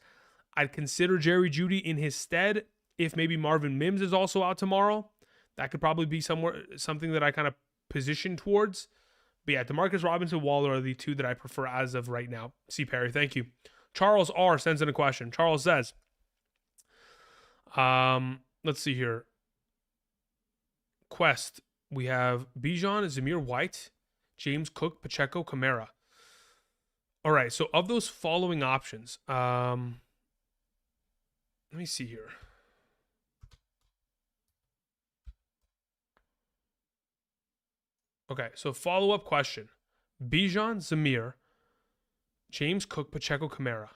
I'd consider Jerry Jeudy in his stead if maybe Marvin Mims is also out tomorrow. That could probably be something that I kind of position towards. But yeah, Demarcus Robinson, Waller are the 2 that I prefer as of right now. C. Perry, thank you. Charles R. sends in a question. Charles says, let's see here. Quest, we have Bijan, Zamir White, James Cook, Pacheco, Kamara. All right, so of those following options, let me see here. Okay, so follow-up question. Bijan, Zamir, James Cook, Pacheco, Kamara.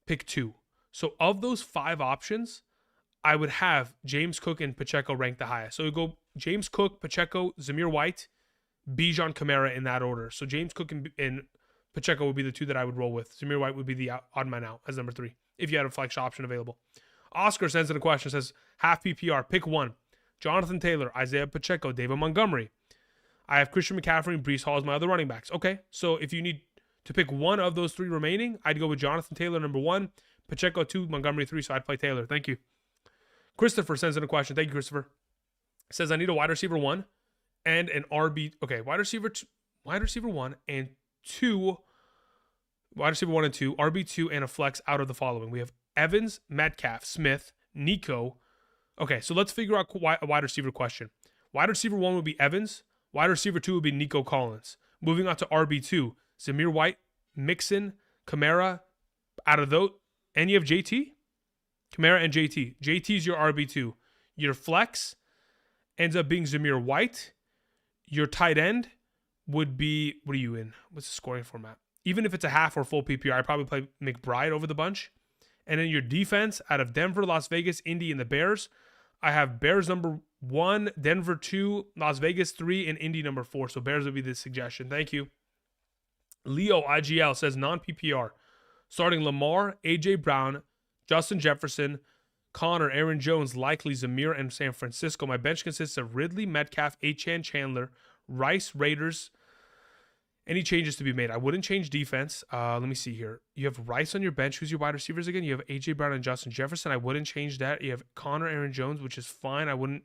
Pick 2. So of those 5 options, I would have James Cook and Pacheco ranked the highest. So we go James Cook, Pacheco, Zamir White, Bijan, Kamara in that order. So James Cook and Pacheco would be the 2 that I would roll with. Zamir White would be the odd man out as number 3, if you had a flex option available. Oscar sends in a question, says, half PPR, pick 1. Jonathan Taylor, Isaiah Pacheco, David Montgomery. I have Christian McCaffrey and Breece Hall as my other running backs. Okay, so if you need to pick one of those 3 remaining, I'd go with Jonathan Taylor, number 1, Pacheco 2, Montgomery 3, so I'd play Taylor. Thank you. Christopher sends in a question. Thank you, Christopher. Says, I need a wide receiver 1 and an RB. Okay, wide receiver 1 and 2, wide receiver 1 and 2, RB2, and a flex out of the following. We have Evans, Metcalf, Smith, Nico. Okay, so let's figure out a wide receiver question. Wide receiver 1 would be Evans. Wide receiver 2 would be Nico Collins. Moving on to RB2, Zamir White, Mixon, Kamara. Out of those, and you have JT? Kamara and JT. JT's your RB2. Your flex ends up being Zamir White. Your tight end would be, what are you in? What's the scoring format? Even if it's a half or full PPR, I'd probably play McBride over the bunch. And then your defense out of Denver, Las Vegas, Indy, and the Bears. I have Bears number 1, Denver 2, Las Vegas 3, and Indy number 4. So Bears would be the suggestion. Thank you. Leo IGL says non-PPR. Starting Lamar, A.J. Brown, Justin Jefferson, Connor, Aaron Jones, likely Zamir, and San Francisco. My bench consists of Ridley, Metcalf, Achane, Chandler, Rice, Raiders. Any changes to be made? I wouldn't change defense. Let me see here. You have Rice on your bench. Who's your wide receivers again? You have A.J. Brown and Justin Jefferson. I wouldn't change that. You have Connor, Aaron Jones, which is fine. I wouldn't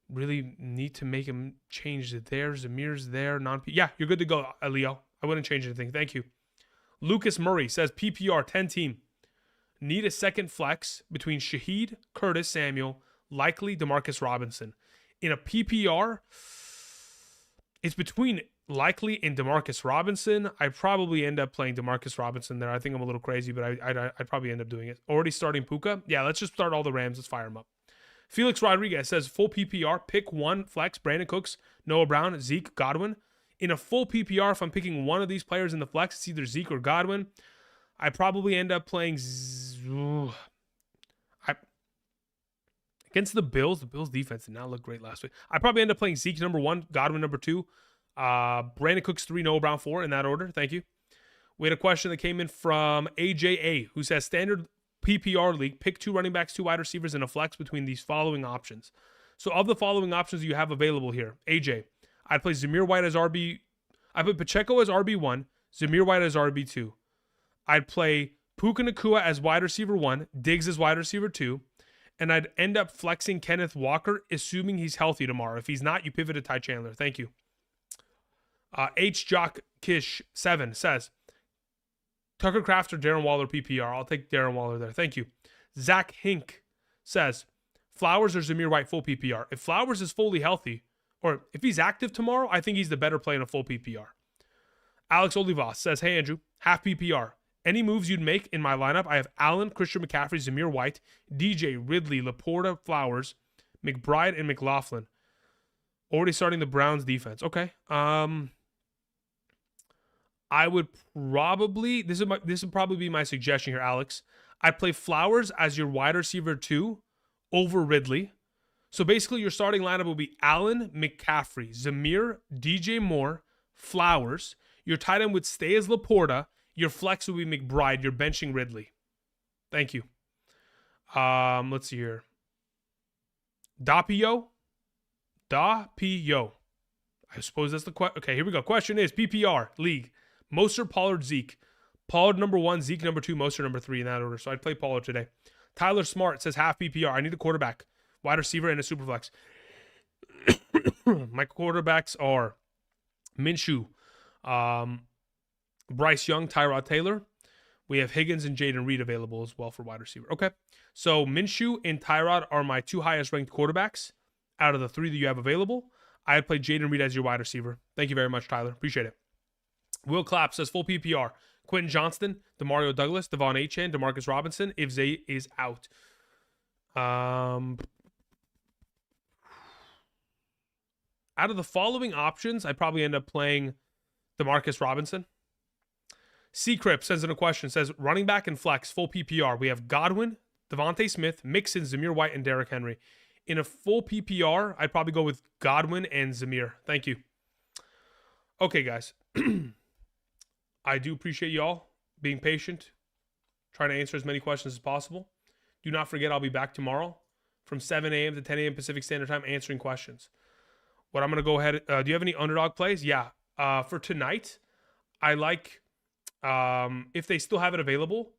really need to make him change it there. Zamir's there. Yeah, you're good to go, Leo. I wouldn't change anything. Thank you. Lucas Murray says PPR 10 team. Need a second flex between Shaheed, Curtis Samuel, likely Demarcus Robinson. In a PPR, it's between likely and Demarcus Robinson. I probably end up playing Demarcus Robinson there. I think I'm a little crazy, but I'd probably end up doing it. Already starting Puka? Yeah, let's just start all the Rams. Let's fire them up. Felix Rodriguez says full PPR, pick 1 flex, Brandon Cooks, Noah Brown, Zeke, Godwin. In a full PPR, if I'm picking one of these players in the flex, it's either Zeke or Godwin. I probably end up playing against the Bills. The Bills defense did not look great last week. I probably end up playing Zeke number 1, Godwin number 2, Brandon Cooks 3, Noah Brown 4 in that order. Thank you. We had a question that came in from AJA who says standard PPR league, pick 2 running backs, 2 wide receivers, and a flex between these following options. So of the following options you have available here, AJ, I'd play Zamir White as RB. I put Pacheco as RB1, Zamir White as RB2. I'd play Puka Nacua as wide receiver 1, Diggs as wide receiver 2, and I'd end up flexing Kenneth Walker, assuming he's healthy tomorrow. If he's not, you pivot to Ty Chandler. Thank you. H. Jock Kish 7 says, Tucker Kraft or Darren Waller PPR. I'll take Darren Waller there. Thank you. Zach Hink says, Flowers or Zamir White full PPR. If Flowers is fully healthy, or if he's active tomorrow, I think he's the better play in a full PPR. Alex Olivas says, hey, Andrew, half PPR. Any moves you'd make in my lineup? I have Allen, Christian McCaffrey, Zamir White, DJ, Ridley, Laporta, Flowers, McBride, and McLaughlin. Already starting the Browns defense. Okay. I would probably this would probably be my suggestion here, Alex. I'd play Flowers as your wide receiver 2 over Ridley. So basically your starting lineup will be Allen, McCaffrey, Zamir, DJ Moore, Flowers. Your tight end would stay as Laporta. Your flex would be McBride. You're benching Ridley. Thank you. Let's see here. Dapio. I suppose that's the question. Okay, here we go. Question is PPR league. Mostert, Pollard, Zeke. Pollard number 1, Zeke number 2, Mostert number 3 in that order. So I'd play Pollard today. Tyler Smart says half PPR. I need a quarterback, wide receiver, and a super flex. My quarterbacks are Minshew, Bryce Young, Tyrod Taylor. We have Higgins and Jaden Reed available as well for wide receiver. Okay, so Minshew and Tyrod are my 2 highest ranked quarterbacks out of the 3 that you have available. I'd play Jaden Reed as your wide receiver. Thank you very much, Tyler. Appreciate it. Will Clapp says full PPR. Quentin Johnston, Demario Douglas, Devon Achane, Demarcus Robinson if Zay is out. Out of the following options, I'd probably end up playing Demarcus Robinson. C-Crip sends in a question, says running back and flex, full PPR. We have Godwin, Devontae Smith, Mixon, Zamir White, and Derrick Henry. In a full PPR, I'd probably go with Godwin and Zamir. Thank you. Okay, guys. I do appreciate y'all being patient, trying to answer as many questions as possible. Do not forget, I'll be back tomorrow from 7 a.m. to 10 a.m. Pacific Standard Time answering questions. What I'm going to go ahead, do you have any underdog plays? Yeah. For tonight, I like, if they still have it available,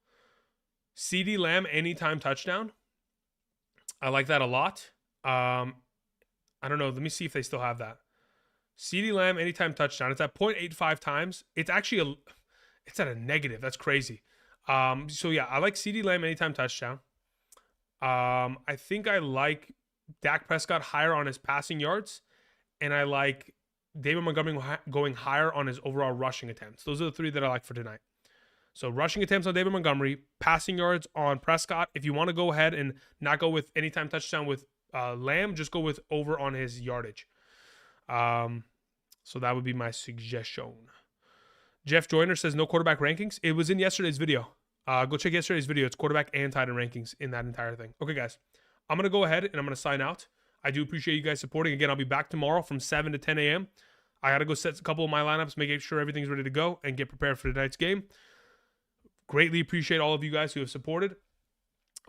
CeeDee Lamb anytime touchdown. I like that a lot. I don't know. Let me see if they still have that. CeeDee Lamb anytime touchdown. It's at 0.85 times. It's actually it's at a negative. That's crazy. So yeah, I like CeeDee Lamb anytime touchdown. I think I like Dak Prescott higher on his passing yards, and I like David Montgomery going higher on his overall rushing attempts. Those are the 3 that I like for tonight. So rushing attempts on David Montgomery, passing yards on Prescott. If you want to go ahead and not go with anytime touchdown with Lamb, just go with over on his yardage. So that would be my suggestion. Jeff Joyner says no quarterback rankings. It was in yesterday's video. Go check yesterday's video. It's quarterback and tight end rankings in that entire thing. Okay, guys. I'm going to go ahead and I'm going to sign out. I do appreciate you guys supporting. Again, I'll be back tomorrow from 7 to 10 a.m. I got to go set a couple of my lineups, make sure everything's ready to go, and get prepared for tonight's game. Greatly appreciate all of you guys who have supported.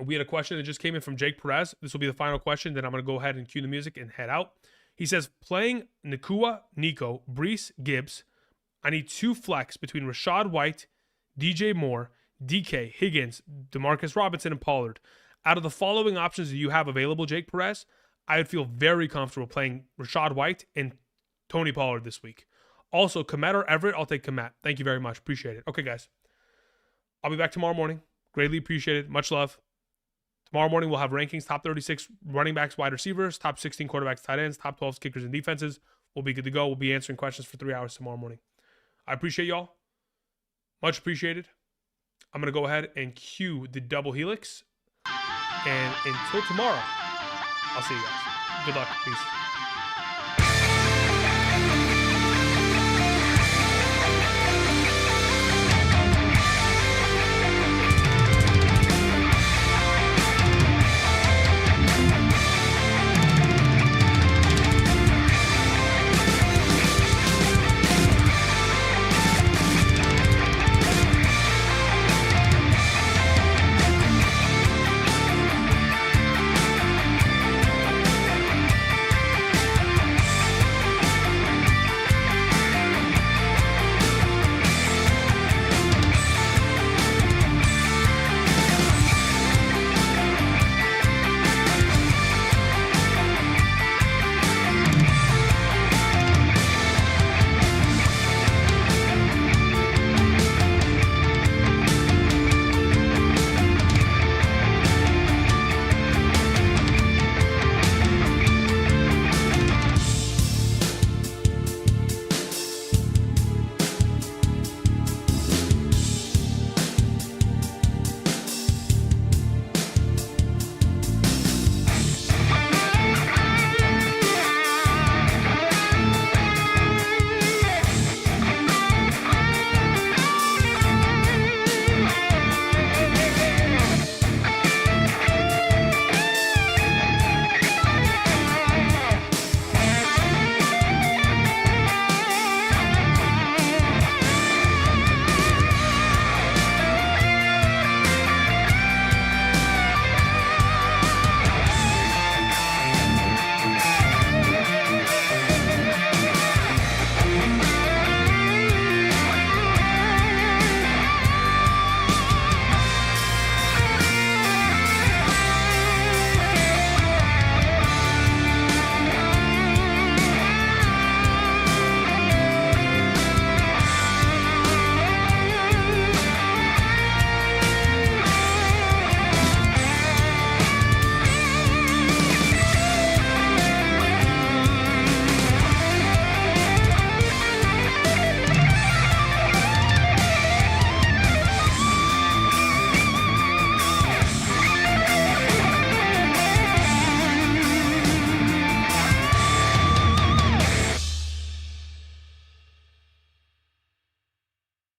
We had a question that just came in from Jake Perez. This will be the final question. Then I'm going to go ahead and cue the music and head out. He says, playing Nakua, Nico, Brees, Gibbs, I need 2 flex between Rashad White, DJ Moore, DK, Higgins, Demarcus Robinson, and Pollard. Out of the following options that you have available, Jake Perez, I would feel very comfortable playing Rashad White and Tony Pollard this week. Also, Komet or Everett, I'll take Komet. Thank you very much. Appreciate it. Okay, guys. I'll be back tomorrow morning. Greatly appreciate it. Much love. Tomorrow morning, we'll have rankings, top 36 running backs, wide receivers, top 16 quarterbacks, tight ends, top 12 kickers and defenses. We'll be good to go. We'll be answering questions for 3 hours tomorrow morning. I appreciate y'all. Much appreciated. I'm going to go ahead and cue the double helix. And until tomorrow, I'll see you guys. Good luck. Peace.